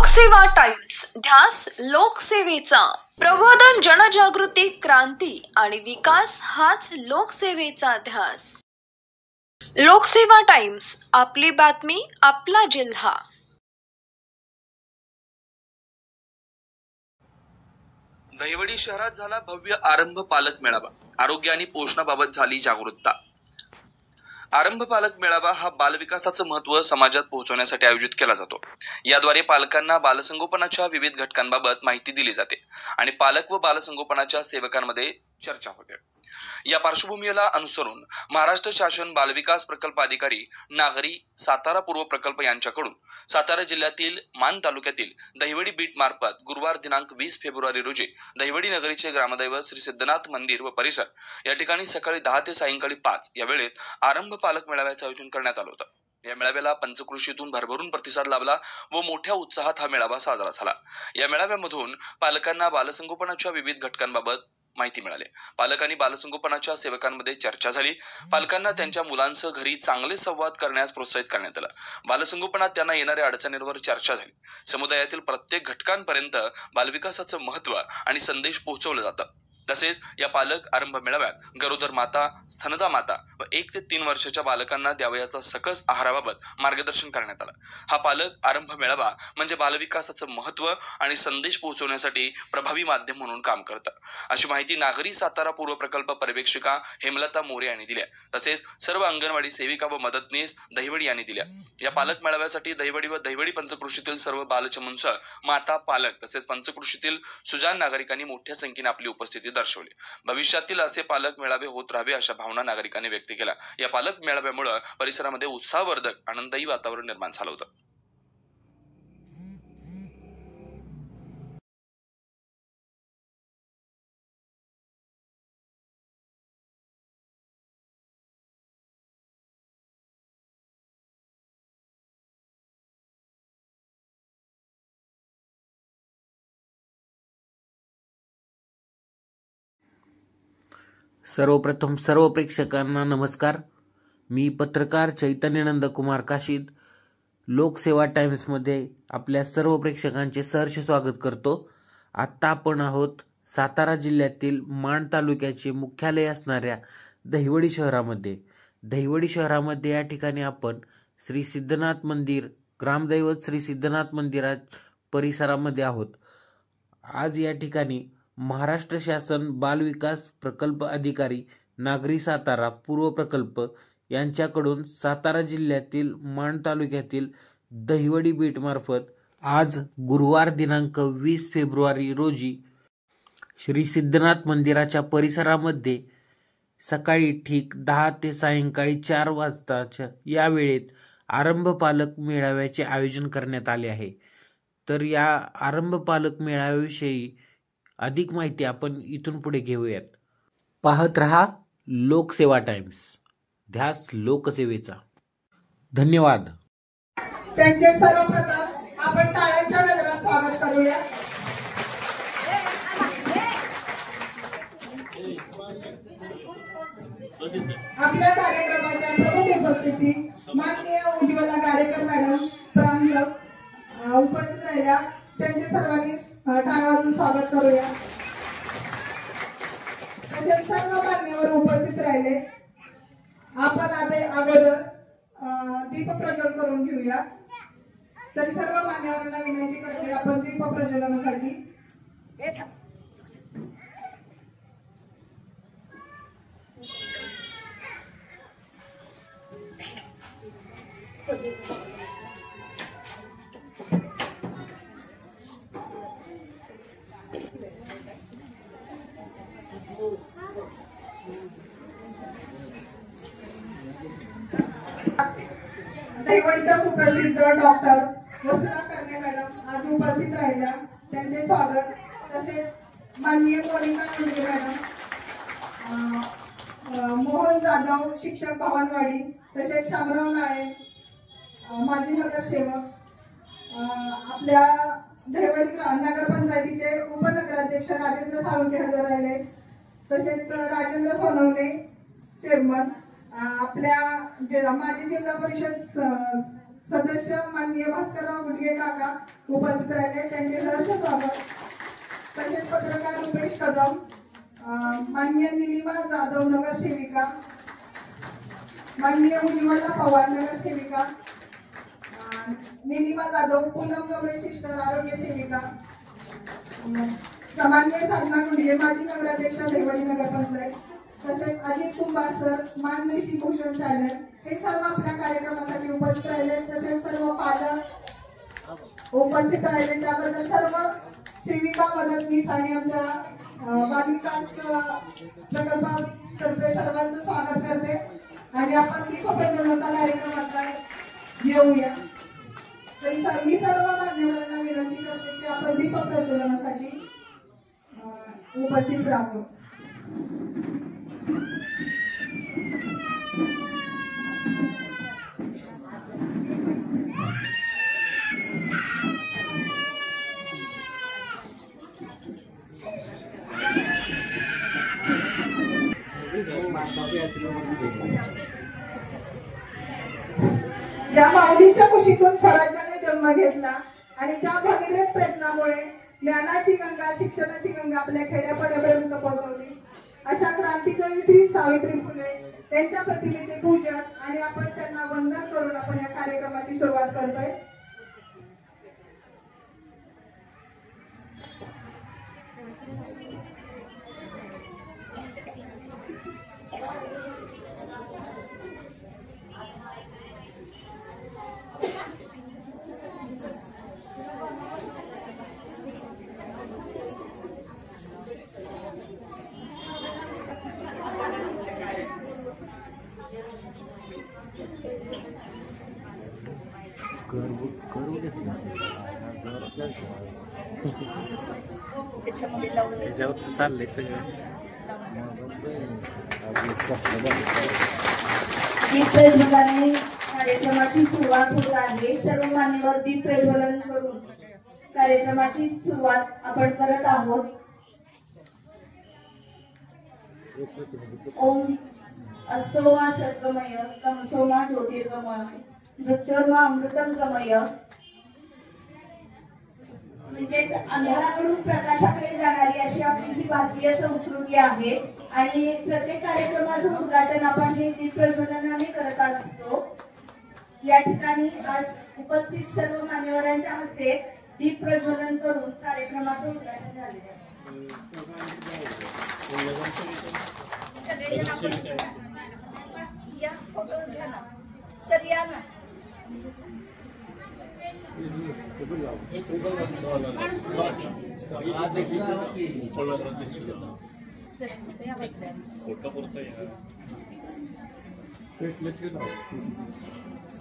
लोकसेवा टाइम्स, ध्यास लोकसेवेचा. प्रबोधन, जनजागृती, क्रांती आणि विकास हाच लोकसेवेचा ध्यास. लोकसेवा टाइम्स, आपली बातमी, आपला जिल्हा. दहिवडी शहरात झाला भव्य आरंभ पालक मेळावा. आरोग्य आणि पोषणाबाबत झाली जागरूकता. आरंभ पालक मेळावा हा बालविकासाचं महत्त्व समाजात पोहोचवण्यासाठी आयोजित केला जातो. याद्वारे पालकांना बालसंगोपनाच्या विविध घटकांबाबत माहिती दिली जाते आणि पालक व बालसंगोपनाच्या सेवकांमध्ये चर्चा होते. या पार्श्वभूमीला अनुसरून महाराष्ट्र शासन बालविकास प्रकल्प अधिकारी नागरी सातारा पूर्व प्रकल्प यांच्याकडून सातारा जिल्ह्यातील मान तालुक्यातील दहिवडी बीट मार्फत गुरुवार दिनांक 20 फेब्रुवारी रोजी दहिवडी नगरीचे ग्रामदैवत श्री सिद्धनाथ मंदिर व परिसर या ठिकाणी सकाळी 10 ते सायंकाळी 5 या वेळेत आरंभ पालक मेळाव्याचे आयोजन करण्यात आलं होतं. या मेळाव्याला पंचकृषीतून भरभरून प्रतिसाद लाभला व मोठ्या उत्साहात हा मेळावा साजरा झाला. या मेळाव्यामधून पालकांना बालसंगोपनाच्या विविध घटकांबाबत माहिती मिळाली. पालक आणि बालसंगोपनाच्या सेवकांमध्ये चर्चा झाली. पालकांना त्यांच्या मुलांसह घरी चांगले संवाद करण्यास प्रोत्साहित करण्यात आलं. बालसंगोपनात त्यांना येणाऱ्या अडचणींवर चर्चा झाली. समुदायातील प्रत्येक घटकांपर्यंत बालविकासाचं महत्त्व आणि संदेश पोहोचवलं जातं. तसेच या पालक आरंभ मेळाव्यात गरोदर माता, स्तनदा माता व 1 ते 3 वर्षाच्या बालकांना द्यावयाचा सकस आहाराबाबत मार्गदर्शन करण्यात आलं. हा पालक आरंभ मेळावा म्हणजे बालविकासाचं महत्त्व आणि संदेश पोहोचवण्यासाठी प्रभावी माध्यम म्हणून काम करतं, अशी माहिती नागरी सातारा पूर्व प्रकल्प पर्यवेक्षिका हेमलता मोरे यांनी दिल्या. तसेच सर्व अंगणवाडी सेविका व मदतनीस दहिवडी यांनी दिल्या. या पालक मेळाव्यासाठी दहिवडी व दहिवडी पंचकृषीतील सर्व बालचमूंसह माता, पालक तसेच पंचकृषीतील सुजाण नागरिकांनी मोठ्या संख्येने आपली उपस्थिती दर्शवली. भविष्यातील असे पालक मेळावे होत राहावे अशा भावना नागरिकांनी व्यक्त केल्या. या पालक मेळाव्यामुळे परिसरामध्ये उत्साहवर्धक आनंददायी वातावरण निर्माण झालं होतं. सर्वप्रथम सर्व प्रेक्षकांना नमस्कार. मी पत्रकार चैतन्य नंदकुमार काशीद लोकसेवा टाइम्समध्ये आपल्या सर्व प्रेक्षकांचे सहर्ष स्वागत करतो. आत्ता आपण आहोत सातारा जिल्ह्यातील माण तालुक्याचे मुख्यालय असणाऱ्या दहिवडी शहरामध्ये. दहिवडी शहरामध्ये या ठिकाणी आपण श्री सिद्धनाथ मंदिर, ग्रामदैवत श्री सिद्धनाथ मंदिरात परिसरामध्ये आहोत. आज या ठिकाणी महाराष्ट्र शासन बालविकास प्रकल्प अधिकारी नागरी सातारा पूर्व प्रकल्प यांच्याकडून सातारा जिल्ह्यातील माण तालुक्यातील दहिवडी बीट मार्फत आज गुरुवार दिनांक 20 फेब्रुवारी रोजी श्री सिद्धनाथ मंदिराच्या परिसरामध्ये सकाळी ठीक 10 ते सायंकाळी 4 वाजताच्या या वेळेत आरंभ पालक मेळाव्याचे आयोजन करण्यात आले आहे. तर या आरंभ पालक मेळाव्याविषयी अधिक माहिती आपण इथून पुढे घेऊयात. पाहत रहा लोकसेवा टाइम्स, ध्यास लोकसेवेचा. धन्यवाद. त्यांचे सर्वप्रथम आपण टाळ्यांच्या गजरात स्वागत करूया. आपल्या कार्यक्रमाच्या प्रमुख उपस्थिती माननीय उज्ज्वला गाडेकर मॅडम प्रांत उपस्थित राहिल्या. त्यांचे सर्वांनी टाळ्या वाजवून स्वागत करूया. तसेच सर्व मान्यवर उपस्थित राहिले. आपण अगोदर दीप प्रज्वलन करून घेऊया. तरी सर्व मान्यवरांना विनंती करते आपण दीप प्रज्वलनासाठी दहिवडीच्या सुप्रसिद्ध डॉक्टर वसुधा कर्णे मॅडम आज उपस्थित राहिल्या. त्यांचे स्वागत. तसेच माननीय मोनिका मुंडे मॅडम, मोहन जाधव शिक्षक भवानवाडी, तसेच शामराव नाळे माजी नगरसेवक, आपल्या दहिवडी नगरपंचायतीचे उपनगराध्यक्ष राजेंद्र साळुंके हजर राहिले. तसेच राजेंद्र सोनवणे चेअरमन, आपल्या माजी जिल्हा परिषद सदस्य माननीय भास्करराव गुडगे काका उपस्थित राहिले, त्यांचे सहर्ष स्वागत. तसेच पत्रकार रुपेश कदम, माननीय निलिमा जाधव नगर सेविका, माननीय उज्ज्वला पवार नगर सेविका, निलिमा जाधव पूनम गवळे सिस्टर आरोग्य सेविका, माननीय साधना गुंडे माजी नगराध्यक्ष देवडी नगर पंचायत, तसेच अजित कुंभार सर मानदेशी भूषण चॅनल, हे सर्व आपल्या कार्यक्रमासाठी उपस्थित राहिले. तसेच सर्व पालक उपस्थित राहिले, त्याबद्दल सर्व सेविका मदतनीस आणि आमच्या बालविकास प्रकल्पातर्फे सर्वांचं स्वागत करते. आणि आपण दीपप्रज्वलनाचा कार्यक्रम आता घेऊया. मी सर्व मान्यवरांना विनंती करते की आपण दीपप्रज्वलनासाठी उपस्थित राहू. ज्या माऊलीच्या कुशीतून स्वराज्याने जन्म घेतला आणि ज्या भगीरथ प्रयत्नामुळे ज्ञानाची गंगा शिक्षणाची गंगा आपल्या खेड्यापाड्यापर्यंत पोहोचवली, अशा क्रांतिज्योती सावित्री फुले त्यांच्या प्रतिमेचे पूजन आणि आपण त्यांना वंदन करून आपण या कार्यक्रमाची सुरुवात करतोय. त्याच्यावर चाललंय सगळं. दीप प्रज्वलनाने कार्यक्रमाची सुरुवात होत आहे. सर्व मान्यवर दीप प्रज्वलन करून कार्यक्रमाची सुरुवात आपण करत आहोत. ओम अस्तोमा सद्गमय तमसोमा ज्योतिर्गमय मृत्योर्मा अमृतम गमय. म्हणजेच अंधाराकडून प्रकाशाकडे जाणारी अशी आपली ही भारतीय संस्कृती आहे. आणि प्रत्येक कार्यक्रमाचं उद्घाटन आपण हे दीप प्रज्वलनाने करत असतो. या ठिकाणी आज उपस्थित सर्व मान्यवरांच्या हस्ते दीप प्रज्वलन करून कार्यक्रमाचं उद्घाटन झाले. या फोटो घ्या ना सर, या ना.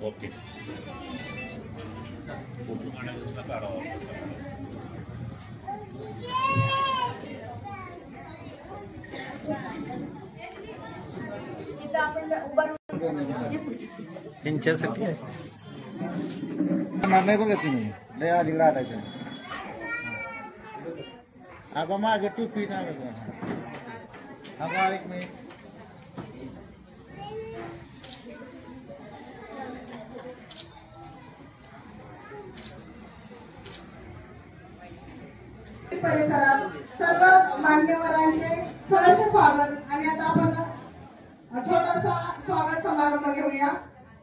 ओके त्यांच्यासाठी नाही बघा तुम्ही लय अलीकडे आलायचं. अगं मागे टोपी अगं एक मिनिट. परिसरात सर्व मान्यवरांचे सहर्ष स्वागत. आणि आता आपण छोटासा स्वागत समारंभ घेऊया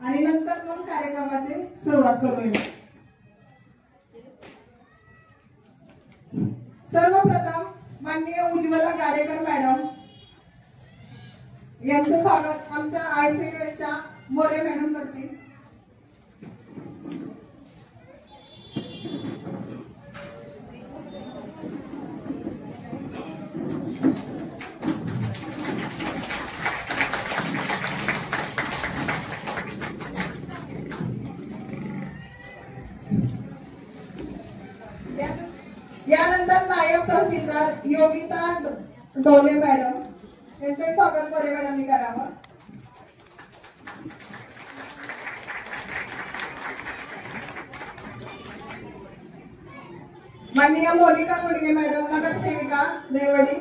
आणि नंतर मग कार्यक्रमाची सुरुवात करूया. सर्वप्रथम माननीय उज्ज्वला गाडेकर मॅडम यांचं स्वागत आमच्या आयसीडीएसच्या मोरे मॅडम करतील. यानंतर नायब तहसीलदार योगिता डोले मॅडम यांचे स्वागत मोरे मॅडमनी करावं. माननीय मोनिका गुडगे मॅडम नगरसेविका देवडी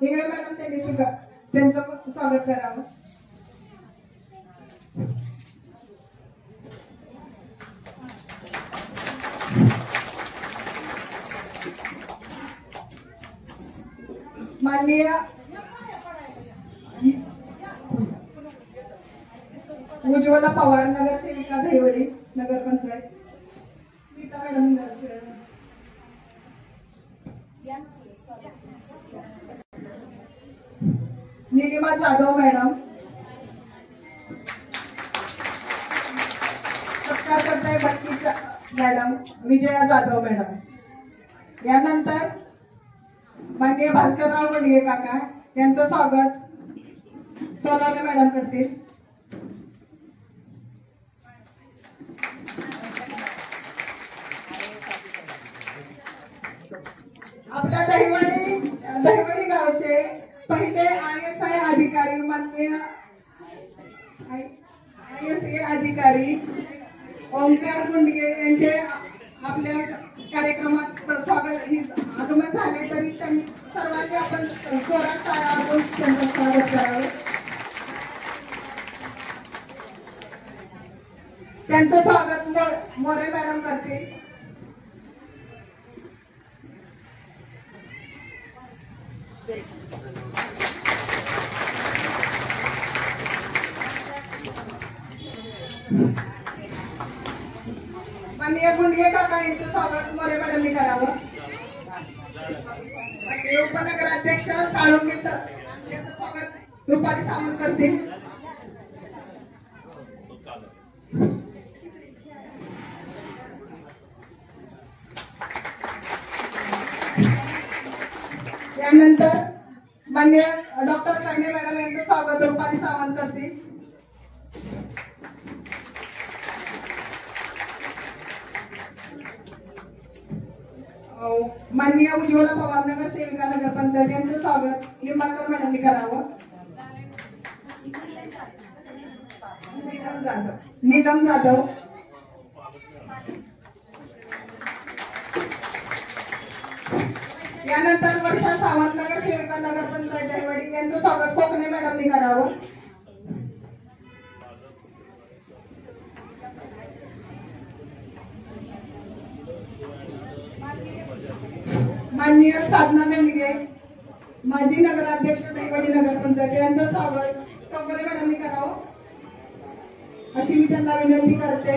इंगळे मॅडम त्यांनी सुद्धा त्यांचं स्वागत करावं. माननीय उज्ज्वला पवार, नगरसेविका दहिवडी नगरपंचायत. नीता मॅडम, निलिमा जाधव मॅडम, सत्कार करताय भट्टी मॅडम, विजया जाधव मॅडम. यानंतर माननीय भास्करराव बंडगे काका यांचं स्वागत सोनवणे मॅडम करतील. आपल्या दहिवडी गावचे पहिले ISI अधिकारी माननीय ISA अधिकारी ओंकार गुंडगे यांचे आपल्या कार्यक्रमात आगमन झाले, तरी त्यांनी सर्वांनी आपण जोरात टाळ्या वाजवून त्यांचं स्वागत करावे. त्यांचं स्वागत मोरे मॅडम करतील. माननीय गुंडगे काका यांचं स्वागत मोरे मॅडमनी करावं. आणि उपनगराध्यक्ष साळुंके सर यांचं स्वागत रुपाली सावंत करतील. यानंतर माननीय डॉक्टर कर्णे मॅडम यांचं स्वागत रुपाली सावंत करतील. माननीय उज्ज्वला पवार, नगरसेविका नगरपंचायत यांचं स्वागत लिंबाळकर मॅडमनी करावं. नीलम जाधव, यानंतर वर्षा सावंत, नगरसेविका नगरपंचायत दहिवडी यांचं स्वागत कोकणे मॅडमनी करावं. माननीय साधना मेंढगे, माजी नगराध्यक्ष दहिवडी नगरपंचायत यांचं स्वागत चौगुले मॅडमनी करावं अशी मी त्यांना विनंती करते.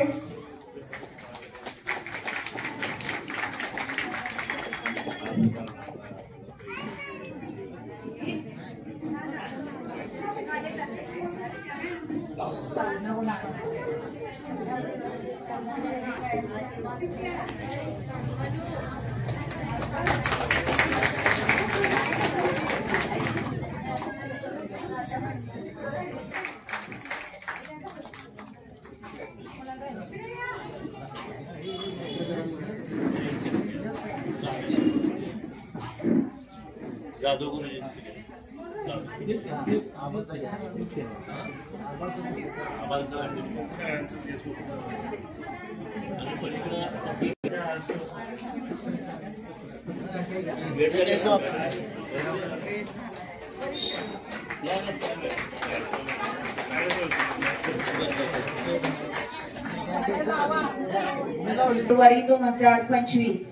फेब्रुवारी 2025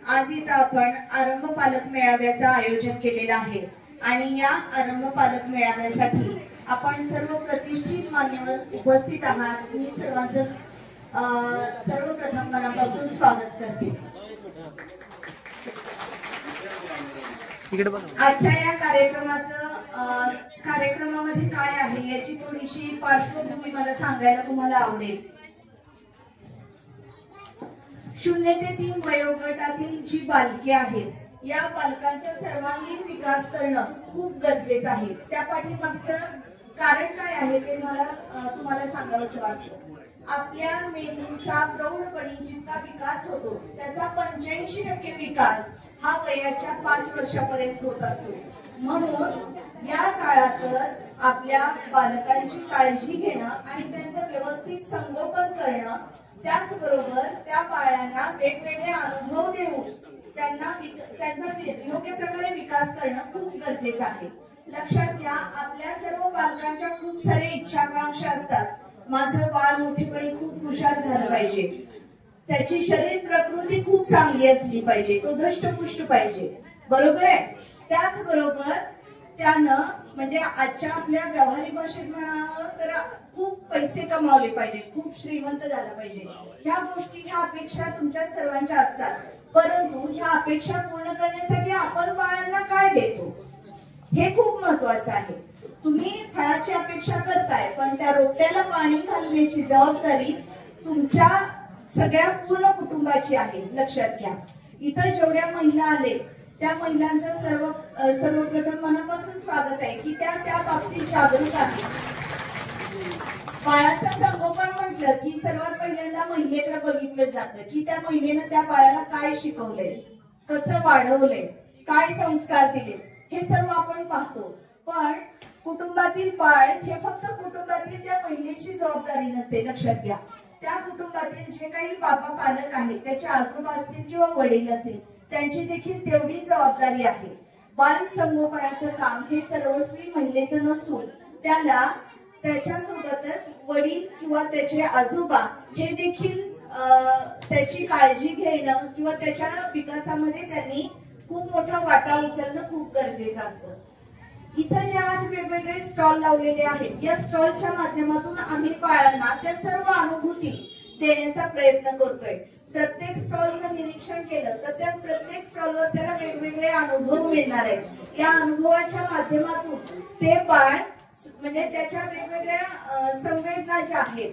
आज इथं आपण आरंभ पालक मेळाव्याचं आयोजन केलेलं आहे आणि या आरंभ पालक मेळाव्यासाठी आपण सर्व प्रतिष्ठित मान्यवर उपस्थित आहात. मी सर्वांचं सर्वप्रथम मनापासून स्वागत करते. आजच्या या कार्यक्रमामध्ये काय आहे याची थोडीशी पार्श्वभूमी मला सांगायला तुम्हाला आवडेल. 0 ते 3 वयोगटातील जी बालके आहेत या बालकांचा सर्वांगीण विकास करणं खूप गरजेचं आहे. त्या पाठीमागचं कारण काय आहे ते मला तुम्हाला सांगावंसं वाटतं. आपल्या मेंदूचा प्रौढपणी जितका विकास होतो त्याचा 85% विकास हा वयाच्या 5 वर्षापर्यंत होत असतो. म्हणून या काळातच आपल्या बालकांची काळजी घेणं आणि त्यांचं व्यवस्थित संगोपन करणं, त्याचबरोबर त्या बाळांना वेगवेगळे अनुभव देऊन त्यांना त्यांचा योग्य प्रकारे विकास करणं खूप गरजेचं आहे. लक्षात घ्या, आपल्या सर्व पालकांच्या खूप सारे इच्छाकांक्षा असतात. माझं बाळ मोठेपणी खूप हुशार झालं पाहिजे, त्याची शरीर प्रकृती खूप चांगली असली पाहिजे, तो धष्टपुष्ट पाहिजे. बरोबर आहे. त्याचबरोबर त्यानं म्हणजे आजच्या आपल्या व्यावहारिक भाषेत म्हणावं तर खूप पैसे कमावले पाहिजे, खूप श्रीमंत झाला पाहिजे. ह्या गोष्टी, ह्या अपेक्षा तुमच्या सर्वांच्या असतात. परंतु ह्या अपेक्षा पूर्ण करण्यासाठी आपण बाळांना काय देतो हे खूप महत्वाचं आहे. तुम्ही फळाची अपेक्षा करताय, पण त्या रोपट्याला पाणी घालण्याची जबाबदारी तुमच्या सगळ्या पूर्ण कुटुंबाची आहे. लक्षात घ्या. इथं जेवढ्या महिला आले त्या महिलांचं सर्वप्रथम मनापासून स्वागत आहे की त्या बाबतीत जागरूक आहे. बाळाचं संगोपन म्हटलं की सर्वात पहिल्यांदा महिलेकडे बघितलं जातं की त्या महिलेनं त्या बाळाला काय शिकवलंय, कसं वाढवलंय, काय संस्कार दिले, हे सर्व आपण पाहतो. पण कुटुंबातील बाळ हे फक्त कुटुंबातील त्या महिलेची जबाबदारी नसते. लक्षात घ्या. त्या कुटुंबातील जे काही बाबा पालक आहेत, त्याचे आजोबा असतील किंवा वडील असतील, त्यांची देखील तेवढीच जबाबदारी आहे. बाल संगोपनाचं काम हे सर्वस्वी महिलेचं नसून त्याला त्याच्यासोबतच वडील किंवा त्याचे आजोबा हे देखील त्याची काळजी घेणं किंवा त्याच्या विकासामध्ये त्यांनी खूप मोठा वाटा उचलणं खूप गरजेचं असतं. इथं जे आज वेगवेगळे स्टॉल लावलेले आहेत, या स्टॉलच्या माध्यमातून आम्ही बाळांना त्या सर्व अनुभूती देण्याचा प्रयत्न करतोय. प्रत्येक स्टॉलचं निरीक्षण केलं तर त्या प्रत्येक स्टॉलवर त्याला वेगवेगळे अनुभव मिळणार आहेत. या अनुभवाच्या माध्यमातून ते बाळ म्हणजे त्याच्या वेगवेगळ्या संवेदना ज्या आहेत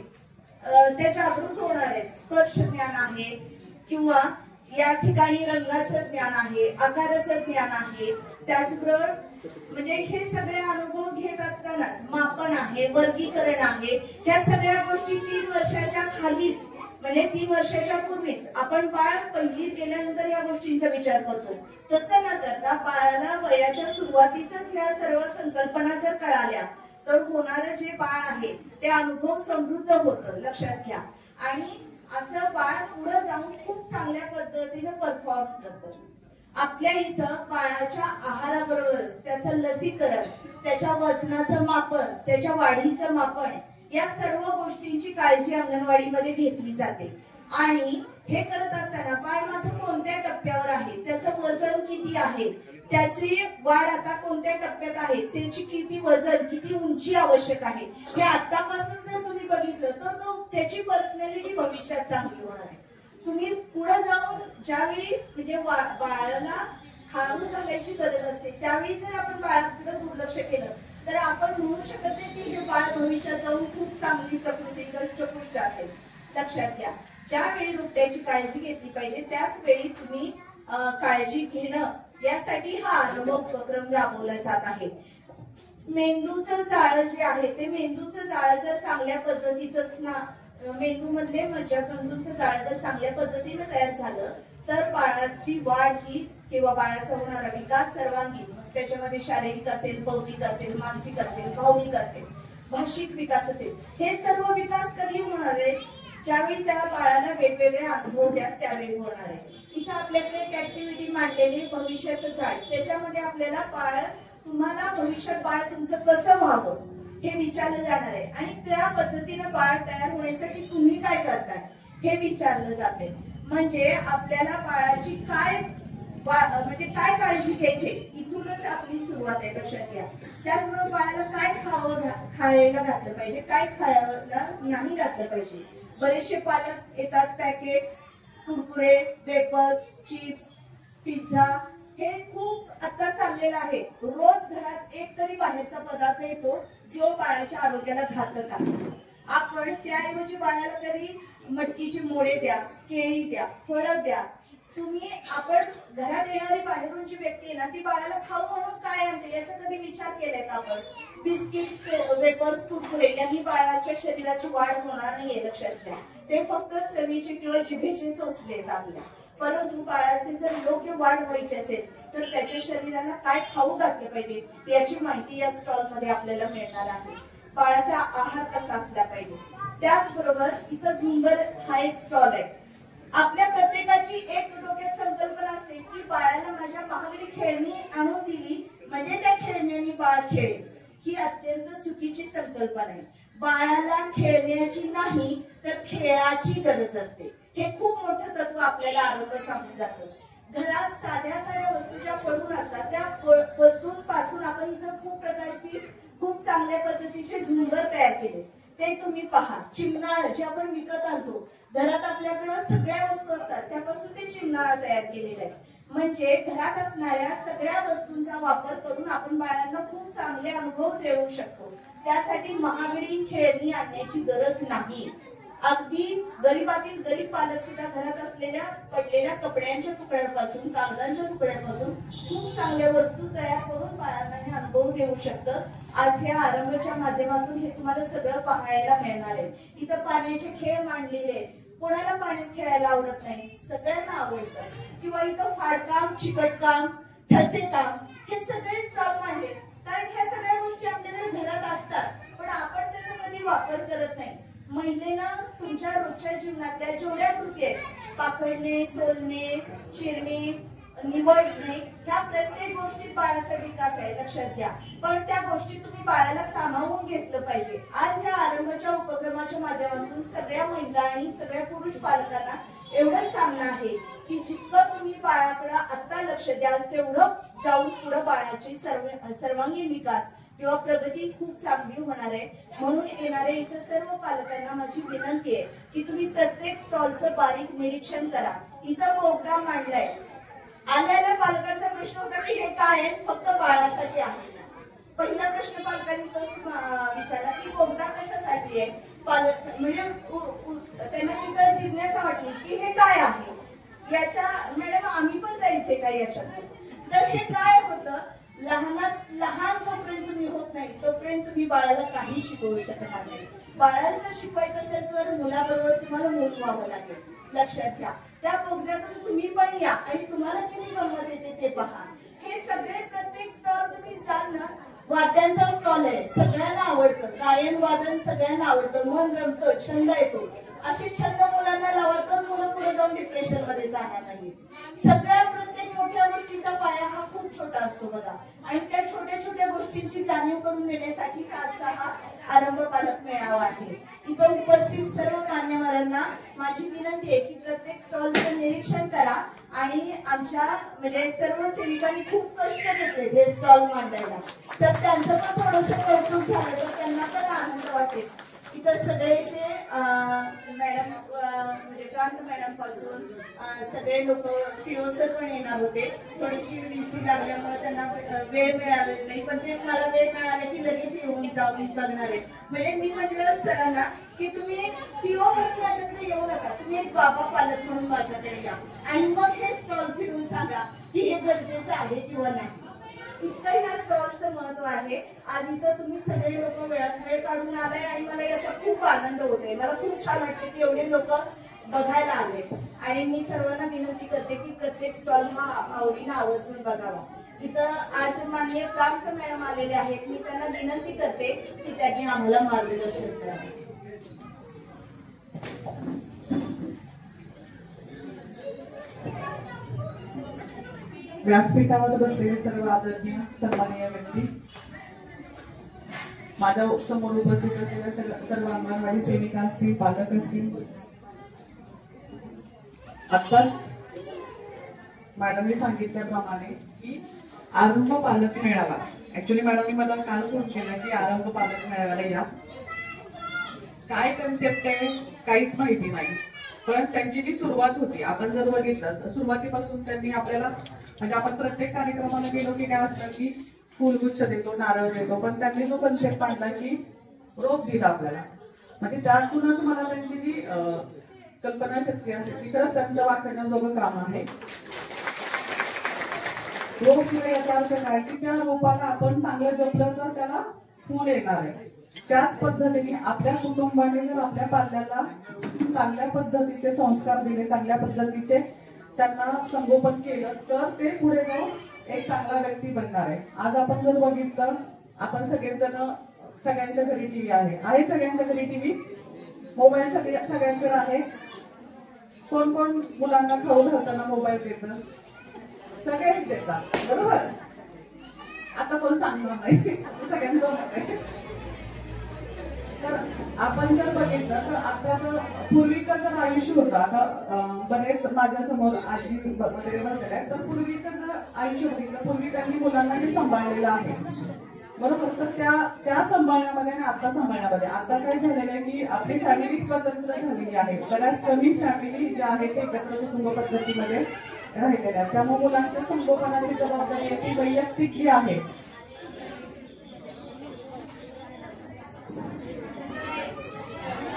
त्या जागृत होणार आहेत. स्पर्श ज्ञान आहे किंवा या ठिकाणी रंगाचं ज्ञान आहे, आकाराचं ज्ञान आहे. त्याचबरोबर म्हणजे हे सगळे अनुभव घेत असतानाच मापन आहे, वर्गीकरण आहे. ह्या सगळ्या गोष्टी 3 वर्षाच्या खालीच म्हणजे 3 वर्षाच्या पूर्वीच आपण बाळ पहिलीत गेल्यानंतर या गोष्टींचा विचार करतो. तसं न करता बाळाला वयाच्या सुरुवातीच ह्या सर्व संकल्पना जर कळाल्या तर होणारं जे बाळ आहे ते अनुभव समृद्ध होतं. लक्षात घ्या. आणि असं बाळ पुढे जाऊन खूप चांगल्या पद्धतीने परफॉर्म करतं. आपल्या इथं बाळाच्या आहाराबरोबरच त्याचं लसीकरण, त्याच्या वजनाचं मापन, त्याच्या वाढीचं मापन, या सर्व गोष्टींची काळजी अंगणवाडीमध्ये घेतली जाते. आणि हे करत असताना बाळ माझं कोणत्या टप्प्यावर आहे, त्याचं वजन किती आहे, त्याची वाढ आता कोणत्या टप्प्यात आहे, त्याची किती वजन, किती उंची आवश्यक आहे, हे आतापासून जर तुम्ही बघितलं तर त्याची पर्सनॅलिटी भविष्यात चांगली होणार आहे. तुम्ही पुढे जाऊन ज्यावेळी म्हणजे बाळाला खाऊ घालायची गरज असते त्यावेळी जर आपण बाळाकडे दुर्लक्ष केलं तर आपण म्हणू शकत नाही की हे बाळ भविष्यात जाऊन खूप चांगली प्रकृती दष्टपुष्ट असेल. लक्षात घ्या. ज्यावेळी रोपट्याची काळजी घेतली पाहिजे त्याच वेळी तुम्ही काळजी घेणं यासाठी हा अनुभव उपक्रम राबवला जात आहे. मेंदूचं जाळं जे आहे ते मेंदूचं जाळं जर चांगल्या पद्धतीचं मेंदू मधले मज्जातंतूंचं जाळं जर चांगल्या पद्धतीने तयार झालं तर बाळाची वाढ ही किंवा बाळाचा होणारा विकास सर्वांगीण, त्याच्यामध्ये शारीरिक असेल, बौद्धिक असेल, मानसिक असेल, भावनिक असेल, भाषिक विकास असेल, हे सर्व विकास कधी होणार आहे ज्यावेळी त्या बाळाला वेगवेगळे अनुभव द्या त्यावेळी होणार आहे. इथं आपल्याकडे एक ऍक्टिव्हिटी मांडलेली भविष्याचं झाड, त्याच्यामध्ये आपल्याला बाळ तुम्हाला भविष्यात बाळ तुमचं कसं व्हावं हे विचारलं जाणार आहे आणि त्या पद्धतीने बाळ तयार होण्यासाठी तुम्ही काय करताय हे विचारलं जाते. म्हणजे आपल्याला बाळाची काय म्हणजे काय काळजी घ्यायची इथूनच आपली सुरुवात आहे. लक्षात घ्या. त्याचबरोबर बाळाला काय खायला घातलं पाहिजे, काय खायला नाही घातलं पाहिजे. बरेचसे पालक येतात packets, Kurkure, wafers, chips, pizza हे खूप आता चाललेलं आहे. रोज घरात एक तरी बाहेरचा पदार्थ येतो जो बाळाच्या आरोग्याला घातक आहे. आपण त्याऐवजी बाळाला कधी मटकीची मोडे द्या, केळी द्या, फळं द्या. तुम्ही आपण घरात येणारी बाहेरून जी व्यक्ती आहे ना ती बाळाला खाऊ म्हणून काय आणते याचा कधी विचार केलाय का आपण? बिस्किट, वेफर्स, कुरकुरे यांनी बाळाच्या शरीराची वाढ होणार नाहीये. लक्षात घ्या. ते फक्त चवीचे किंवा जिभेचे चोचले आहेत आपल्या. परंतु बाळाची जर योग्य वाढ व्हायची असेल तर त्याच्या शरीराला काय खाऊ घातलं पाहिजे याची माहिती या स्टॉल मध्ये आपल्याला मिळणार आहे. बाळाचा आहार कसा असला पाहिजे. त्याचबरोबर इथं झुंबर हा एक स्टॉल आहे. आपल्या प्रत्येकाची एक डोक्यात संकल्पना असते की बाळाला माझ्या महागडी खेळणी आणून दिली म्हणजे त्या खेळण्यानी बाळ खेळेल. ही अत्यंत चुकीची संकल्पना आहे. बाळाला खेळण्याची नाही तर खेळाची गरज असते. हे खूप मोठं तत्व आपल्याला आरोग्य सांगून जातं. घरात साध्या साध्या वस्तू ज्या पडून असतात त्या वस्तूंपासून आपण इथं खूप चांगल्या पद्धतीचे झुंबर तयार केले. ते तुम्ही पहा. चिमणाळ जे आपण विकत आणतो, घरात आपल्याकडे सगळ्या वस्तू असतात त्यापासून ते चिमणाळ तयार केलेलं आहे. म्हणजे घरात असणाऱ्या सगळ्या वस्तूंचा वापर करून आपण बाळांना खूप चांगले अनुभव देऊ शकतो. त्यासाठी महागडी खेळणी आणण्याची गरज नाही. अगदी गरीबातील गरीब पालक सुद्धा घरात असलेल्या पडलेल्या कपड्यांच्या तुकड्यांपासून, कागदांच्या तुकड्यांपासून खूप चांगल्या वस्तू तयार करून बाळांना हे अनुभव देऊ शकतं. आज ह्या आरंभच्या माध्यमातून हे तुम्हाला सगळं पाहायला मिळणार आहे. इथं पाण्याचे खेळ मांडलेले आहेत. कोणाला पाण्यात खेळायला आवडत नाही? सगळ्यांना आवडतं. किंवा इथं फाडकाम, चिकटकाम, ठसेकाम हे सगळे स्टॉल मांडले. कारण ह्या सगळ्या गोष्टी आपल्याकडे घरात असतात, पण आपण त्याचा कधी वापर करत नाही. महिलेनं तुमच्या रोजच्या जीवनातल्या जेवढ्या कृती आहेत, पाखडणे, सोलणे, चिरणे, निवडणे, ह्या प्रत्येक गोष्टीत बाळाचा विकास आहे, लक्षात घ्या. पण त्या गोष्टी तुम्ही बाळाला सामावून घेतलं पाहिजे. आज ह्या आरंभच्या उपक्रमाच्या माध्यमातून सगळ्या महिला आणि सगळ्या पुरुष पालकांना एवढंच सांगणं आहे की जितकं तुम्ही बाळाकडे आता लक्ष द्याल तेवढं जाऊन पुढे बाळाची सर्वांगीण विकास किंवा प्रगती खूप चांगली होणार आहे. म्हणून येणाऱ्या इथं सर्व पालकांना माझी विनंती आहे की तुम्ही प्रत्येक स्टॉलचं बारीक निरीक्षण करा. इथं बोगदा मांडलाय. आलेल्या पालकांचा प्रश्न होता की हे काय आहे? फक्त बाळासाठी आहे. पहिला प्रश्न पालकांनी तोच विचारला की बोगदा कशासाठी आहे? पालक म्हणजे त्यांना तिथं जिज्ञासा वाटली की हे काय आहे याच्या. मॅडम आम्ही पण जायचंय का याच्यात? तर हे काय होतं, लहान जोपर्यंत तुम्ही होत नाही तोपर्यंत तुम्ही बाळाला काही शिकवू शकणार नाही. बाळाला जर शिकवायचं असेल तर मुलाबरोबर तुम्हाला मूल व्हावं लागेल. लक्षात घ्या. त्या बोगद्यातून तुम्ही पण या आणि तुम्हाला किती गंमत येते ते पहा. हे सगळे प्रत्येक स्टॉल तुम्ही जाल ना, वाद्यांचा स्टॉल आहे, सगळ्यांना आवडतं. गायन वादन सगळ्यांना आवडतं, मन रमतं, छंद येतो. असे छंद मुलांना लावा तर मुलं पुढे जाऊन डिप्रेशन मध्ये जाणार नाही. सगळ्या प्रत्येक मोठ्या गोष्टीचा पाया हा खूप छोटा असतो बघा. आणि त्या छोट्या छोट्या गोष्टींची जाणीव करून देण्यासाठी आजचा हा आरंभ पालक मेळावा आहे. इथं उपस्थित सर्व मान्यवरांना माझी विनंती आहे की प्रत्येक स्टॉलचं निरीक्षण करा आणि आमच्या म्हणजे सर्व सेविकांनी खूप कष्ट घेतले हे स्टॉल मांडायला. तर त्यांचं पण थोडंसं कौतुक झालं तर त्यांना पण आनंद वाटेल. इतर सगळे जे मॅडम म्हणजे क्रांत मॅडम पासून सगळे लोक सिओसर पण येणार होते. थोडीशी वीसी लागल्यामुळे त्यांना वेळ मिळालेला नाही, पण ते मला वेळ मिळाला की लगेच येऊन जाऊन करणार आहे. म्हणजे मी म्हटलं सरांना की तुम्ही सीओ म्हणून माझ्याकडे येऊ नका, तुम्ही एक बाबा पालक म्हणून माझ्याकडे या आणि मग हे स्टॉल फिरून सांगा की हे गरजेचं आहे किंवा नाही. इतकं ह्या स्टॉलचं महत्व आहे. आज इथं तुम्ही सगळे लोक वेळात वेळ काढून आलाय आणि मला याचा खूप आनंद होतोय. मला खूप छान वाटते की एवढे लोक बघायला आले. आणि मी सर्वांना विनंती करते की प्रत्येक स्टॉल हा आवडीनं आवर्जून बघावा. इथं आज माननीय क्रांत मॅडम आलेले आहेत. मी त्यांना विनंती करते की त्यांनी आम्हाला मार्गदर्शन करावे. व्यासपीठावर बसलेले सर्व आदरणीय सन्माननीय व्यक्ती, माझ्या समोर उपस्थित असलेल्या सर्व अंगणवाडी सेविका असतील, पालक असतील. आत्ताच मॅडमने सांगितल्याप्रमाणे की आरंभ पालक मेळावा, ऍक्च्युली मॅडमने मला काल फोन केला की आरंभ पालक मेळाव्याला या. काय कन्सेप्ट आहे काहीच माहिती नाही, पण त्यांची जी सुरुवात होती आपण जर बघितलं तर सुरुवातीपासून त्यांनी आपल्याला म्हणजे आपण प्रत्येक कार्यक्रमाला गेलो की काय असतं की फुलगुच्छ देतो, नारळ देतो, पण त्यांनी जो कन्सेप्ट मांडला की रोप दिला आपल्याला. म्हणजे त्यातूनच मला त्यांची जी कल्पना शक्ती असेल ती खरंच त्यांचं वाचण्याजोगं काम आहे. रोप दिलं याचा अर्थ काय की त्या रोपाला आपण चांगलं जपलं तर त्याला फुल येणार आहे. त्याच पद्धतीने आपल्या कुटुंबाने जर आपल्या पाल्याला चांगल्या पद्धतीचे संस्कार दिले, चांगल्या पद्धतीचे त्यांना संगोपन केलं तर ते पुढे जाऊन एक चांगला व्यक्ती बनणार आहे. आज आपण जर बघितलं आपण सगळेजण सगळ्यांच्या घरी टीव्ही आहे सगळ्यांच्या घरी टीव्ही, मोबाईल सगळ्यांकडे आहे. कोण कोण मुलांना खाऊ घालताना मोबाईल देतं? सगळेच देतात, बरोबर. आता कोण सांगणार नाही, सगळ्यांचं मत आहे. तर आपण जर बघितलं तर आताचं पूर्वीचं जर आयुष्य होतं, आता बरेच माझ्या समोर आजी वगैरे बसलेले आहेत, तर पूर्वीचं जर आयुष्य बघितलं, पूर्वी त्यांनी मुलांना हे सांभाळलेलं आहे, बरोबर. तर त्या सांभाळण्यामध्ये आणि आता सांभाळण्यामध्ये आता काय झालेलं आहे की आपली फॅमिली स्वतंत्र झालेली आहे. बऱ्याच कमी फॅमिली ज्या आहेत ते एकत्र कुटुंब पद्धतीमध्ये राहिलेल्या आहेत. त्यामुळे मुलांच्या संगोपनाची जबाबदारी ती वैयक्तिक जी आहे,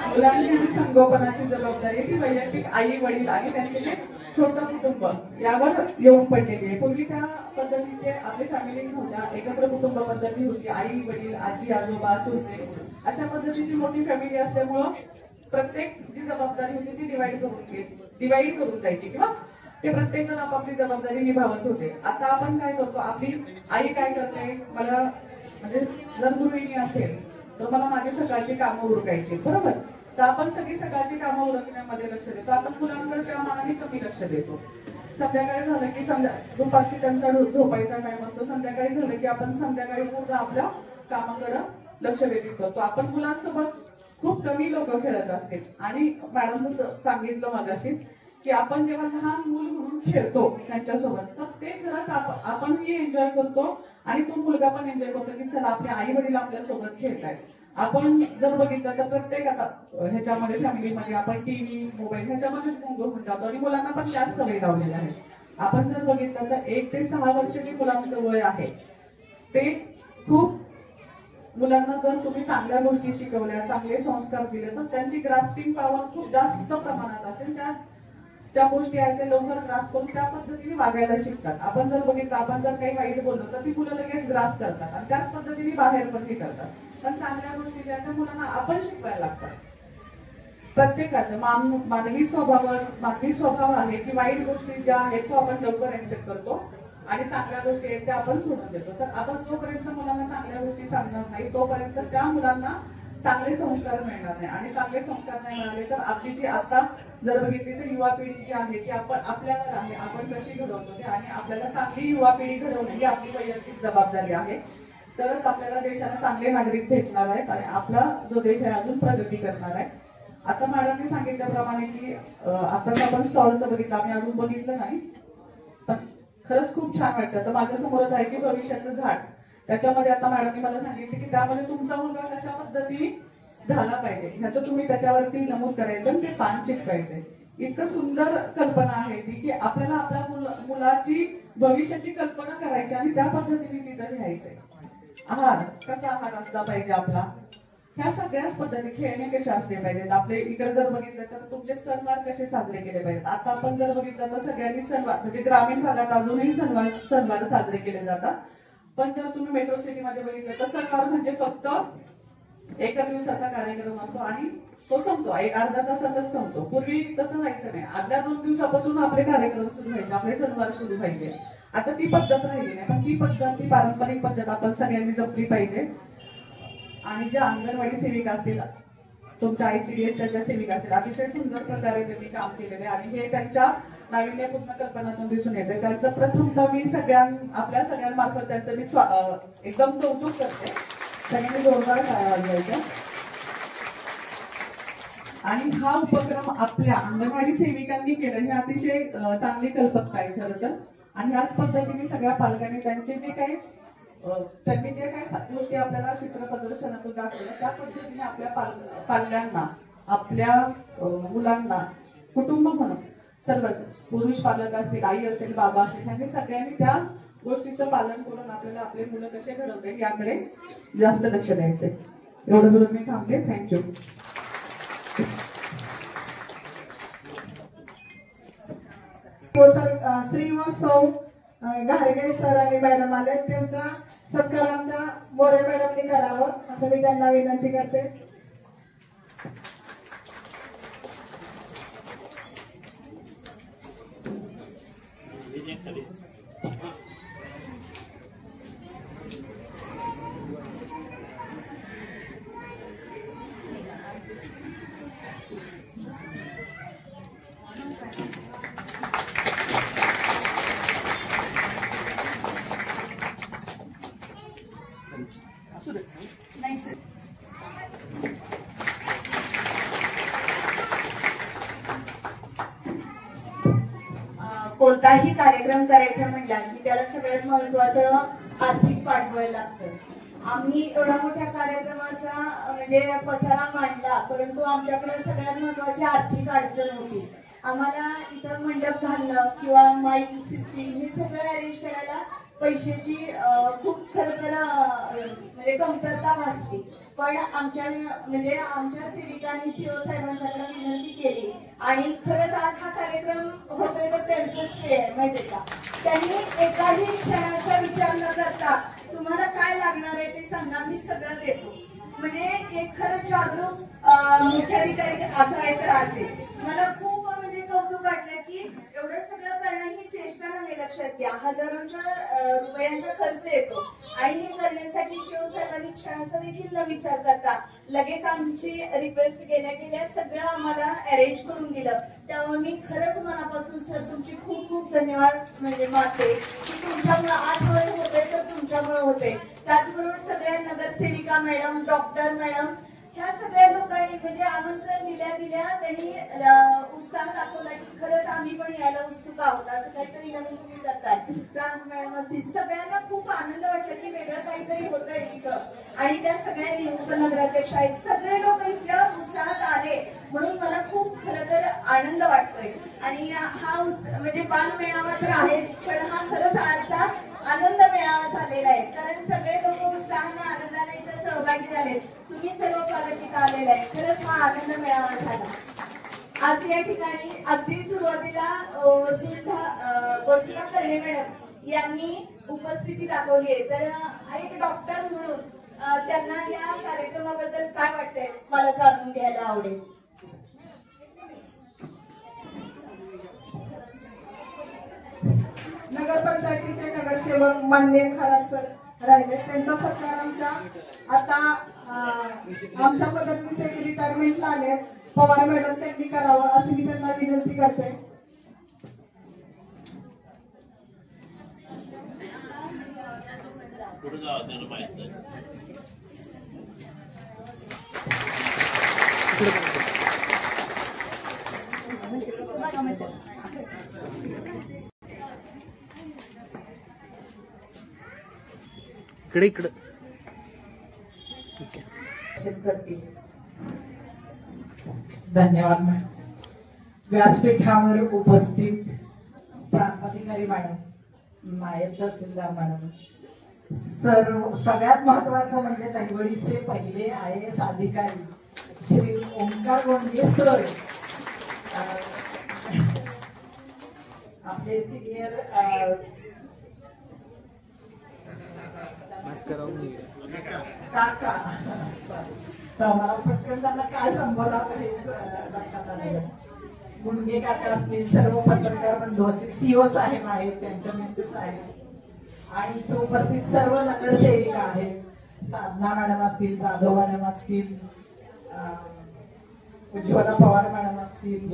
मुलांची संगोपनाची जबाबदारी ती वैयक्तिक आई वडील आणि त्यांचे जे छोटं कुटुंब यावर येऊन पडलेली आहे. पूर्वी त्या पद्धतीचे आपली फॅमिली नव्हत्या, एकत्र कुटुंब पद्धती होती. आई वडील, आजी आजोबा, चुलते अशा पद्धतीची मोठी फॅमिली असल्यामुळं प्रत्येक जी जबाबदारी होती ती डिवाइड करून जायची किंवा ते प्रत्येक जण आपापली जबाबदारी निभावत होते. आता आपण काय करतो, आपली आई काय करते, मला म्हणजे जर गृहिणी असेल तर मला माझी सकाळची कामं उरकायची, बरोबर. तर आपण सगळी सकाळची कामं उरकण्यामध्ये लक्ष देतो. आपण मुलांकडे त्या मानाने कमी लक्ष देतो. संध्याकाळी झालं की दुपारची त्यांचा झोपायचा टाइम असतो, संध्याकाळी झालं की आपण संध्याकाळी पूर्ण आपल्या कामाकडे लक्ष वेधित करतो. आपण मुलांसोबत खूप कमी लोक खेळत असते. आणि मॅडम जसं सांगितलं मगाशी की आपण जेव्हा लहान मूल म्हणून खेळतो त्यांच्यासोबत, तर ते खरंच आपणही एन्जॉय करतो आणि तो मुलगा पण एन्जॉय करतो की चला आपले आई वडील आपल्या सोबत खेळतायत. आपण जर बघितलं तर प्रत्येक आता ह्याच्यामध्ये फॅमिलीमध्ये आपण टीव्ही मोबाईल ह्याच्यामध्येच गुंग होऊन जातो आणि मुलांना पण त्याच सवय लावलेल्या आहेत. आपण जर बघितलं तर 1 ते 6 वर्षाची मुलांचं वय आहे, ते खूप मुलांना जर तुम्ही चांगल्या गोष्टी शिकवल्या, चांगले संस्कार दिले तर त्यांची ग्रास्पिंग पॉवर खूप जास्त प्रमाणात असेल. त्या गोष्टी आहेत त्या लवकर ग्रास करून त्या पद्धतीने वागायला शिकतात. आपण जर बघितलं, आपण जर काही वाईट बोललो तर ती मुलं लगेच ग्रास करतात आणि त्याच पद्धतीने बाहेर पण हे करतात. पण चांगल्या गोष्टी ज्या त्या मुलांना आपण शिकवायला लागतात. प्रत्येकाचं मानवी स्वभाव आहे की वाईट गोष्टी ज्या आहेत तो आपण लवकर ऍक्सेप्ट करतो आणि चांगल्या गोष्टी आहेत त्या आपण सोडून देतो. तर आपण जोपर्यंत मुलांना चांगल्या गोष्टी सांगणार नाही तोपर्यंत त्या मुलांना चांगले संस्कार मिळणार नाही. आणि चांगले संस्कार नाही मिळाले तर आपली जी आता जर बघितली तर युवा पिढी जी आहे ती आपल्यावर आहे, आपण कशी घडवतो ते. आणि आपल्याला चांगली युवा पिढी घडवणे ही आपली वैयक्तिक जबाबदारी आहे. तरच आपल्याला देशाला चांगले नागरिक भेटणार आहेत आणि आपला जो देश आहे अजून प्रगती करणार आहे. आता मॅडमने सांगितल्याप्रमाणे की आताच आपण स्टॉलचं बघितलं, आम्ही अजून बघितलं नाही पण खरंच खूप छान वाटतं. तर माझ्या समोरच आहे की भविष्याचं झाड, त्याच्यामध्ये आता मॅडमने मला सांगितलं की त्यामध्ये तुमचा मुलगा कशा पद्धतीने झाला पाहिजे ह्याचं तुम्ही त्याच्यावरती नमूद करायचं आणि ते पान चिटकायचे. इतकं सुंदर कल्पना आहे ती की आपल्याला आपल्या मुलाची भविष्याची कल्पना करायची आणि त्या पद्धतीने तिथं लिहायचंय. आहार कसा आहार असला पाहिजे आपला, ह्या सगळ्याच पद्धती, खेळणे कसे असले पाहिजेत, आपले इकडे जर बघितलं तर तुमचे सणवार कसे साजरे केले पाहिजेत. आता आपण जर बघितलं तर सगळ्यांनी सणवार म्हणजे ग्रामीण भागात अजूनही सणवार साजरे केले जातात. पण जर तुम्ही मेट्रो सिटीमध्ये बघितलं तर सणवार म्हणजे फक्त एका दिवसाचा कार्यक्रम असतो आणि तो संपतो, एक अर्धा तासातच संपतो. पूर्वी तसं व्हायचं नाही, अर्ध्या 2 दिवसापासून आपले कार्यक्रम सुरू व्हायचे, आपले सणवार सुरू व्हायचे. आता ती पद्धत राहिली नाही, पण ती पद्धत, ती पारंपरिक पद्धत आपण सगळ्यांनी जपली पाहिजे. आणि ज्या अंगणवाडी सेविका असतील, तुमच्या ICDSच्या ज्या सेविका असतील, अतिशय सुंदर प्रकारे त्यांनी काम केलेले आणि हे त्यांच्या नाविन्यपूर्ण कल्पनातून दिसून येते. त्यांचं प्रथमतः मी आपल्या सगळ्यांमार्फत त्यांचं मी एकदम कौतुक करते. सगळ्यांनी जोरदार टाळ्या वाजवायच्या. आणि हा उपक्रम आपल्या अंगणवाडी सेविकांनी केला ही अतिशय चांगली कल्पना आहे खरं तर. आणि ह्याच पद्धतीने सगळ्या पालकांनी त्यांनी जे काही गोष्टी आपल्याला चित्र प्रदर्शनातून दाखवल्या त्या पद्धतीने आपल्या पालकांना, आपल्या मुलांना, कुटुंब म्हणून सर्वच, पुरुष पालक असतील, आई असेल, बाबा असेल, ह्यांनी सगळ्यांनी त्या गोष्टीचं पालन करून आपल्याला आपले मुलं कसे घडवते याकडे जास्त लक्ष द्यायचंय. एवढं बोलून मी थांबते. थँक्यू. श्री व सौ घारगे सर आणि मॅडम आले, त्यांचा सत्कार आमच्या मोरे मॅडमनी करावं असं मी त्यांना विनंती करते. नाही सर. कोणताही कार्यक्रम करायचा म्हटला की त्याला सगळ्यात महत्वाचं आर्थिक पाठबळ लागतं। आम्ही एवढ्या मोठ्या कार्यक्रमाचा म्हणजे पसारा मांडला, परंतु आमच्याकडे सगळ्यात महत्वाची आर्थिक अडचण होती। आम्हाला इथं मंडप घालणं किंवा माईक सिस्टीम हे सगळं अरेंज करायला पैशाची खूप खरं तर म्हणजे कमतरता भासली। पण आमच्या सेविकांनी सीओ साहेबांच्याकडे विनंती केली आणि खरंच आज हा कार्यक्रम होतोय तर त्यांचं श्रेय आहे माहितीये का। त्यांनी एकाही क्षणाचा विचार न करता तुम्हाला काय लागणार आहे ते सांगा, मी सगळं देतो। म्हणजे एक खरं जागरूक मुख्याधिकारी असावे तर असेल। मला खूप म्हणजे कौतुक वाटलं की एवढं सगळं करणं ही चेष्टा नव्हे, लक्षात घ्या हजारोंच्या रुपयांचा खर्च येतो आणि हे करण्यासाठी सीओ साहेबांनी क्षणाचा देखील न विचार करता लगेच आमची रिक्वेस्ट केल्या सगळं आम्हाला अरेंज करून दिलं। त्यामुळे मी खरंच मनापासून सर तुमची खूप खूप धन्यवाद म्हणजे मानते की तुमच्यामुळे आज होते तर तुमच्यामुळे होते। त्याचबरोबर सगळ्या नगरसेविका मॅडम, डॉक्टर मॅडम ह्या सगळ्या लोकांनी म्हणजे आमंत्रण दिल्या त्यांनी उत्साह दाखवला की खरंच आम्ही पण यायला उत्सुक आहोत, असं काहीतरी नवीन तुम्ही करताय। प्रांत मॅडम असतील, सगळ्यांना खूप आनंद वाटला की वेगळं काहीतरी होतंय इथं आणि त्या सगळ्यांनी उपनगराध्यक्ष आहेत, सगळे लोक इतक्या उत्साहात आले म्हणून मला खूप खरं तर आनंद वाटतोय। आणि हा म्हणजे बाल मेळावा तर आहेच, पण हा खरंच आजचा आनंद मेळावा झालेला आहे, कारण सगळे लोक उत्साहाने आनंदाने इथं सहभागी झाले। तुम्ही सर्व पालक इथं आलेले आहे, खरंच हा आनंद मेळावा झाला। आज या ठिकाणी अगदी सुरुवातीला वसुधा कर्णे मॅडम यांनी उपस्थिती दाखवली आहे, तर एक डॉक्टर म्हणून त्यांना या कार्यक्रमाबद्दल काय वाटतंय मला जाणून घ्यायला आवडेल। नगरपंचायतीचे नगरसेवक माननीय खरात सर राहिले, त्यांचा सत्कार आता आमच्या मदतनीस एक रिटायरमेंटला आले पवार मॅडम त्यांनी करावं अशी मी त्यांना विनंती करते। इकडे धन्यवाद मॅडम। व्यासपीठावर उपस्थित प्रांताधिकारी मॅडम, नायब तहसीलदार मॅडम, सगळ्यात महत्वाचं म्हणजे दहिवडीचे पहिले IAS अधिकारी श्री ओंकार गोंडगे सर, आपले सिनियर काका, मला पटकन त्यांना काय संबोधावं हेच लक्षात आलेलं। गुंडगे काका असतील, सर्व पत्रकार बंधू असतील, सीओ साहेब आहेत, त्यांच्या मिसेस आहेत आणि इथे उपस्थित सर्व नगरसेविका आहेत, साधना मॅडम असतील, जाधव मॅडम असतील, उज्ज्वला पवार मॅडम असतील,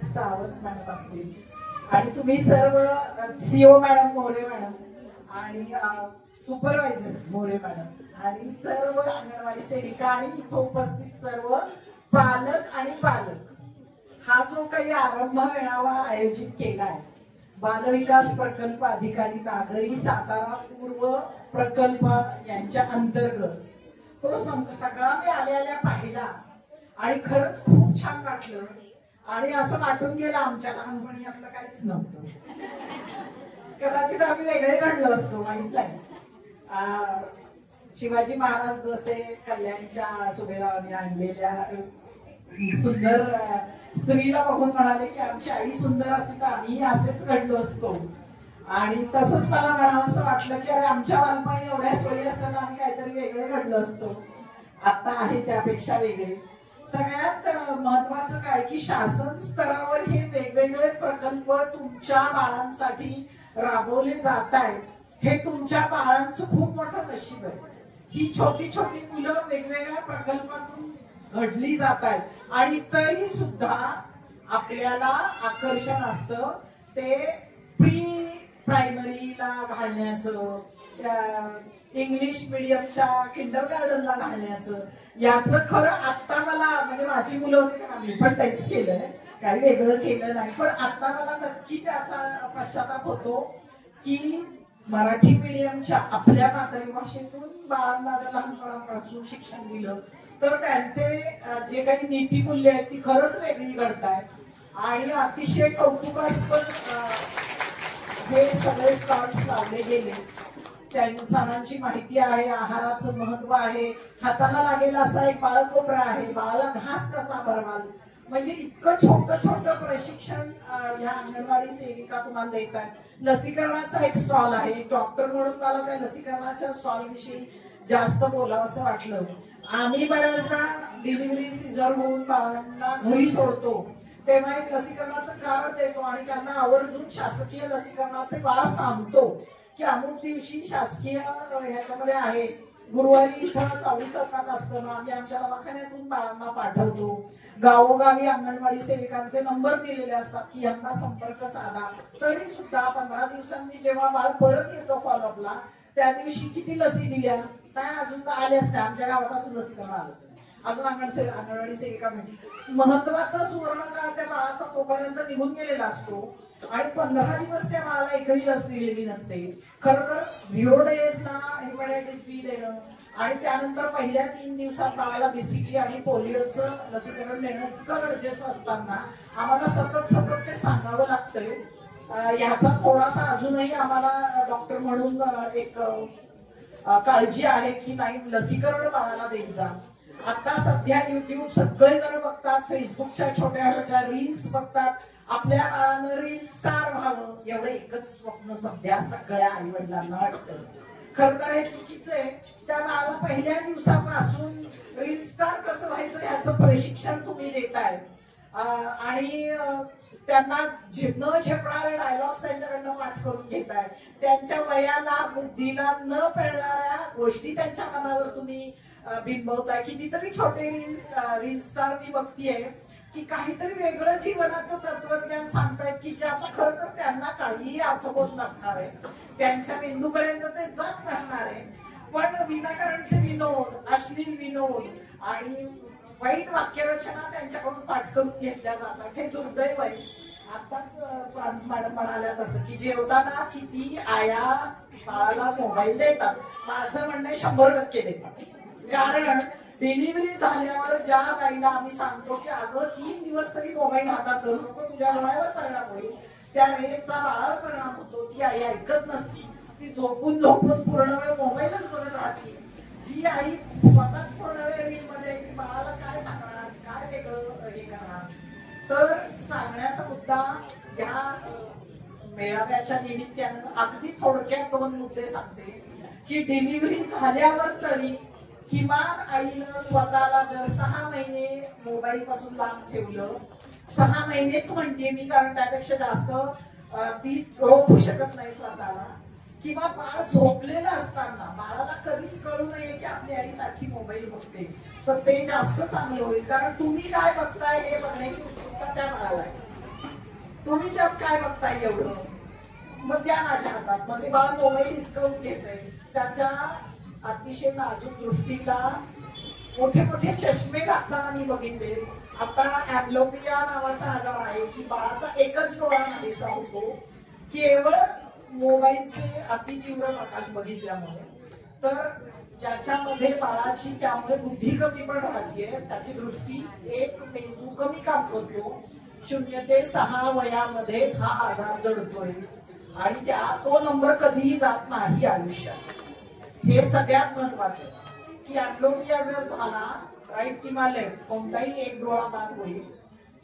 सावंत मॅडम असतील आणि तुम्ही सर्व सीओ मॅडम मोरे मॅडम आणि सुपरवायझर मोरे मॅडम आणि सर्व अंगणवाडी सेविका आणि इथे उपस्थित सर्व पालक आणि पालक, हा जो काही आरंभ मेळावा आयोजित केलाय बालविकास प्रकल्प अधिकारी नागरी सातारा पूर्व प्रकल्प यांच्या अंतर्गत, तो सगळा मी आल्या पाहिला आणि खरंच खूप छान वाटलं आणि असं वाटून गेलं आमच्या लहानपणी आपलं काहीच नव्हतं, कदाचित आम्ही वेगळे घडलो असतो माहित नाही। शिवाजी महाराज जसे कल्याणच्या सुभेदारांनी आणलेल्या सुंदर स्त्रीला बघून म्हणाले की आमची आई सुंदर असती तर आम्ही असेच घडलो असतो, आणि तसंच मला म्हणावंसं वाटलं की अरे आमच्या बालपणी एवढ्या सोयी असताना आम्ही काहीतरी वेगळे घडलो असतो, आता आहे त्यापेक्षा वेगळे। सगळ्यात महत्वाचं काय की शासन स्तरावर हे वेगवेगळे प्रकल्प तुमच्या बाळांसाठी राबवले जात आहेत, हे तुमच्या बाळांचं खूप मोठं नशीब आहे। ही छोटी छोटी मुलं वेगवेगळ्या प्रकल्पातून घडली जात आहेत आणि तरी सुद्धा आपल्याला आकर्षण असतं ते प्री प्रायमरीला घालण्याचं, इंग्लिश मिडियमच्या किंडरगार्टनला घालण्याचं। याचं खरं आता मला म्हणजे माझी मुलं होती मी पण तेच केलंय, काही वेगळं केलं नाही. पण आता मला नक्की त्याचा पश्चाताप होतो की मराठी मीडियमच्या आपल्या मातृभाषेतून बाळांना जर लहानपणापासून शिक्षण दिलं तर त्यांचे जे काही नीतिमूल्य आहेत ती खरंच वेगळी घडतायत आणि अतिशय कौतुकास्पद हे सगळे स्टॉल्स लावले गेले. त्या सणांची माहिती आहे, आहाराचं महत्व आहे, हाताला लागेल असा एक बाळकोपरा आहे, बाळाला घास कसा भरवाल, म्हणजे इतकं छोटं छोटं प्रशिक्षण या अंगणवाडी सेविका तुम्हाला देत आहेत. लसीकरणाचा एक स्टॉल आहे. डॉक्टर म्हणून मला त्या लसीकरणाच्या स्टॉल विषयी जास्त बोलावं असं वाटलं. आम्ही बऱ्याचदा डिलिव्हरी सिझर होऊन बाळांना घरी सोडतो तेव्हा एक लसीकरणाचं कार्ड देतो आणि त्यांना आवर्जून शासकीय लसीकरणाचे बाळ सांगतो की अमुक दिवशी शासकीय ह्याच्यामध्ये आहे, गुरुवारी इथं चावडी चौकात असतं, आम्ही आमच्या दवाखान्यातून बाळांना पाठवतो. गावोगावी अंगणवाडी सेविकांचे नंबर दिलेले असतात की यांना संपर्क साधा. तरी सुद्धा 15 दिवसांनी जेव्हा बाळ परत येतो फॉलोअपला त्या दिवशी किती लसी दिल्या काय अजून आले असते. आमच्या गावात अजून लसीकरण आलंच अजून अंगणवाडी सेविका म्हणजे महत्वाचा सुवर्णकाळ त्या बाळाचा तोपर्यंत निघून गेलेला असतो आणि 15 दिवस त्या बाळाला एकही लस दिलेली नसते. खरं तर 0 डेजला हेपॅटायटिस बी देणं आणि त्यानंतर पहिल्या 3 दिवसात बाळाला बीसीजी आणि पोलिओचं लसीकरण देणं इतकं गरजेचं असताना आम्हाला सतत ते सांगावं लागतंय. याचा थोडासा अजूनही आम्हाला डॉक्टर म्हणून एक काळजी आहे की नाही लसीकरण बाळाला देत जा. आता सध्या युट्यूब सगळेजण बघतात, फेसबुकच्या छोट्या छोट्या रील्स बघतात, आपल्या बाळानं रील स्टार व्हावं एवढं एकच स्वप्न सध्या सगळ्या आई वडिलांना वाटतं. खरं तर हे चुकीचं आहे. त्या बाळाला पहिल्या दिवसापासून रील स्टार कसं व्हायचं ह्याचं प्रशिक्षण तुम्ही देताय आणि त्यांना न झेपणारे डायलॉग्स त्यांच्याकडनं पाठ करून घेताय. त्यांच्या वयाला बुद्धीला न पेळणाऱ्या गोष्टी त्यांच्या मनावर तुम्ही बिंबवताय. कितीतरी छोटे रील स्टार मी बघतीये की काहीतरी वेगळं जीवनाचं तत्वज्ञान सांगतायत की ज्याचा खरं तर त्यांना काहीही अर्थबोध नसणार आहे, त्यांच्या मेंदूपर्यंत ते जात नसणार आहे. पण विनाकारणचे विनोद, अश्लील विनोद आणि वाईट वाक्यरचना त्यांच्याकडून पाठ करून घेतल्या जातात. हे दुर्दैव आहे. आताच मॅडम म्हणाल्या तसं की जेवताना किती आया बाळाला मोबाईल देतात. माझं म्हणणं 100% देतात. कारण डिलिव्हरी झाल्यावर ज्या बाईला आम्ही सांगतो की अगं 3 दिवस तरी मोबाईल हातात धरू नको, तुझ्या डोळ्यावर परिणाम होईल, त्यावेळेसचा बाळावर परिणाम होतो. ती आई ऐकत नसती, ती झोपून पूर्ण वेळ मोबाईलच बघत राहते. जी आई स्वतःच पूर्ण वेळ रील मध्ये ती बाळाला काय सांगणार, काय वेगळं हे करणार. तर सांगण्याचा मुद्दा या मेळाव्याच्या निमित्तानं अगदी थोडक्यात 2 मुद्दे सांगते की डिलिव्हरी झाल्यावर तरी किमान आईनं स्वतःला जर 6 महिने मोबाईल पासून लांब ठेवलं, 6 महिनेच म्हणते मी कारण त्यापेक्षा जास्त ती रोखू शकत नाही स्वतःला, किंवा बाळ झोपलेलं असताना बाळाला कधीच कळू नये की आपली आई सारखी मोबाईल बघते, तर ते जास्त चांगलं होईल. कारण तुम्ही काय बघताय हे बघण्याची उत्सुकता त्या बाळाला आहे. तुम्ही त्यात काय बघताय एवढं मग त्या माझ्या हातात, म्हणजे बाळ मोबाईल हिसकावून घेतय. त्याच्या अतिशय नाजूक दृष्टीला मोठे मोठे चष्मे घालताना मी बघितले. आता अँब्लोपिया नावाचा आजार आहे की बाळाचा एकच डोळा नाहीसा होतो केवळ मोबाईलचे अतितीव्र प्रकाश बघितल्यामुळे. तर ज्याच्यामध्ये बाळाची त्यामुळे बुद्धी कमी पण राहते, त्याची दृष्टी एक मेंदू कमी काम करतो. 0 ते 6 वयामध्येच हा आजार जडतोय आणि तो नंबर कधीही जात नाही आयुष्यात. हे सगळ्यात महत्वाचं की अँब्लोपिया जर झाला राईट किंवा लेफ्ट कोणताही एक डोळा बाद होईल.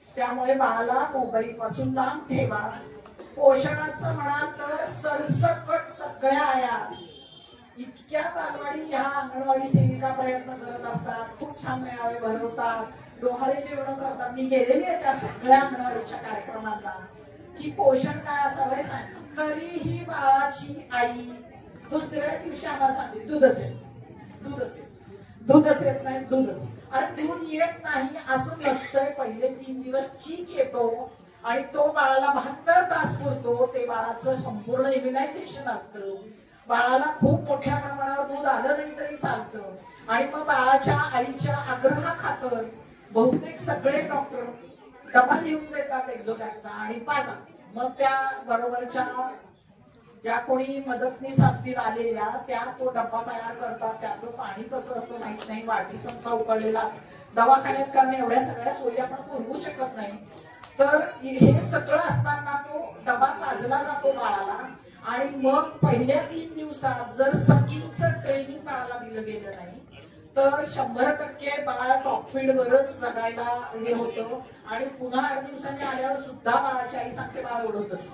त्यामुळे बाळाला मोबाईल पासून लांब ठेवा. पोषणाचं म्हणाल तर सरसकट सगळ्या आया इतक्या बालवाडी ह्या अंगणवाडी सेविका प्रयत्न करत असतात, खूप छान मेळावे भरवतात, डोहाळे जेवण करतात. मी गेलेली आहे त्या सगळ्या अंगणवाडीच्या कार्यक्रमांना की पोषण काय असावं सांग. तरीही बाळाची आई दुसऱ्या दिवशी आम्हाला सांगते दूधच आहे, दूधच आहे, दूधच येत नाही, दूधच. आणि दूध येत नाही असं नसतंय. पहिले 3 दिवस चीक येतो आणि तो बाळाला 72 तास पुरतो. ते बाळाचं संपूर्ण इम्युनायझेशन असतं. बाळाला खूप मोठ्या प्रमाणावर दूध आलं नाही तरी चालतं आणि मग बाळाच्या आईच्या आग्रहाखातर बहुतेक सगळे डॉक्टर डबा लिहून देतात एक्झोबॅगचा आणि पाजा. मग त्या बरोबरच्या ज्या कोणी मदतनीस असतील आलेल्या त्या तो डब्बा तयार करतात. त्याचं पाणी कसं असतं माहित नाही, वाटी चमचा उकळलेला. दवाखान्यात करणं एवढ्या सगळ्या सोयी आपण पुरवू शकत नाही. तर हे सगळं असताना तो डबा पाजला जातो बाळाला. आणि मग पहिल्या 3 दिवसात जर सकीचं ट्रेनिंग बाळाला दिलं गेलं नाही तर 100% बाळ टॉपफीड वरच जगायला हे होतं. आणि पुन्हा 8 दिवसांनी आल्यावर सुद्धा बाळाची आई सांगते बाळ ओढवतच.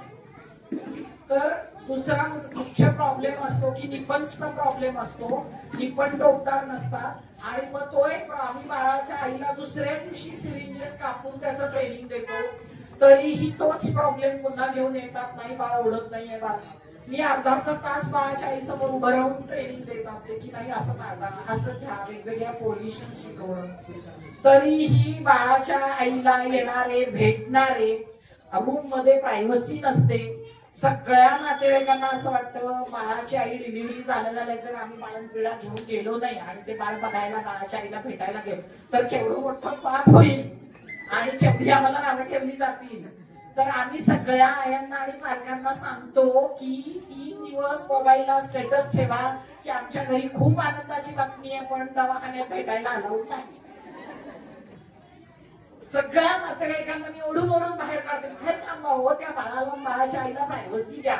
तर दुसरा मुख्य प्रॉब्लेम असतो की निपल्सचा प्रॉब्लेम असतो. निपल टोकदार नसतात आणि मग तो एक आम्ही बाळाच्या आईला दुसऱ्या दिवशी सिरिंजेस कापून त्याचं ट्रेनिंग देतो. तरीही तोच प्रॉब्लेम पुन्हा घेऊन येतात, नाही बाळ ओढत नाहीये बाळ. मी अर्धा तास बाळाच्या आई समोर उभं राहून ट्रेनिंग देत असते की नाही असं माझा असं घ्या, वेगवेगळ्या पोझिशन शिकवणं. तरीही बाळाच्या आईला येणारे भेटणारे रूम मध्ये प्रायव्हसी नसते. सगळ्या नातेवाईकांना असं वाटतं बाळाची आई डिलिव्हरी झाल्या जर आम्ही बाळंतीला घेऊन गेलो नाही आणि ते बाळ बघायला बाळाच्या आईला भेटायला गेलो तर केवढं मोठं पाप होईल आणि केवढी आम्हाला नावं ठेवली जातील. तर आम्ही सगळ्या आयांना आणि पालकांना सांगतो की 3 दिवस मोबाईलला स्टेटस ठेवा की आमच्या घरी खूप आनंदाची बातमी आहे पण दवाखान्यात भेटायला अलाउड नाही. सगळ्या नातेवाईकांना मी ओढून बाहेर काढते, बाहेर थांबा हो, त्या बाळाला बाळाच्या आईला प्रायव्हसी द्या.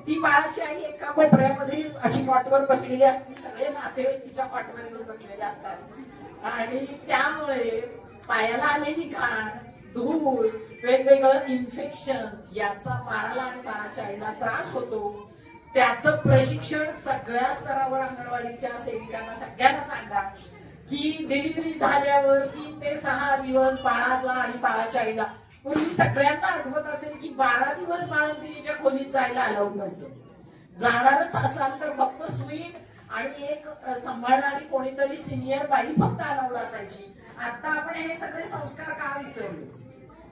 ती बाळाची आई एका कोपऱ्यामध्ये अशी कॉटवर बसलेली असते, सगळे नातेवाईक तिच्या कॉटवर येऊन बसलेले असतात आणि त्यामुळे पायाला आलेली घाण, धूळ, वेगवेगळं इन्फेक्शन याचा बाळाला आणि बाळाच्या आईला त्रास होतो. त्याचं प्रशिक्षण सगळ्या स्तरावर अंगणवाडीच्या सेविकांना सगळ्यांना सांगा की डिलिव्हरी झाल्यावर 3 ते 6 दिवस बाळाला आणि बाळाच्या आईला. पूर्वी सगळ्यांना आठवत असेल की 12 दिवस बाळंतिणीच्या खोलीत जायला अलाउड नव्हतं. जाणारच असाल तर फक्त स्वीट आणि एक सांभाळणारी कोणीतरी सिनियर बाई फक्त अलाउड असायची. आता आपण हे सगळे संस्कार का विसरले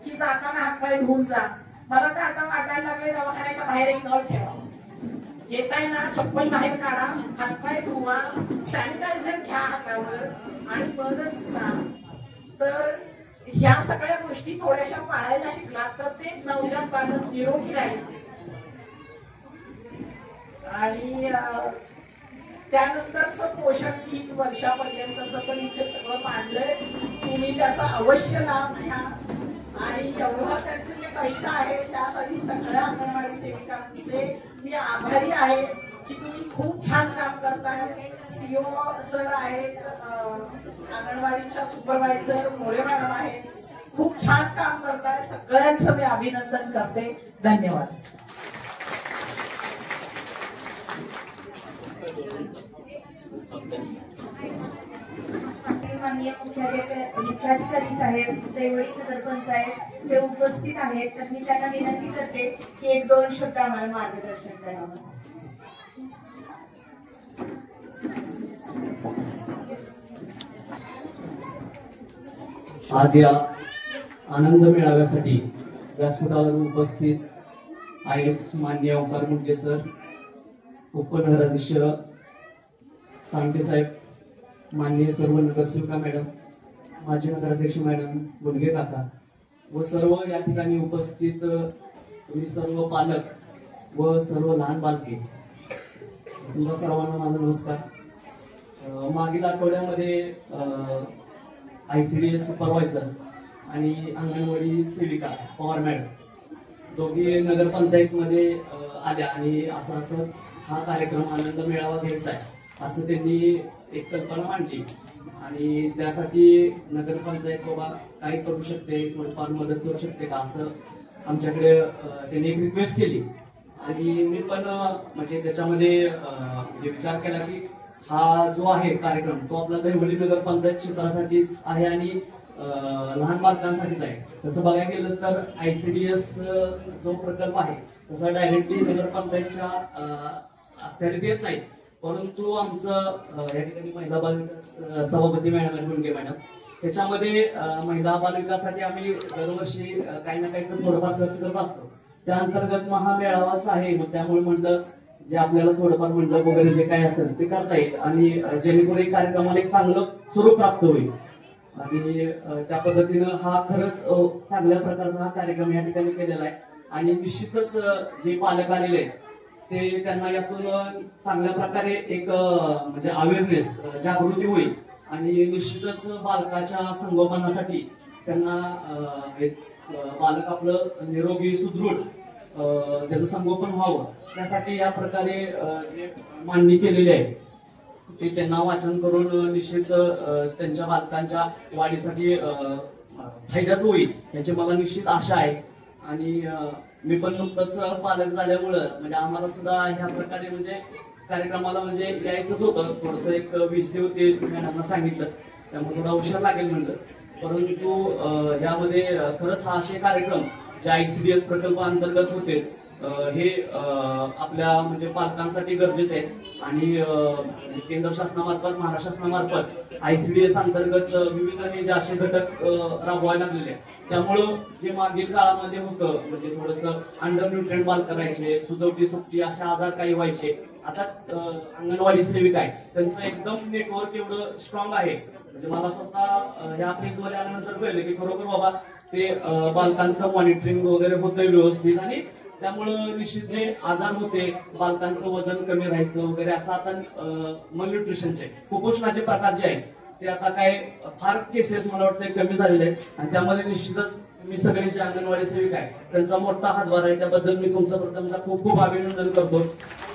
की जाताना हातपाय धुवून जा. मला तर आता वाटायला लागले दवाखान्याच्या बाहेर एक नळ ठेवा, येताय ना चप्पल बाहेर काढा, हातपाय धुवा, सॅनिटायझर घ्या हातावर आणि मगच जा. तर ह्या सगळ्या गोष्टी थोड्याशा पाळायला शिकला तर ते नवजात बालक निरोगी राहील. आणि त्यानंतरच पोषण 3 वर्षापर्यंतच पण इथे सगळं मांडलंय. तुम्ही त्याचा अवश्य लाभ घ्या आणि एवढं त्यांचे जे कष्ट आहे त्यासाठी सगळ्या अंगणवाडी सेविकांचे मी आभारी आहे की तुम्ही खूप छान काम करताय. सीओ सर आहेत, अंगणवाडीच्या सुपरवायझर मोरे मॅडम आहेत, खूप छान काम करताय. सगळ्यांचं मी अभिनंदन करते. धन्यवाद. माननीय मुख्याधिकारी साहेब, दैवडी सरपंच साहेब जे उपस्थित आहेत, तर मी त्यांना विनंती करते की 1-2 शब्द आम्हाला मार्गदर्शन करावं. आज या आनंद मेळाव्यासाठी व्यासपीठावर उपस्थित आयएस माननीय ओंकार मुंडे सर, उपनगराध्यक्ष सांगते साहेब, माननीय सर्व नगरसेविका मॅडम, माजी नगराध्यक्ष मॅडम, मुलगे काका व सर्व या ठिकाणी उपस्थित तुम्ही सर्व पालक व सर्व लहान बालके, तुमच्या सर्वांना माझा नमस्कार. मागील आठवड्यामध्ये ICDS सुपरवायझर आणि अंगणवाडी सेविका पवार मॅडम दोघी नगरपंचायतमध्ये आल्या आणि असं हा कार्यक्रम आनंद मेळावा घ्यायचा आहे असं त्यांनी एक कल्पना मांडली आणि त्यासाठी नगरपंचायत बाबा काय करू शकते, थोडीफार मदत करू शकते का असं आमच्याकडे त्यांनी एक रिक्वेस्ट केली. आणि मी पण म्हणजे त्याच्यामध्ये विचार केला की हा जो आहे कार्यक्रम तो आपला दैवडी नगरपंचायत क्षेत्रासाठीच आहे आणि लहान बालकांसाठीच आहे. तसं बघायला गेलं तर ICDS जो प्रकल्प आहे तसा डायरेक्टली नगरपंचायतच्या अखत्यारीत येत नाही, परंतु आमचं या ठिकाणी महिला बालविकास सभापती मॅडम मुंडे मॅडम त्याच्यामध्ये महिला बालविकासाठी आम्ही दरवर्षी काही ना काही थोडंफार खर्च करत असतो. त्या अंतर्गत हा मेळावाच आहे, मग त्यामुळे म्हणलं जे आपल्याला थोडंफार मंडप वगैरे जे काही असेल ते करता येईल आणि जेणेकरून कार्यक्रमाला एक चांगलं स्वरूप प्राप्त होईल. आणि त्या पद्धतीनं हा खरंच चांगल्या प्रकारचा हा कार्यक्रम या ठिकाणी केलेला आहे. आणि निश्चितच जे पालक आलेले आहेत ते त्यांना यातून चांगल्या प्रकारे एक म्हणजे अवेअरनेस जागृती होईल आणि निश्चितच बालकाच्या संगोपनासाठी त्यांना एक बालक आपलं निरोगी सुदृढ त्याचं संगोपन व्हावं त्यासाठी या प्रकारे जे मांडणी केलेली आहे ते त्यांना वाचन करून निश्चित त्यांच्या बालकांच्या वाढीसाठी फायद्याच होईल याची मला निश्चित आशा आहे. आणि मी पण नुकतंच पालक झाल्यामुळं म्हणजे आम्हाला सुद्धा ह्या प्रकारे म्हणजे कार्यक्रमाला म्हणजे यायचंच होतं. थोडस एक विषय होते मॅडमना सांगितलं त्यामुळे थोडा उशीर लागेल म्हणलं. परंतु यामध्ये खरंच हा असे कार्यक्रम जे ICDS प्रकल्प अंतर्गत होते हे आपल्या म्हणजे पालकांसाठी गरजेचे आहे. आणि केंद्र शासनामार्फत महाराष्ट्र शासनामार्फत ICDS अंतर्गत विविध हे जे असे घटक राबवायला लागलेले आहेत त्यामुळं जे मागील काळामध्ये होतं म्हणजे थोडस अंडर न्यूट्रिएंट बालक करायचे सुजवटी सुट्टी असे आजार काही व्हायचे. आता अंगणवाडी सेविका आहे त्यांचं एकदम नेटवर्क एवढं स्ट्रॉंग आहे म्हणजे मला स्वतः या फेजवर आल्यानंतर कळलं की खरोखर बाबा ते बालकांचं मॉनिटरिंग वगैरे होतं व्यवस्थित आणि त्यामुळं निश्चित जे आजार होते बालकांचं वजन कमी राहायचं वगैरे असं आता मलन्यूट्रिशनचे कुपोषणाचे प्रकार जे आहेत ते आता काय फार केसेस मला वाटतं कमी झालेले आहेत आणि त्यामध्ये निश्चितच मी सगळे जे अंगणवाडी सेविका आहे त्यांचा मोठा हातभार आहे. त्याबद्दल मी तुमचं प्रथमतः खूप खूप अभिनंदन करतो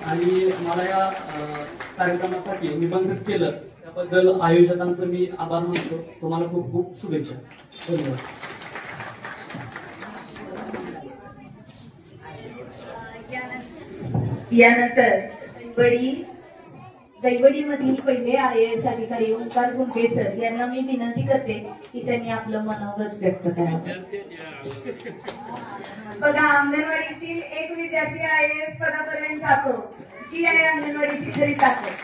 आणि मला या कार्यक्रमासाठी निबंधित केलं त्याबद्दल आयोजकांचं मी आभार मानतो. तुम्हाला खूप खूप शुभेच्छा. धन्यवाद. यानंतर दैवडीमधील पहिले IAS अधिकारी ओंकार गुंडे सर यांना मी विनंती करते की त्यांनी आपलं मनोगत व्यक्त करावं. बघा अंगणवाडीतील एक विद्यार्थी IAS पदापर्यंत जातो ती आहे अंगणवाडीची खरी ताकद.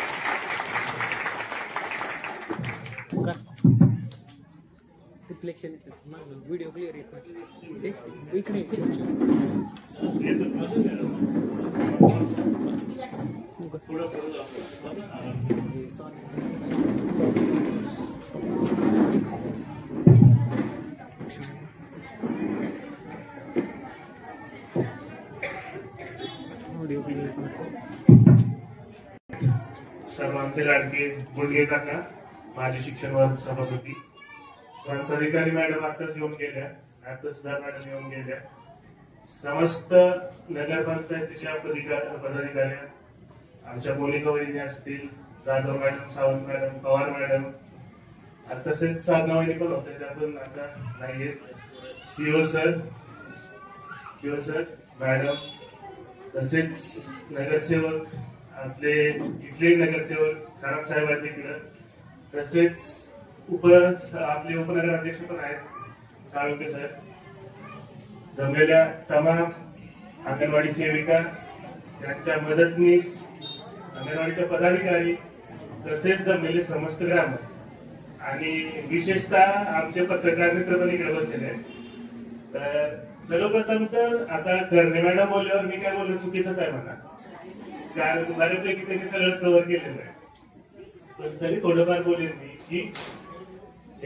व्हिडिओ क्लिअर सर्वांचे लाडके गुंडे काका माझे शिक्षण वर्ग सभापती प्रांताधिकारी मॅडम आताच येऊन गेल्या आताच मॅडम येऊन गेल्या समस्त नगरपंचायतीच्या पदाधिकारी आमच्या मोनिका वहिनी असतील Jadhav madam Sawant madam Pawar madam तसेच साधना वहिनी पण होते त्या पण आता नाहीयेत सीओ सर मॅडम तसेच नगरसेवक आपले इथले नगरसेवक खरात साहेब आहेत तिकडं तसेच आपले उपनगराध्यक्ष पण आहेत साळुंके साहेब जमलेल्या तमाम अंगणवाडी सेविका त्यांच्या मदतनीस अंगणवाडीच्या पदाधिकारी तसेच जमलेले समस्त ग्रामस्थ आणि विशेषतः आमचे पत्रकार मित्र पण इकडे बसलेले आहेत. तर सर्वप्रथम तर आता करणे मॅडम बोलल्यावर मी काय बोललो चुकीचंच आहे म्हणा कारण बऱ्यापैकी त्यांनी सगळंच कव्हर केलेलं आहे. पण तरी थोडंफार बोलेन मी की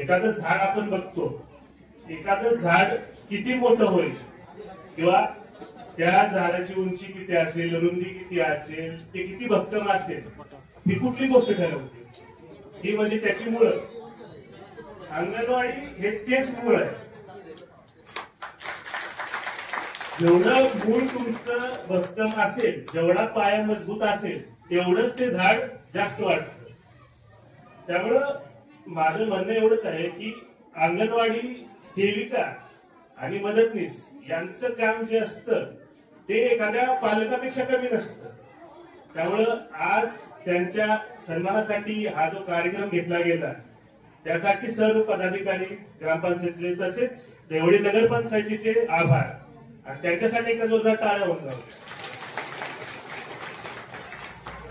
एखादं झाड आपण बघतो एखादं झाड किती मोठं होईल किंवा त्या झाडाची उंची किती असेल रुंदी किती असेल ते किती भक्कम असेल ही कुठली गोष्ट ठरवते ही म्हणजे त्याची मुळं. अंगणवाडी हे तेच मूळ आहे. जेवढं मूळ तुमचं भक्कम असेल जेवढा पाया मजबूत असेल तेवढंच ते झाड जास्त वाढतं. त्यामुळं माझं म्हणणं एवढंच आहे की अंगणवाडी सेविका आणि मदतनीस यांचं काम जे असतं ते एखाद्या पालकापेक्षा कमी नसतं. त्यामुळं आज त्यांच्या सन्मानासाठी हा जो कार्यक्रम घेतला गेला त्यासाठी सर्व पदाधिकारी ग्रामपंचायतीचे तसेच देवळी नगरपंचायतीचे आभार आणि त्यांच्यासाठी एका जोरदार टाळ्या होऊन जाऊ.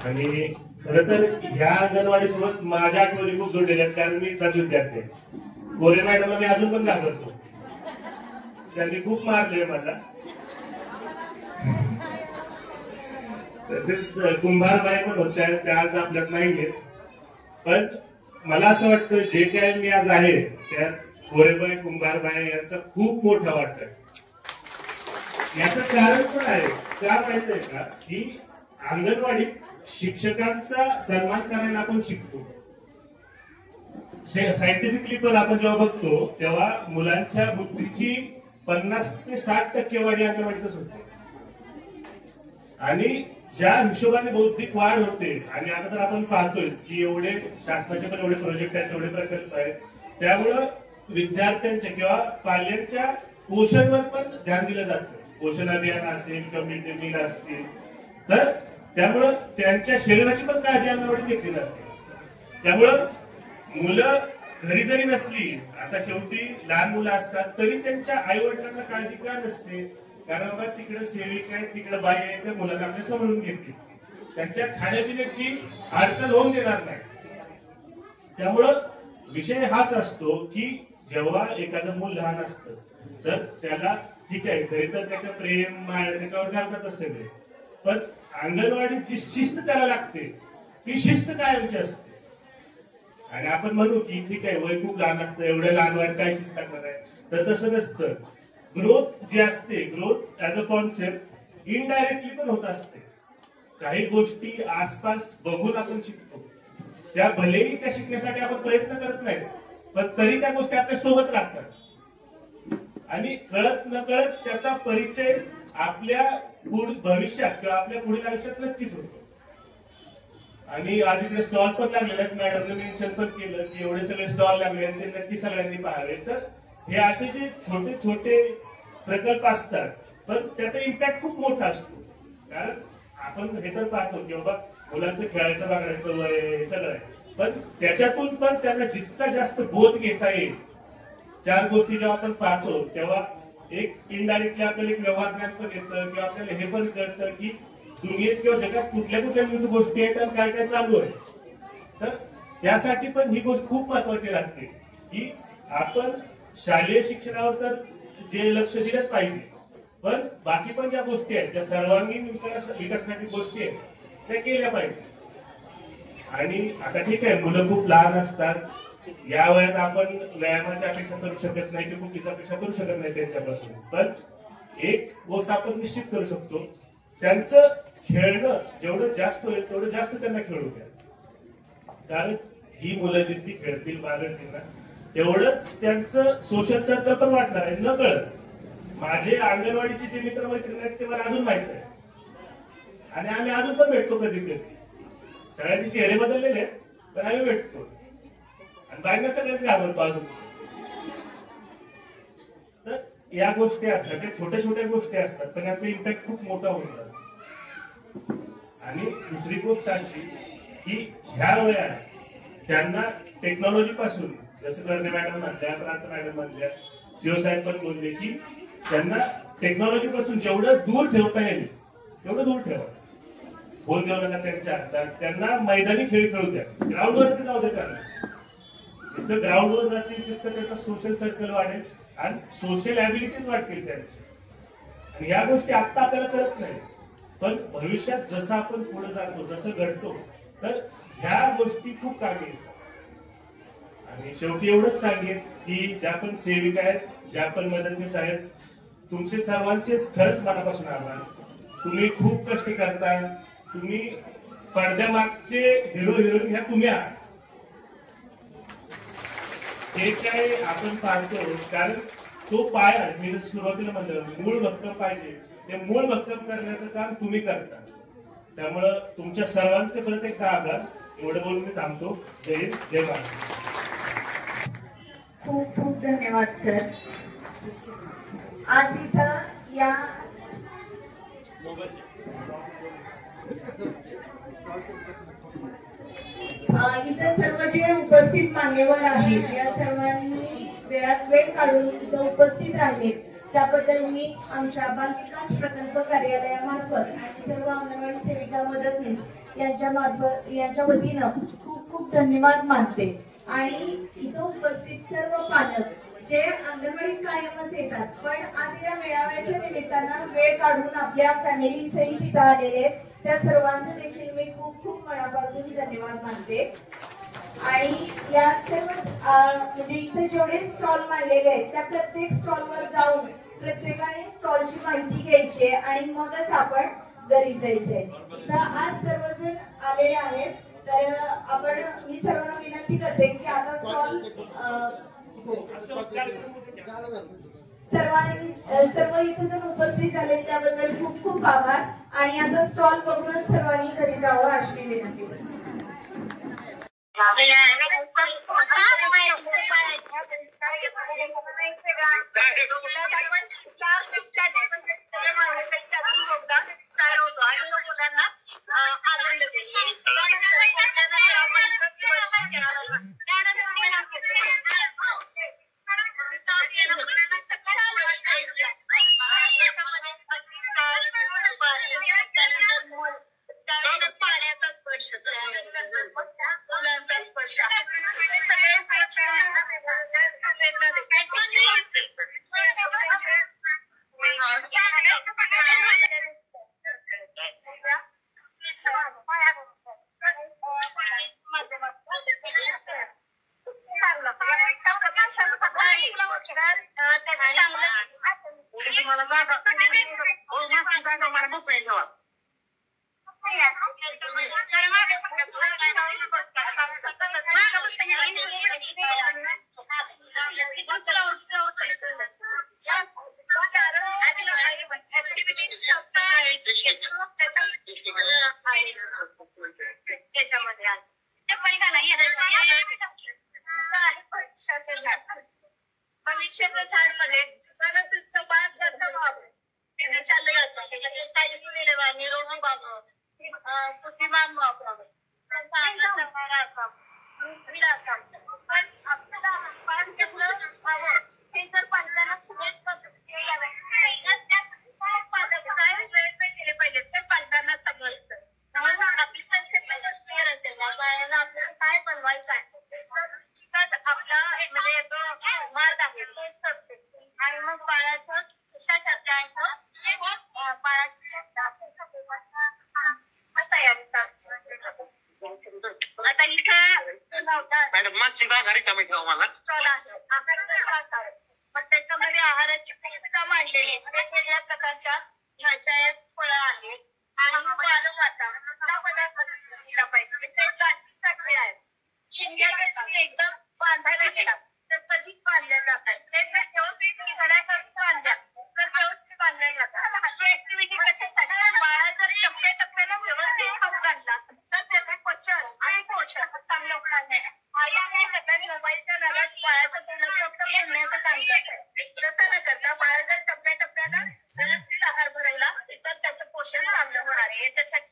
आणि खर तर ह्या अंगणवाडी सोबत माझ्या आठवणी खूप जोडलेल्या आहेत कारण मी इथलाच विद्यार्थी आहे. गोरे मॅडमला मी अजून पण घाबरतो त्यांनी खूप मारले मला. तसेच कुंभारबाई पण होत्या त्या आज आपल्यात नाही घेत पण मला असं वाटतं जे काय मी आज आहे त्यात गोरेबाई कुंभारबाई यांचा खूप मोठा वाटा आहे. याचं कारण पण आहे, का माहितीये का, की अंगणवाडीत शिक्षकांचा सन्मान करायला आपण शिकतो. सायंटिफिकली पण आपण जेव्हा बघतो तेव्हा मुलांच्या बुद्धीची 50 ते 60% वाढी अंगणवाडीतच होते. आणि ज्या हिशोबाने बौद्धिक वाढ होते, आणि आता तर आपण पाहतोय की एवढे शासनाचे पण एवढे प्रोजेक्ट आहेत, एवढे प्रकल्प आहेत, त्यामुळं विद्यार्थ्यांच्या किंवा पाल्यांच्या पोषणवर पण ध्यान दिलं जातं. पोषण अभियान असेल, कम्युनिटी मील असतील, तर त्यामुळं त्यांच्या शरीराची पण काळजी अंगणवाडीत घेतली जाते. त्यामुळं मुलं घरी जरी नसली, आता शेवटी लहान मुलं असतात, तरी त्यांच्या आई वडिलांना काळजी का नसते, कारण बाबा तिकडे सेविका आहे, तिकडे बाई आहे, त्या मुलांना आपल्या समजून घेतली, त्यांच्या खाण्यापिण्याची अडचण होऊन देणार नाही. त्यामुळं विषय हाच असतो की जेव्हा एखादं मूल लहान असतं तर त्याला ठीक आहे, घरी तर त्याच्या प्रेम त्याच्यावर घालतात सगळे, पण अंगणवाडीत जी शिस्त त्याला लागते ती शिस्त कायमची असते. आणि आपण म्हणू की ठीक आहे, वय खूप लहान असतं, एवढ्या लहान वयात काय शिस्त करणार आहे, तर तसं नसतं. ग्रोथ जी असते, growth as a concept indirectly पण होत असते. काही गोष्टी आसपास बघून आपण शिकतो, त्या भलेही त्या शिकण्यासाठी आपण प्रयत्न करत नाही, पण तरी त्या गोष्टी आपल्या सोबत लागतात, आणि कळत न कळत त्याचा परिचय आपल्या भविष्यात किंवा आपल्या पुढील आयुष्यात नक्कीच होतो. आणि आज इकडे स्टॉल पण लागलेले आहेत, मॅडमने मेन्शन पण केलं की एवढे सगळे स्टॉल लागले आणि ते नक्की सगळ्यांनी पाहावे. तर हे असे जे छोटे छोटे प्रकल्प असतात, पण त्याचा इम्पॅक्ट खूप मोठा असतो. कारण आपण हे तर पाहतो की बाबा मुलांचं खेळायचं बागडायचं वय हे सगळं आहे, पण त्याच्यातून पण त्यांना जितका जास्त बोध घेता येईल, 4 गोष्टी जेव्हा आपण पाहतो तेव्हा एक इनडायरेक्टली आपल्याला एक व्यवहार ज्ञान पण येतं, किंवा आपल्याला हे पण कळतं की दुनियेत किंवा जगात कुठल्या कुठल्या विविध गोष्टी आहेत आणि काय काय चालू आहे. तर त्यासाठी पण ही गोष्ट खूप महत्वाची राहते की आपण शालेय शिक्षणावर तर जे लक्ष दिलंच पाहिजे, पण बाकी पण ज्या गोष्टी आहेत, ज्या सर्वांगीण विकासासाठी गोष्टी आहेत, त्या केल्या पाहिजे. आणि आता ठीक आहे, मुलं खूप लहान असतात, या वयात आपण व्यायामाची अपेक्षा करू शकत नाही, की कुठलीच अपेक्षा करू शकत नाही त्यांच्यापासून, पण एक गोष्ट आपण निश्चित करू शकतो, त्यांचं खेळणं जेवढं जास्त होईल तेवढं जास्त त्यांना खेळू द्या. कारण ही मुलं जितकी खेळतील बागडतील ना, तेवढंच त्यांचं सोशल सर्कल पण वाढणार आहे. न कळत माझे अंगणवाडीचे जे मित्रमैत्रिणी आहेत ते मला अजून माहित आहे, आणि आम्ही अजून पण भेटतो कधी कधी. सगळ्यांचे चेहरे बदललेले आहेत, पण आम्ही भेटतो, आणि बाहेर सगळेच घाबरतो अजून. तर या गोष्टी असतात, त्या छोट्या छोट्या गोष्टी असतात, पण याचा इम्पॅक्ट खूप मोठा होतो. आणि दुसरी गोष्ट अशी की ह्या वयात त्यांना टेक्नॉलॉजी पासून, जसं करणे मॅडम म्हणल्या, प्रांत मॅडम म्हणल्या, शिवसाहेब पण बोलले की त्यांना टेक्नॉलॉजी पासून जेवढं दूर ठेवता येईल तेवढं दूर ठेवा. फोन देऊ नका त्यांच्या हातात, त्यांना मैदानी खेळ खेळू द्या, ग्राउंडवरती जाऊ द्या. त्यांना जिथं ग्राउंडवर जातील तिथं त्याचा सोशल सर्कल वाढेल आणि सोशल ऍबिलिटीज वाढतील त्यांची. आणि या गोष्टी आता आपल्याला कळत नाही, पण भविष्यात जसं आपण पुढे जातो, जसं घडतो, तर ह्या गोष्टी खूप कामी येतात. आणि शेवटी एवढंच सांगेन की ज्या पण सेविका आहेत, ज्या पण मदतनीस आहेत, तुमचे सर्वांचेच खरंच मनापासून आभार. तुम्ही खूप कष्ट करता, तुम्ही पडद्यामागचे हिरो हिरोईन ह्या तुम्ही आहात. हे काय आपण पाहतो, कारण तो पाया मी सुरुवातीला म्हणलं, मूळ भक्कम पाहिजे, ते मूळ भक्कम करण्याचं काम तुम्ही करता. त्यामुळं तुमच्या सर्वांचे परत एकदा आभार. एवढं बोलून मी थांबतो. जय हिंद, जय महाराष्ट्र. खूप खूप धन्यवाद सर. आज इथं या इथं सर्व जे उपस्थित मान्यवर आहेत, या सर्वांनी वेळात वेळ काढून इथं उपस्थित राहिले त्याबद्दल मी आमच्या बाल विकास प्रकल्प कार्यालयामार्फत आणि सर्व अंगणवाडी सेविका मदतनीस यांच्या वतीनं खूप खूप धन्यवाद मानते. आणि इथं उपस्थित सर्व पालक जे अंगणवाडीत कायमच येतात, पण आज या मेळाव्याच्या निमित्तानं वेळ काढून आपल्या फॅमिली सहित इथं आलेले, त्या सर्वांचं देखील मी खूप खूप मनापासून धन्यवाद मानते. आणि या सर्व म्हणजे इथे जेवढे स्टॉल मांडलेले आहेत त्या प्रत्येक स्टॉलवर जाऊन प्रत्येकाने स्टॉलची माहिती घ्यायची आहे आणि मगच आपण घरी जायचंय. तर आज सर्वजण आलेले आहेत, तर आपण मी सर्वांना विनंती करते की आता स्टॉल सर्व इथे जण उपस्थित झाले त्याबद्दल खूप खूप आभार. आणि आता स्टॉल बघूनच सर्वांनी घरी जावं अशी विनंती करते. भविष्याच्या झाड मध्ये निरोगी बाबत बुद्धिमान वापरावे हे जर पालकांना केले पाहिजे ते पालकांना समजतं. आपली आपल्याला काय बनवायचं आहे आपला म्हणजे मार्ग आहे आणि मग बाळाचं कशा टप्प्याचं तयारी आता इथे मॅडम मागची घरी कमी ठेवा मला स्टॉल आहे मग त्याच्यामध्ये आहाराची पुस्तकं मांडलेली वेगवेगळ्या प्रकारच्या भाज्या आहेत, फळं आहेत आणि बालमाता पदार्थ दिला पाहिजे. ते लाटण्यासाठी आहेत शिंग्यासाठी एकदम बांधायला गेला तर कधीच बांधल्या जातात ते व्यवस्थित घड्यासाठी बांधल्या तर व्यवस्थित बांधल्या जातात. ही ऍक्टिव्हिटी कशासाठी बाळा जर टप्प्याटप्प्याला व्यवस्थित खाऊ घातला तर त्याचे पचन आणि पोषण चांगलं होणार नाही. आई काय करतात मोबाईलच्या नादात बाळाचं तोंड फक्त बोलण्याचं काम करतात. तसं न करता बाळा जर टप्प्याटप्प्याला व्यवस्थित आहार भरायला तर त्याचं पोषण चांगलं होणार आहे. याच्यासाठी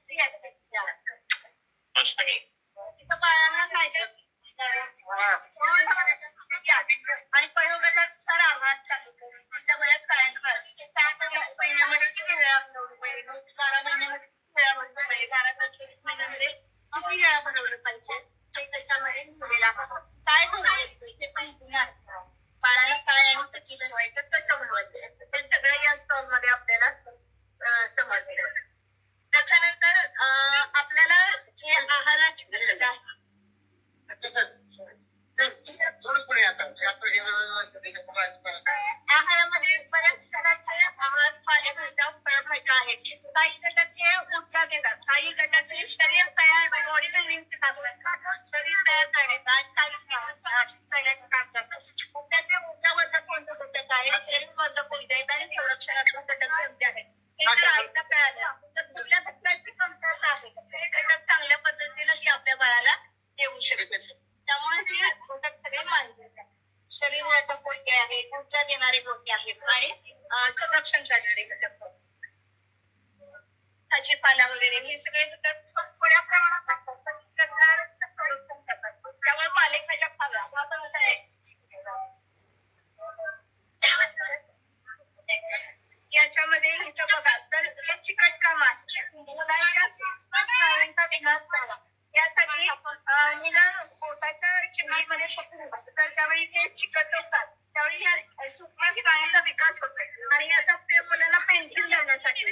तिथं बाळांना काय आणि प्रयोगानुसार आहार चालू त्याच्या वयात काय महिन्यामध्ये किती वेळा भरवलं पाहिजे 12 महिन्यामध्ये किती वेळा भरवलं पाहिजे 12 ते 24 महिन्यामध्ये किती वेळा भरवलं पाहिजे ते त्याच्यामध्ये लिहिलेलं आहे. काय भरवायचं ते पण लिहिणार बाळाला काय आणि किती भरवायचं कसं भरवायचं ते सगळं या स्टॉल मध्ये आपल्याला समजतं. त्याच्यानंतर आपल्याला जे आहाराची पद्धत आहे आहारामध्ये बऱ्याच प्रकारचे आहार पालेभाज्या फळभाज्या आहेत. काही गटाचे ऊर्जा देतात, काही गटाचे शरीर तयार बॉडी बिल्डिंगचे काम करतात, शरीर तयार करण्याचा करण्याचं काम करतात. त्याचे ऊर्जावर्धक कोणतं घटक आहे, शरीरवर्धक कोणते आहेत आणि संरक्षणात्मक घटक कोणते आहेत हे जर आईला कळालं तर कुठल्या घटकाची कमतरता आहे ते घटक चांगल्या पद्धतीनं ती आपल्या बाळाला देऊ शकते. त्यामुळे हे घटक सगळे मानले जातात. शरीराचं कोणते आहेत, ऊर्जा देणारे कोणते आहेत आणि संरक्षण करणारे घटक भाजीपाला वगैरे हे सगळे घटक थोड्या प्रमाणात त्यामुळे पालेभाज्या खाव्या. याच्यामध्ये इथं बघा तर चिकट कामात मुलांच्या विकास झाला यासाठी मुलं पोटाच्या चिमणीमध्ये तर ज्यावेळी ते चिकट होतात त्यावेळी सूक्ष्म स्नायूंचा विकास होतो आणि याचा उपयोग मुलांना पेन्सिल देण्यासाठी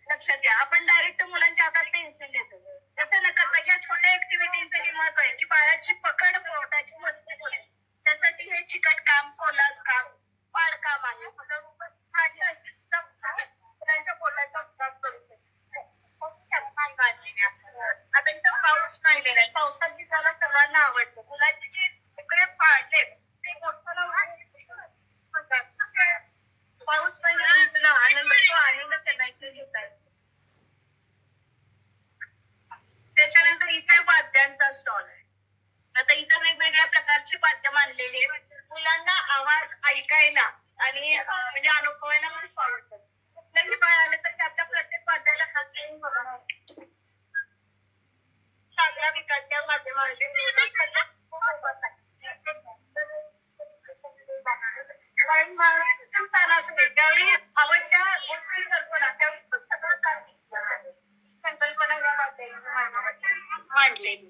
लक्षात घ्या. आपण डायरेक्ट मुलांच्या हातात पेन्सिल देतो तसं न करता या छोट्या ऍक्टिव्हिटींचं महत्व आहे की बाळाची पकड पोटाची मुलांना आवडतं. मुलांचे जे तुकडे पाडले ते मोठ्याला पाऊस म्हणजे भिजणं, आनंद, तो आनंद त्यांना इथे घेतात. त्याच्यानंतर इथे वाद्यांचा स्टॉल आहे. आता इथं वेगवेगळ्या प्रकारची वाद्य मांडलेली आहेत. मुलांना आवाज ऐकायला आणि म्हणजे अनुभवायला खूप आवडतात. कुठलंही बाळ आलं तर त्याच्या प्रत्येक वाद्याला हात देऊन बघा. साध्या विकासच्या माध्यमातून ज्यावेळी आवडत्या गोष्टी करतो ना त्यावेळी सगळं काही संकल्पना मांडलेली.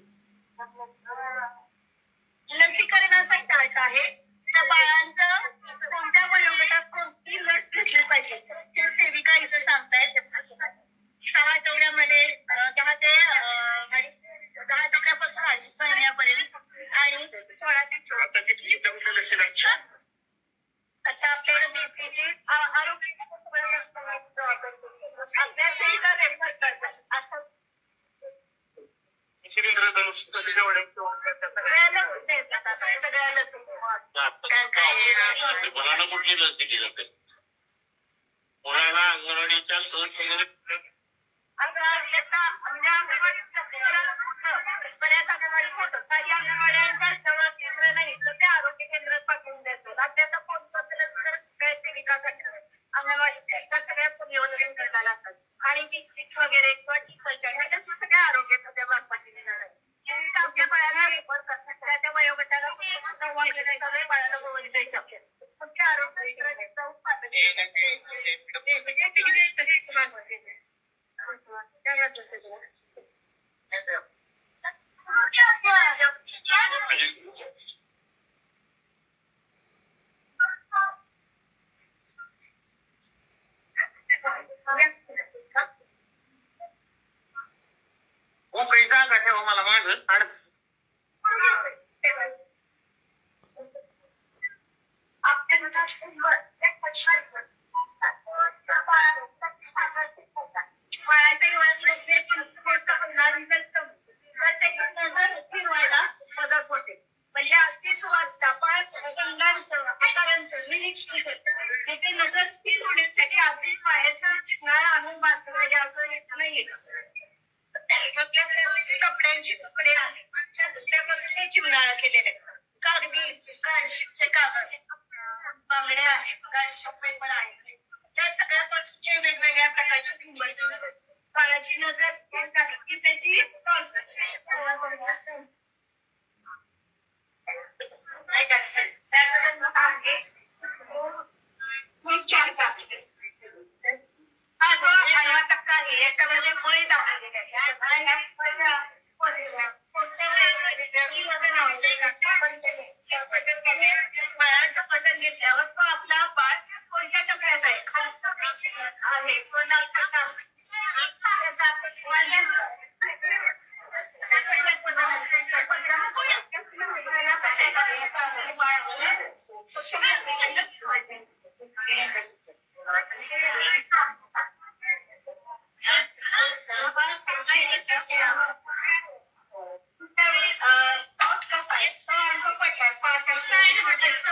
लसीकरणाचा चार्ट आहे. त्या बाळांचं कोणत्या वयोगटात कोणती लस घेतली पाहिजे ते सेविका इथं सांगतायत. 6 आठवड्यामध्ये 10 आठवड्यापासून 28 महिन्यापर्यंत आणि 16 ते 14 आता आपल्याकडे बीसीजी आरोग्य आपल्या सेविका रेफर करतात. असं मुलांना कुठली लस दिली जाते? मुलांना अंगणवाडीच्या लस वगैरे बऱ्याच अंगणवाडी होतं. काही अंगणवाड्यांच्या जवळ केंद्र नाही तर ते आरोग्य केंद्रात पाठवून देतो. त्याचा सेविका करतात. अंगणवाडी सेविका सगळ्या नियोजन करायला लागतात आणि बीसीजी वगैरे किंवा टीचरच्या सगळ्या आरोग्य खात्या मार्फत दिले जातात. आपल्या बाळांना रेफर करतात. त्या वयोगटाला सगळे बाळाला गोवंशाच्या कुठल्या आरोग्य काही जागा ठेवा मला माग अडचण. मदत होते. म्हणजे अगदी सुवासिता बाळ रंगांचं आकारांचं निरीक्षण करते. ते नजर स्थिर होण्यासाठी अगदी बाहेरचं चिकनाळा आणून बांधलं असं नाही. कपड्यांची तुकडे आहेत. त्या तुकड्यापासून हे चिमणाळा केलेले आहेत. कागदी गाडशीचे कागद बांगड्या आहेत. गाडशी पेपर आहे. त्या सगळ्यापासून वेगवेगळ्या प्रकारचे सिंबल बाळाची नजर की त्याची कॉन्सन्ट्रेशन चार टाकले. हा जो आडवा टक्का आहे याच्यामध्ये वय दाखवलेले आहे. बाळाचं वजन घेतल्यावर तो आपला बाळ कोणत्या टप्प्यात आहे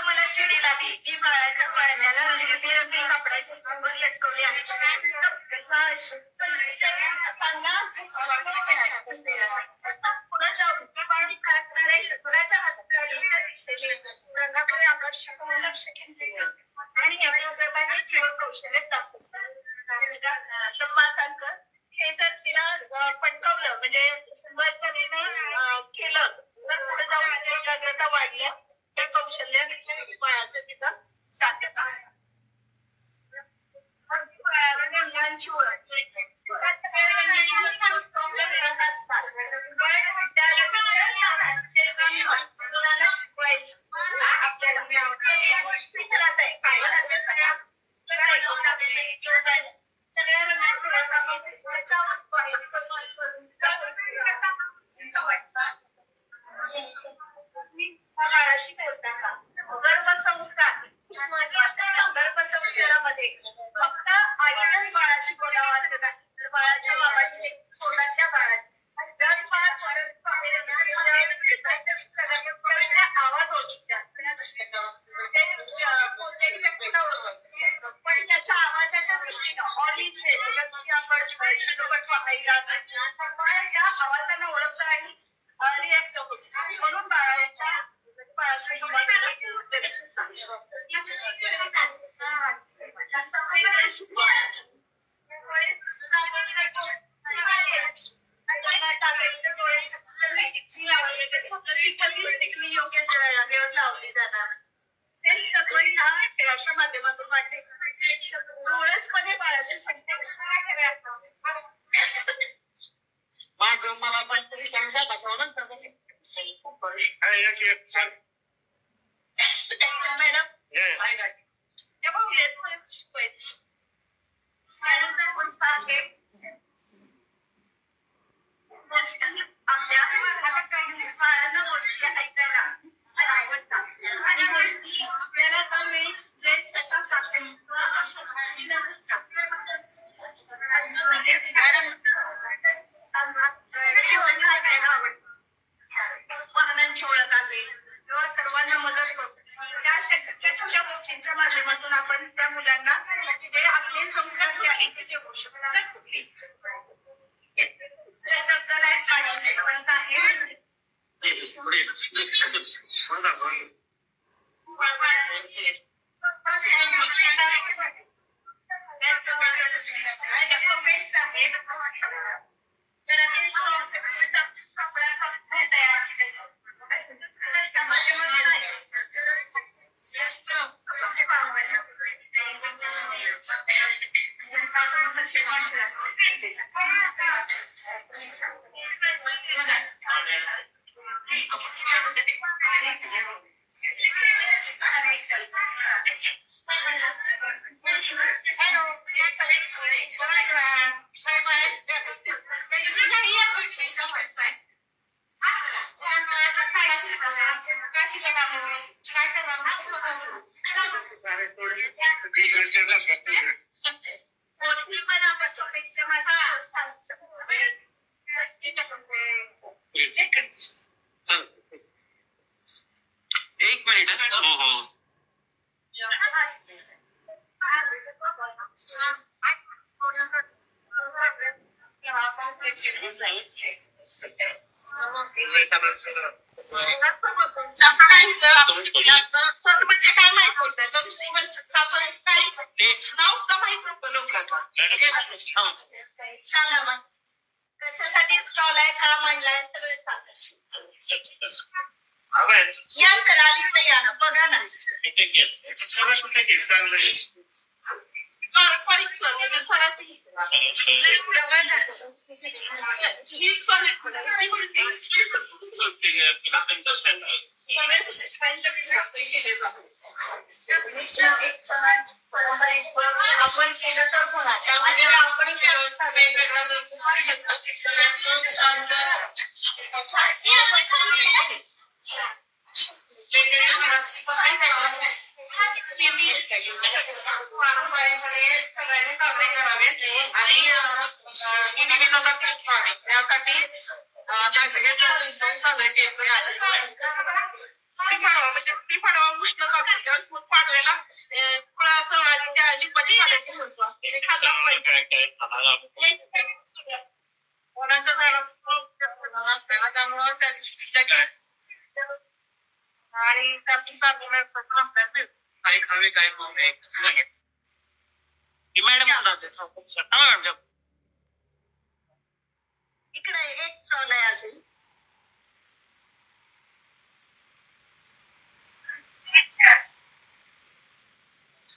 मला शिडी लागली की बाळाच्या पाळण्याला रंगीबेरंगी कपड्याचे सुंदर लटकवले आहेत. कुणाच्या उद्योगाने खासणारे कुणाच्या हाताच्या दिशेने रंगाकडे आकर्षक होऊन लक्ष केंद्रित करते आणि याप्रकारे जीवन कौशल्य प्राप्त हे जर तिला पटकवलं म्हणजे सुरुवातीने केलं तर पुढे जाऊन एकाग्रता वाढल्या ते कौशल्य बाळाचं तिथं साध्य रंगांची ओळख मुलांना शिकवायचं आपल्याला सगळ्या रंगांची वस्तू बाळाशी बोलता का गर्भसंस्कार गर्भसंस्कारामध्ये फक्त आईनच बाळाशी बोलावं असं नाही तर बाळाच्या बाबांनी स्वतःच्या बाळाची प्रत्यक्ष योग्य वेळेवर लावली जाणार. तेच तत्व ह्या खेळाच्या माध्यमातून मांडले डोळसपणे बाळाचे संकेत मग मला पण तुम्ही समजा दाखवलं तर मॅडम आपल्या बाळांना गोष्टी ऐकायला आवडतात आणि गोष्टी आपल्याला त्यावेळी ड्रेस कसा टाकेल अशा गोष्टी वाहनांची ओळख आहे किंवा सर्वांना मदत करतो या छोट्या गोष्टींच्या माध्यमातून आपण त्या मुलांना जे आपले संस्कार जे आहेत ते देऊ शकतो. एक मिनिट. हो काय माहित होतं नाव सुद्धा माहित नव्हतं लोकांना. सांगा मग कशासाठी स्टॉल आहे का मांडलाय सगळे सांगा. या सर आधी या ना बघा ना. आपण केलं तर होणार त्यामध्ये आपण आणि काय खावे काय मॅडम इकडे एक स्टॉल आहे अजून.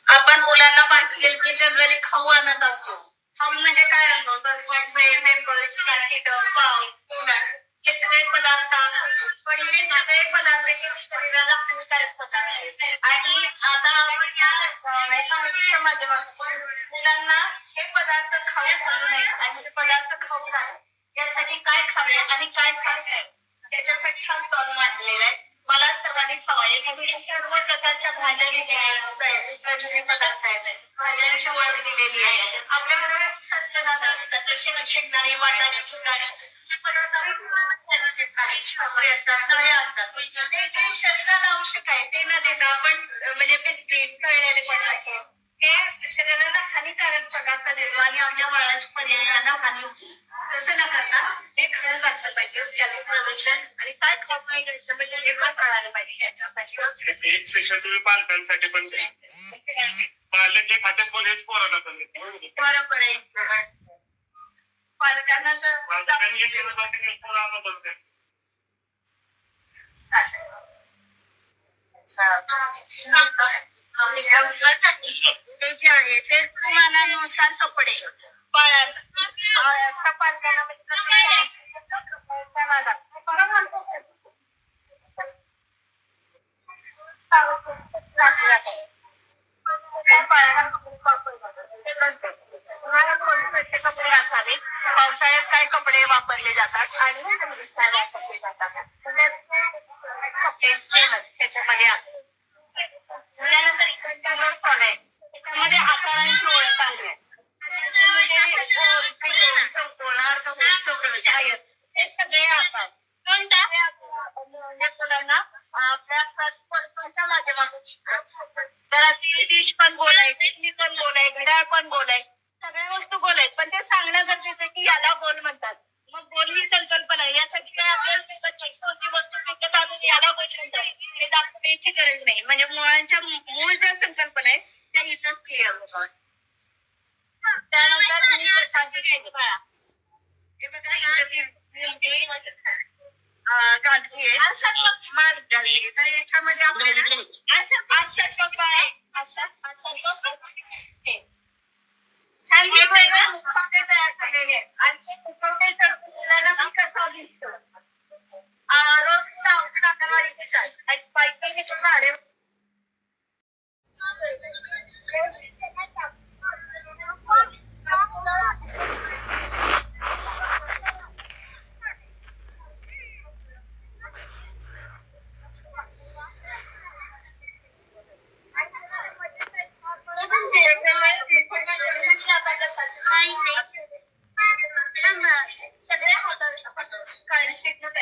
आपण मुलांना बास्केट की जनरली खाऊ आणत असतो. खाऊ म्हणजे काय आणतो तर वेफर्स, बिस्किट, पाव, डोनट हे सगळे पदार्थ. पण हे सगळे पदार्थ हे शरीराला हानिकारक पदार्थ आहेत आणि आता आपण या एकामेकीच्या माध्यमातून मुलांना हे पदार्थ खाऊ घालू नये आणि हे पदार्थ खाऊ घालू यासाठी काय खावे आणि काय खाऊ नये त्याच्यासाठी हा स्टॉल मांडलेला आहे. मला सर्वांनी खावा सर्व प्रकारच्या भाज्या दिलेल्या आहेत, जुने पदार्थ आहेत, भाज्यांची ओळख दिलेली आहे. आपल्याकडे शेंगदाणे, वाटाणे, फुटाणे असतात, नळे असतात. ते जे शरीराला आवश्यक आहे ते न देता आपण म्हणजे बिस्किट, तळलेले पदार्थ हे शरीराला हानिकारक पदार्थ देतो आणि आपल्या बाळाच्या पर्यायाला हानी होते. तसं न करता ते खाऊ घातलं पाहिजे. त्याचं प्रदर्शन आणि काय खाऊ नाही घ्यायचं म्हणजे हे पण कळायला पाहिजे. याच्यासाठी एक सेशन तुम्ही पालकांसाठी पण पालक जे खात्यात पण हेच पोराला सांगितलं बरोबर आहे. पालकांना पालकांनी ते जे आहे ते मनानुसार कपडे कपडे असावे. पावसाळ्यात काय कपडे वापरले जातात आणि काय वापरले जातात त्याच्यामध्ये त्यानंतर इकडचा फॉल आहे. त्याच्यामध्ये आकारांची ओळख आहे. चौकोन, अर्धगोल, चौरस, आयत हे सगळे आकार म्हणजे मुलांना आपल्या वस्तूंच्या माध्यमातून शिकतात. घरातील डिश पण गोल आहे, टिकली पण गोल आहे, घड्याळ पण गोल आहे, सगळ्या वस्तू गोल आहेत, पण ते सांगणं गरजेचं आहे की याला गोल म्हणतात. मग गोल ही संकल्पना आहे. यासाठी काय आपल्याला कोणती वस्तू विकत आणून याला गोल म्हणतात हे दाखवण्याची गरज नाही. म्हणजे मुळांच्या मूळ ज्या संकल्पना आहेत त्या इथंच क्लिअर होतात. त्यानंतर मी हे बघा घालतीये मास्क घालतीये. तर याच्यामध्ये आपल्याला मुखवटे तयार केलेले आहेत. आणि मुखवटे मुलांना कसा दिसतो रोज अंगणवाडीचे आणि पैसे भाडे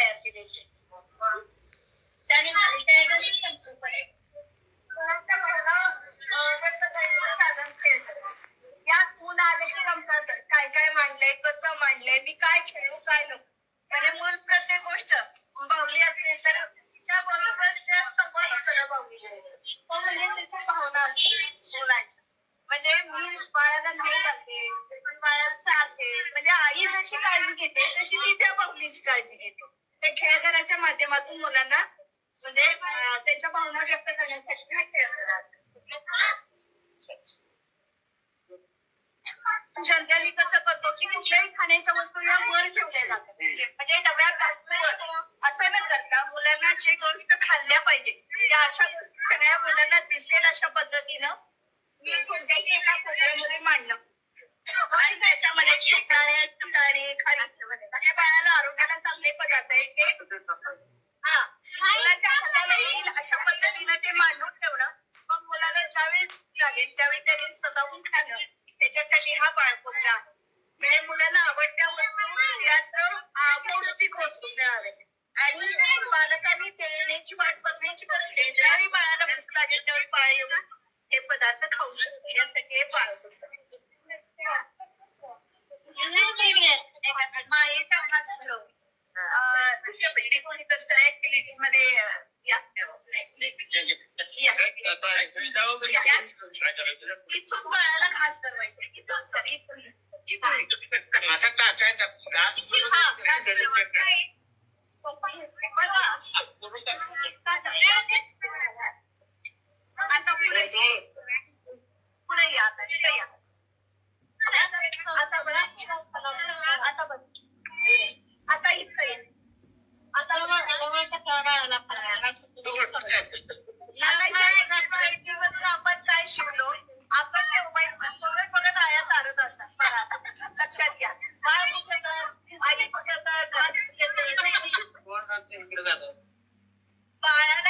तयार केलेली. यात मुलं आले की रमतात. काय काय मांडलंय, कसं मांडलंय, मी काय खेळू काय नको. म्हणजे मूल प्रत्येक गोष्ट बाहुली असते तर तिच्या बरोबर ज्या संवाद होतो ना बाहुलीकडे तो म्हणजे त्याची भावना असते मुलांची. म्हणजे मी बाळाला नाही घालते, पण बाळाला चालते. म्हणजे आई जशी काळजी घेते तशी ती त्या बाहुलीची काळजी घेते. ते खेळघराच्या माध्यमातून मुलांना म्हणजे त्यांच्या भावना व्यक्त करण्यासाठी खेळ करतात. जनरली कसं करतो की कुठल्याही खाण्याच्या वस्तू या वर ठेवल्या जातात. म्हणजे डब्यात असं न करता मुलांना जी गोष्ट खाल्ल्या पाहिजे त्या अशा सगळ्या मुलांना दिसेल अशा पद्धतीनं मी कोणत्याही एका कोपऱ्यामध्ये मांडणं आणि त्याच्यामध्ये शेंगदाणे, फुटाणे, खारी बाळाला आरोग्याला चांगले पदार्थ आहेत ते मुलाच्या हाताला येईल अशा पद्धतीनं ते मांडून ठेवणं. मग मुलाला ज्यावेळेस लागेल त्यावेळी त्याने स्वतःहून खाणं. त्याच्यासाठी हा बाळकोपरा म्हणजे मुलांना आवडत्या वस्तू जास्त पौष्टिक वस्तू मिळावे आणि पालकांनी देण्याची वाट बघण्याची गरज नाही. ज्यावेळी बाळाला भूक लागेल त्यावेळी बाळ येऊन हे पदार्थ खाऊ शकतो. यासाठी हे बाळकोपरा मायेचा हाच घडवणे. तुमच्या पैकी कोणी तर ऍक्टिव्हिटी मध्ये इथून बाळाला घास बनवायचा. इथून सर इथून आता पुढे पुढे या आता बघा आता बघ आता इथं ये आता आपण काय शिकलो. आपण मोबाईल बघत आया चालत असतात. लक्षात घ्या बाळ कुठे तर आई कुठे तर बाळाला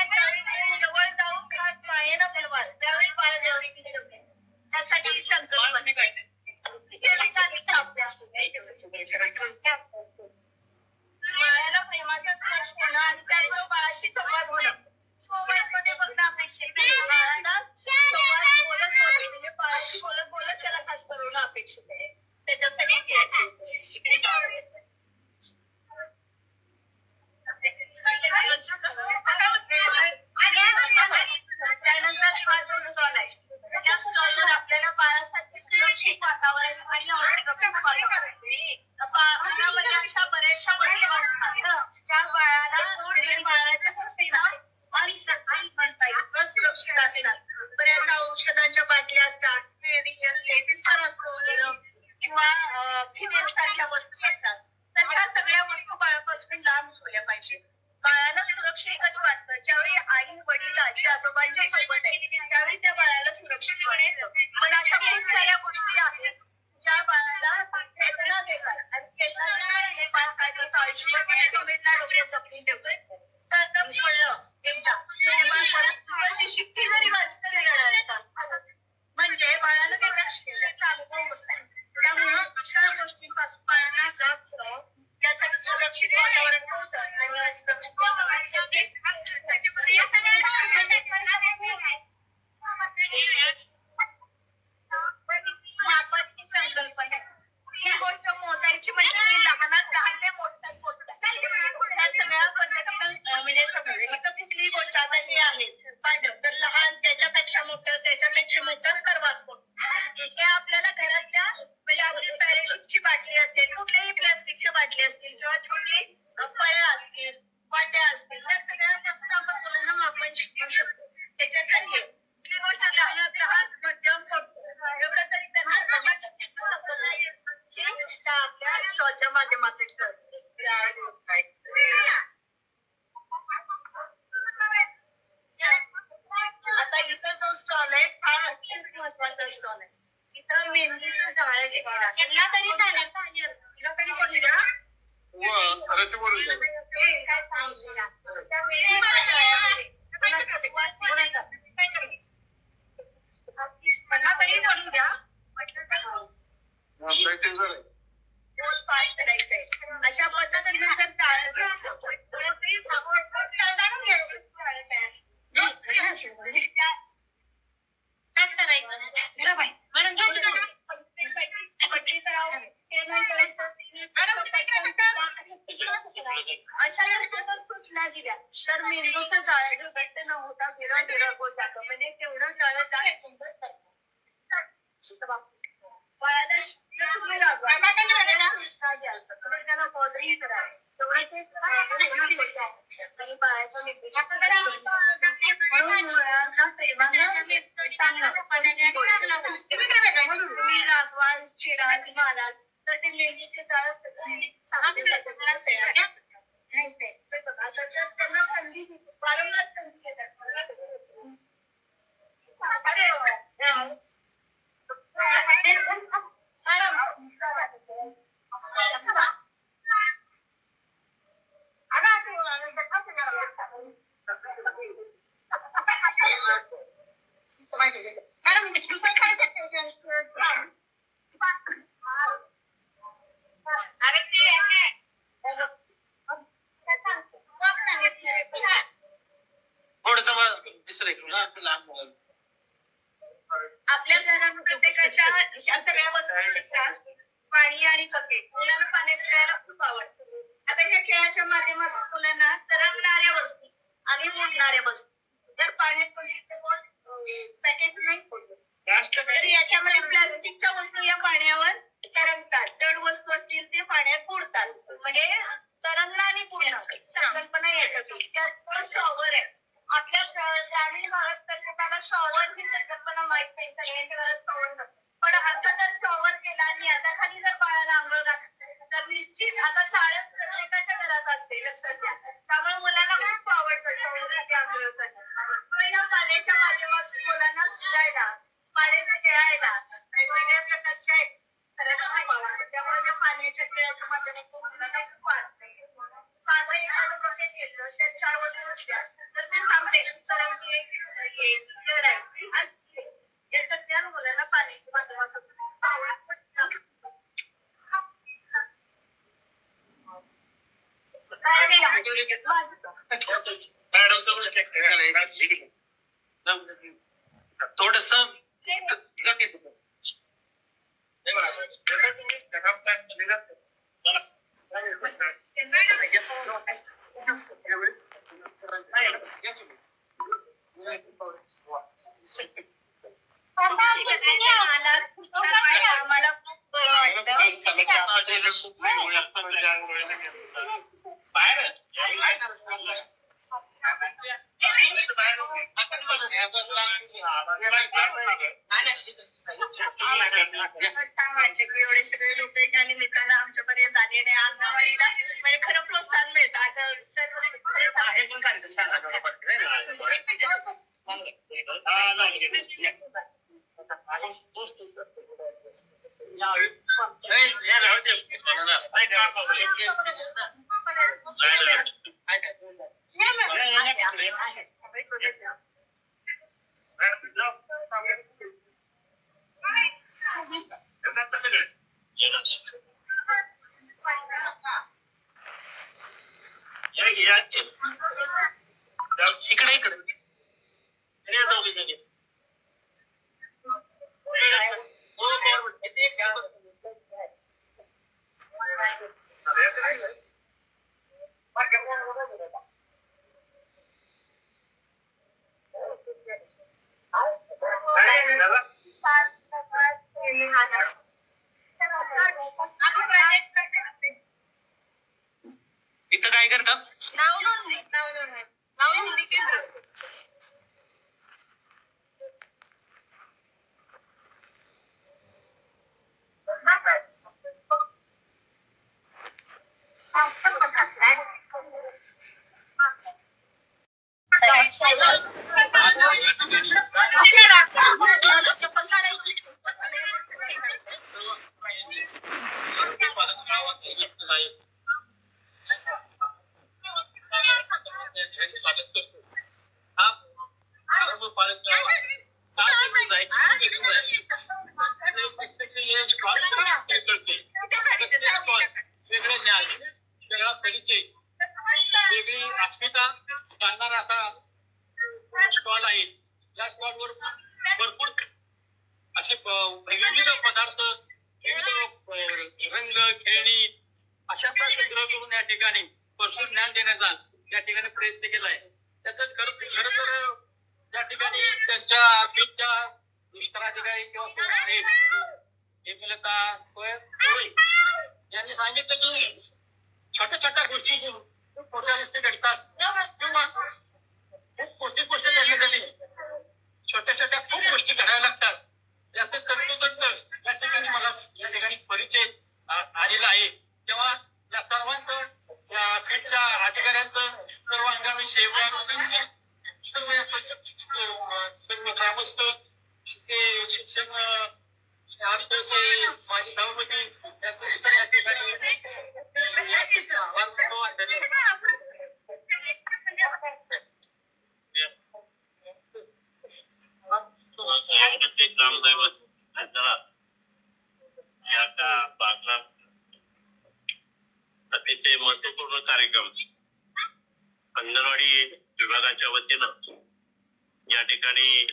आजोबांच्या सोबत आहे त्यावेळी त्या बाळाला सुरक्षित वाटतं. पण अशा खूप साऱ्या गोष्टी आहेत ज्या बाळाला वेदना देतात आणि वेदना ते बाळ काय करतं आयुष्यभर वेदना डोक्यात जपून ठेवतोय. तर कळलं एकदा ते बाळ परत शिट्टी जरी वाचतं रडणार म्हणजे बाळाला सुरक्षिततेचा अनुभव होत नाही. त्यामुळं अशा गोष्टींपासून बाळांना लाभ त्यासाठी सुरक्षित वातावरण होतं आणि सुरक्षित वातावरण मापन ही संकल्पना ही गोष्ट मोजायची म्हणजे ती लहानात लहान ते मोठ्यात मोठ्या या सगळ्या पद्धतीनं म्हणजे सगळं इथं कुठलीही गोष्ट आता हे आहे पांडव तर लहान त्याच्यापेक्षा मोठं सर्वात मोठं हे आपल्याला घरातल्या म्हणजे आपली पॅरेशूटची बाटली असेल कुठल्याही प्लास्टिकच्या बाटली असतील किंवा छोटी फळ्या असतील वाट्या असतील या सगळ्यापासून आपण मुलांना मापन शिकवू शकतो. त्याच्यासाठी ही गोष्ट लहानात लहान मध्यम मोठं एवढं तरी त्यांना आपल्या स्टॉलच्या माध्यमातून आता इथं जो स्टॉल आहे हा खूप महत्वाचा स्टॉल आहे. इथं मेहंदीचं झाड तिला तरी बोलली ना काय सांगितलं त्या मेहंदीच्या तरी बोलू द्या बोल पास करायचंय अशा पद्धतीने जर अशा सूचना दिल्या तर मेंदूचं जाळं घट्ट न होता विरळ होत जातं म्हणजे तेवढं जाळं बाळाला तुम्ही सूचना द्याल तर त्याला बॉदरही कराल आणि बाळाच्या म्हणून मुलांना प्रेमाने तुम्ही रागवाल चिडाल माराल तर ते मेंदूचे जाळ त्यांना संधी वारंवार संधी घेतात. आपल्या घरात प्रत्येकाच्या ह्या सगळ्या वस्तू शिकतात. पाणी आणि बकेट मुलांना पाण्यात खेळायला खूप आवडतं. आता ह्या खेळाच्या माध्यमातून मुलांना तरंगणाऱ्या वस्तू आणि उडणाऱ्या वस्तू जर पाण्यात बकेट नाही पडलं तर याच्यामध्ये प्लास्टिकच्या वस्तू या पाण्यावर तरंगतात. जड वस्तू असतील ते पाण्यात बुडतात म्हणजे तरंगणं आणि बुडणं संकल्पना याच्यातून त्यात शॉवर आहे. आपल्या ग्रामीण भागात प्रत्येकाला शॉवर ही संकल्पना माहित नाही सगळ्यांच्या घरात शॉवर नसतं. पण आता जर शॉवर केला आणि आता खाली जर बाळाला आंघोळ घातली तर निश्चित आता चाळण प्रत्येकाच्या घरात असते लक्षात घ्या. त्यामुळे मुलांना खूप आवडतं शॉवरसाठी आंघोळ करणं. या पाण्याच्या माध्यमातून मुलांना फिरायला पाण्यात खेळायला वेगवेगळ्या प्रकारच्या खूप आवडतं. त्यामुळे पाण्याच्या खेळाच्या माध्यमातून मुलांना खूप आवडतं. साधं एखादं बकेट घेतलं त्यात 4 वस्तू असल्या तर मी सांगते तरंगी जड आहे याचं ज्ञान मुलांना पाण्याच्या माध्यमातून थोडस आम्हाला एवढे सगळे लोक त्या निमित्तानं आमच्यापर्यंत आले आणि अंगणवाडीला म्हणजे खरं प्रोत्साहन मिळतं असं सर्व इथं काय करतात? नाव नोंदणी केंद्र. वेगळे ज्ञान, वेगळा परिचय, वेगळी अस्मिता जाणणारा असा स्टॉल आहे. या स्टॉलवर भरपूर असे विविध पदार्थ, विविध रंग, खेळणी अशाचा संग्रह करून या ठिकाणी भरपूर ज्ञान देण्याचा या ठिकाणी प्रयत्न केलाय. त्याचं खरं तर या ठिकाणी त्यांच्या बीटच्या विस्ताराधिकारी किंवा कोण आहेत हेमलता यांनी सांगितलं की छोट्या छोट्या गोष्टी खूप मोठ्या गोष्टी घडतात किंवा खूप मोठी गोष्ट करण्यासाठी छोट्या छोट्या खूप गोष्टी कराव्या लागतात. याचं तंतोतंत या ठिकाणी मला या ठिकाणी परिचय आलेला आहे. तेव्हा या सर्वांचं या बीटच्या अधिकाऱ्यांचं सर्व हंगामी सेवा सर्व ग्रामस्थ ते शिक्षण माझी सभापती यांचं सुद्धा या ठिकाणी अतिशय महत्वपूर्ण कार्यक्रम अंगणवाडी विभागाच्या वतीनं या ठिकाणी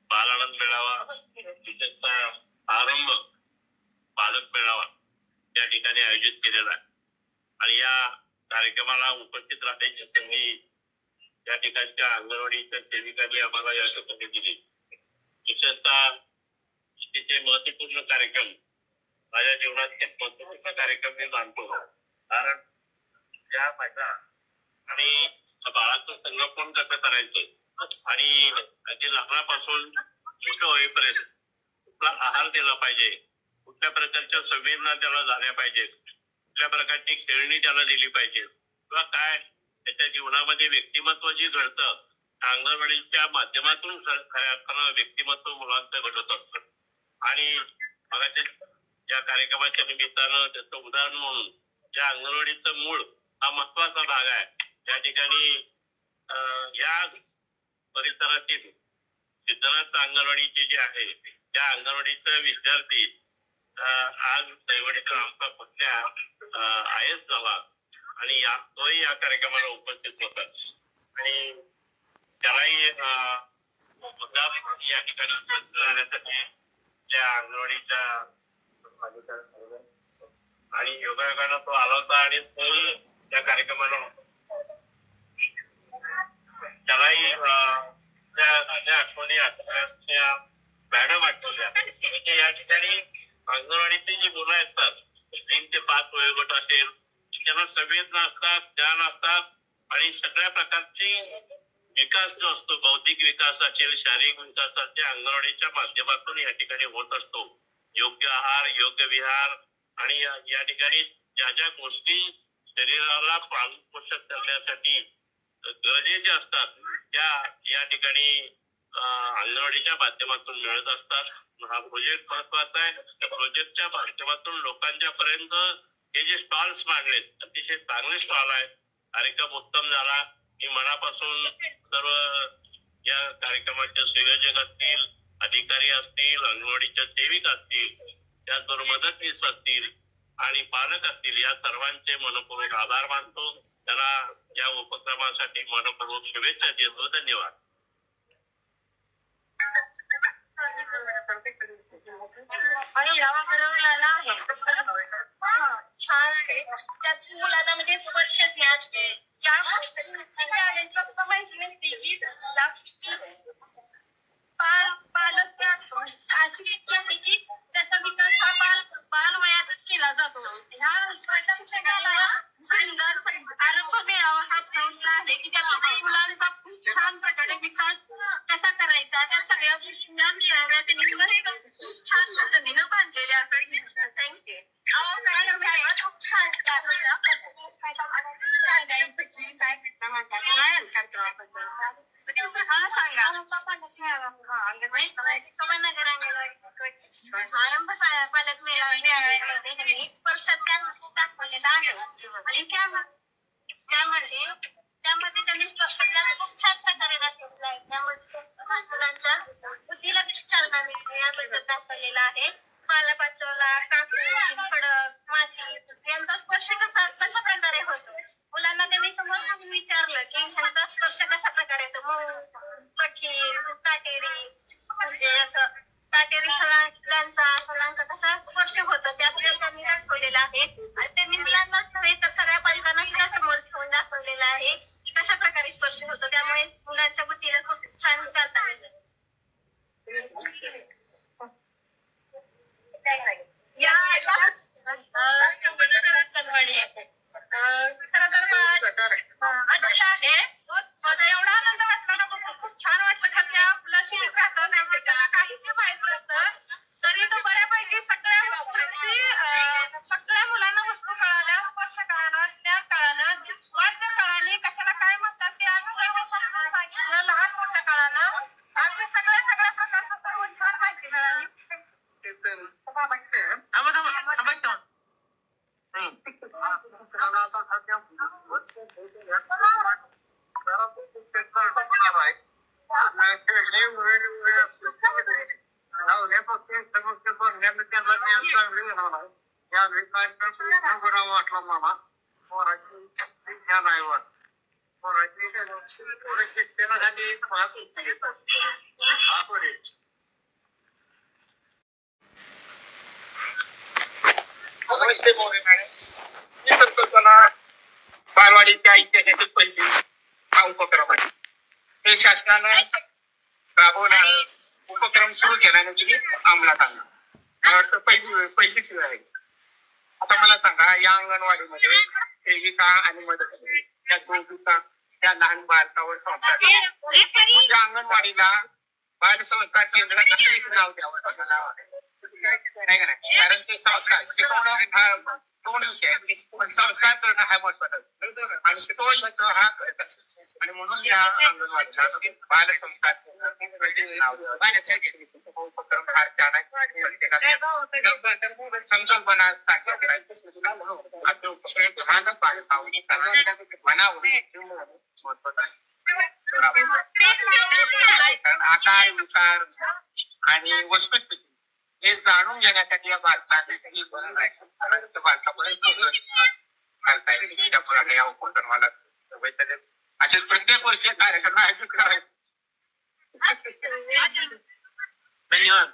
बालानंद मेळावा, विशेषतः आरंभ पालक मेळावा या ठिकाणी आयोजित केलेला आहे. आणि या कार्यक्रमाला उपस्थित राहण्याची संधी या ठिकाणच्या अंगणवाडीच्या सेविकांनी आम्हाला या ठिकाणी दिली. विशेषतः तिथे महत्वपूर्ण कार्यक्रम माझ्या जीवनात महत्वपूर्ण कार्यक्रम मी मानतो. कारण या माझ्या आणि बाळाचं संगोपन कसं करायचं आणि अगदी लहानापासून मोठं होईपर्यंत कुठला आहार दिला पाहिजे, कुठल्या प्रकारच्या संवेदना त्याला झाल्या पाहिजेत, कुठल्या प्रकारची खेळणी त्याला दिली पाहिजे किंवा काय त्याच्या जीवनामध्ये व्यक्तिमत्व जे घडतं अंगणवाडीच्या माध्यमातून खऱ्या अर्थानं व्यक्तिमत्व मुलांचं घडत असतं. आणि मगाशी या कार्यक्रमाच्या निमित्तानं त्याचं उदाहरण म्हणून या अंगणवाडीचं मूळ हा महत्वाचा भाग आहे. या ठिकाणी या परिसरातील सिद्धनाथ अंगणवाडीचे जे आहे त्या अंगणवाडीचा विद्यार्थी आज दैवडीचा आमचा कुठल्या आयएस झाला आणि तोही या कार्यक्रमाला उपस्थित होता आणि त्यालाही मुद्दाम या ठिकाणी उपस्थित राहण्यासाठी त्या अंगणवाडीच्या आणि योगायोगानं तो आला होता आणि तोही त्या कार्यक्रमाला त्यालाही त्या आठवणी मॅडम आठवल्या. म्हणजे या ठिकाणी अंगणवाडीची जी मुलं असतात 3 ते 5 वयोगट असेल त्यांना संवेदना असतात, ज्ञान असतात आणि सगळ्या प्रकारची विकास जो असतो बौद्धिक विकास असेल, शारीरिक विकास असेल अंगणवाडीच्या माध्यमातून या ठिकाणी होत असतो. योग्य आहार, योग्य विहार आणि या ठिकाणी ज्या ज्या गोष्टी शरीराला पालन पोषण करण्यासाठी गरजेचे असतात त्या या ठिकाणी अंगणवाडीच्या माध्यमातून मिळत असतात. हा प्रोजेक्ट महत्वाचा आहे. त्या प्रोजेक्टच्या माध्यमातून लोकांच्या पर्यंत हे जे स्टॉल्स मांडलेत अतिशय चांगले स्टॉल आहेत. कार्यक्रम उत्तम झाला. मी मनापासून सर्व या कार्यक्रमाचे संयोजक असतील, अधिकारी असतील, अंगणवाडीच्या सेविका असतील, त्याचबरोबर मदतनीस असतील आणि पालक असतील या सर्वांचे मनपूर्वक आभार मानतो. त्याला या उपक्रमासाठी मनपूर्वक शुभेच्छा देतो. धन्यवाद. आणि लावा बनवलेला आहे छान आहे. त्यात मुलांना म्हणजे स्पर्श ज्ञान ज्या गोष्टी माहिती नसते की त्या गोष्टी पालक त्या अशी व्यक्ती आहे की त्याचा विकास हा बालवयातच केला जातो. ह्या सुंदर आरंभ मेळावा हा संस्था आहे की त्यातून मुलांचा खूप छान प्रकारे विकास कसा करायचा त्या सगळ्या गोष्टी मेळाव्या त्यांनी खूप छान पद्धतीनं बांधलेल्या आहेत. थँक्यू. खूप छान आरंभ पालक मेळाव्यामध्ये त्यांनी स्पर्शात दाखवलेला आहे आणि त्यामध्ये त्यांनी स्पर्शातल्या खूप छान प्रकारे दाखवलेला आहे. त्यामध्ये मुलांच्या बुद्धीला कशी चालना मिळते याबद्दल दाखवलेलं आहे. पालापाचोला, कापूस, खडक, माती यांचा स्पर्श कशा प्रकारे होतो. मुलांना त्यांनी समोर विचारलं की ह्यांचा स्पर्श कशा प्रकारे होतो. मऊ, कठीण, काटेरी म्हणजे असं काटेरी फळांचा कसा स्पर्श होतो त्याबद्दल त्यांनी दाखवलेला आहे. आणि त्यांनी मुलांनाच नव्हे तर सगळ्या पालकांना सुद्धा समोर ठेवून दाखवलेला आहे की कशा प्रकारे स्पर्श होतो. त्यामुळे मुलांच्या बुद्धीला खूप छान चालना मिळते. या अंगणवाडी खरं तर अच्छा आहे. मला एवढा आनंद वाटला ना, खूप छान वाटलं का त्या मुलाशी राहतं नाही त्याला काहीच माहित नसतं तरी तो बऱ्यापैकी सगळ्या मुलांना वस्तू कळाल्या, स्पर्श कळाला, त्या कळालं, वाद्य कळाली, कशाला काय म्हणतात ते आम्ही सर्व समजून सांगितलं. लहान मोठं कळालं. अगदी सगळ्या प्रकारचं सर्व छान माहिती मिळाली. नमस्ते मोरे मॅडम. ही संकल्पना बालवाडीच्या ऐतिहासिक पहिली हा उपक्रम आहे. हे शासनानं राबवणारा उपक्रम सुरू केल्यानंतर अंमलात आणला. मला वाटतं पहिलीच वेळ आहे. आता मला सांगा या अंगणवाडीमध्ये सेविका आणि मदत त्या दोघीचा त्या लहान बालकावर संस्कार या अंगणवाडीला बाल संस्कार केंद्र असं एक नाव द्यावं नाही का नाही. कारण ते संस्कार शिकवणं हा दोन विषय आहेत. संस्कार करणं हा महत्वाचा आणि तो हा आणि म्हणून या अंगणवाडीला बाल संस्कार उपक्रम फार छान आहे. संकल्पना कारण आकार विकार आणि वस्तुस्थिती हे जाणून घेण्यासाठी या बालकापर्यंत घालता येईल. त्यामुळे या उपक्रमाला असे प्रत्येक वर्षी कार्यक्रम आयोजित करायचे. धन्यवाद.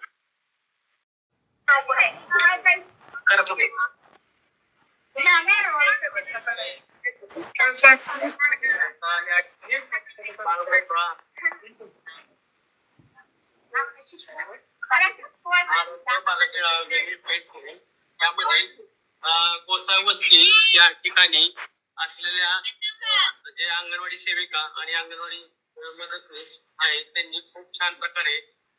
त्यामध्ये गोसावस्ती या ठिकाणी असलेल्या जे अंगणवाडी सेविका आणि अंगणवाडी मदतनीस आहेत त्यांनी खूप छान प्रकारे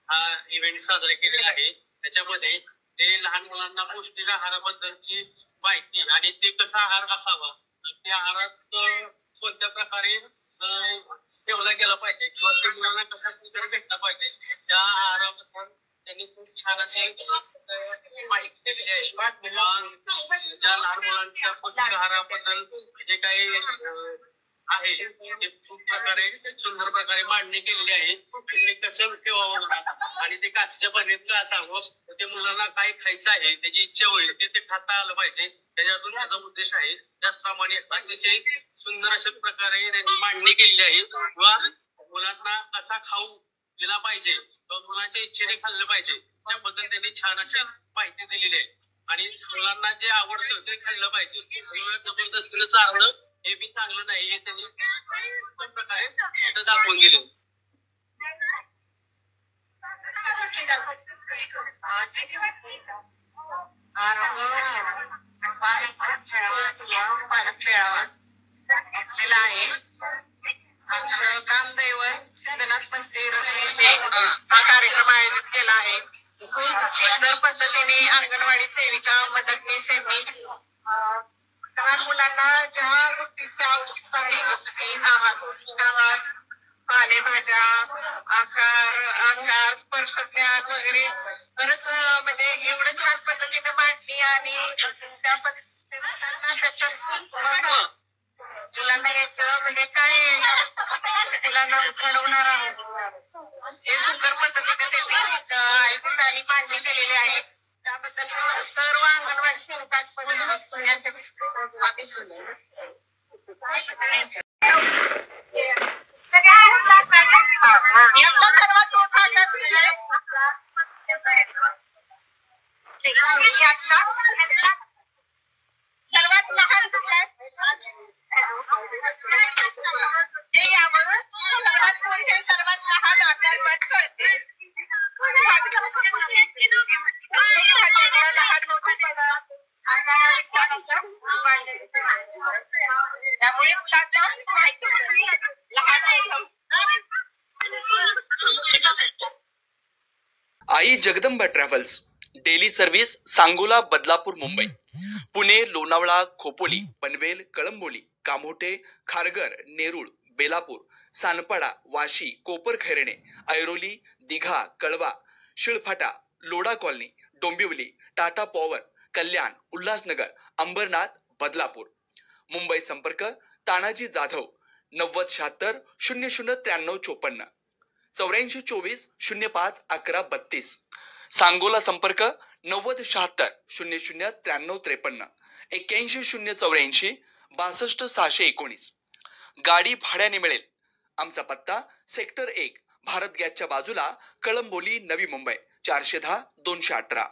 हा इव्हेंट साजरा केलेला आहे. त्याच्यामध्ये ते लहान मुलांना पौष्टिक आहाराबद्दलची माहिती आणि ते कसा आहार असावा, त्या आहारात कोणत्या प्रकारे ठेवला गेला पाहिजे किंवा ते मुलांना कसा तरी भेटला पाहिजे. त्या आहाराबद्दल त्यांनी खूप छान अशी माहिती दिलेली आहे. ज्या लहान मुलांच्या पौष्टिक आहाराबद्दल जे काही आहे ते खूप प्रकारे सुंदर प्रकारे मांडणी केलेली आहे. ते कसं ठेवावं आणि ते काचेच्या बरणीत का असावं, ते मुलांना काय खायचं आहे त्याची इच्छा होईल ते खाता आलं पाहिजे, त्याच्यातून त्याचा उद्देश आहे. त्याचप्रमाणे अतिशय सुंदर अशा प्रकारे त्यांनी मांडणी केलेली आहे व मुलांना कसा खाऊ दिला पाहिजे किंवा मुलांच्या इच्छेने खाल्लं पाहिजे त्याबद्दल त्यांनी छान अशी माहिती दिलेली आहे. आणि मुलांना जे आवडतं ते खाल्लं पाहिजे. जबरदस्तीनं चालणं हे बी चांगलं नाही हे त्यांनी प्रकारे तिथं दाखवून गेले. आहे आमचं ग्रामदैवत सिद्धनाथ मंदिर हा कार्यक्रम आयोजित केला आहे. खूप सुंदर पद्धतीने अंगणवाडी सेविका मदतनीस यांनी लहान मुलांना ज्या गोष्टीची आवश्यकता आहे जसं की आहार, पौष्टिक आहार, पालेभाज्या, आकार स्पर्श ज्ञान वगैरे बरंच म्हणजे एवढं छान पद्धतीने मांडणी आणि त्या पद्धतीने त्याचं मुलांना याचं म्हणजे काय मुलांना घडवणार आहोत हे सुंदर पद्धतीने त्यांनी आयोजित आणि मांडणी केलेली आहे. त्याबद्दल सर्व अंगणवाडी सेविकांमध्ये यातला सर्वात मोठा सर्वात लहान यावरून सर्वात मोठे सर्वात लहान आकारमान कळते. लहान मोठेपणा आकारानुसार असं मांडणी त्यामुळे मुलांना माहिती लहान आई Jagdamba travels daily service Sangola, Badlapur, Mumbai, Pune, Lonavala, Khopoli, Panvel, Kalamboli, Kamothe, Kharghar, Nerul, Belapur, Sanpada, Vashi, Koparkhairane, Airoli, Digha, Kalwa, Shilphata, Lodha colony, Dombivli, Tata power, Kalyan, Ulhasnagar, Ambernath, Badlapur. Mumbai संपर्क तानाजी जाधव 9076 0093 54 8424 05 11 32. सांगोला संपर्क 9076 0093 53 81 084 62 619. गाडी भाड्याने मिळेल. आमचा पत्ता सेक्टर 1 भारत गॅसच्या बाजूला, कळंबोली, नवी मुंबई 410 218.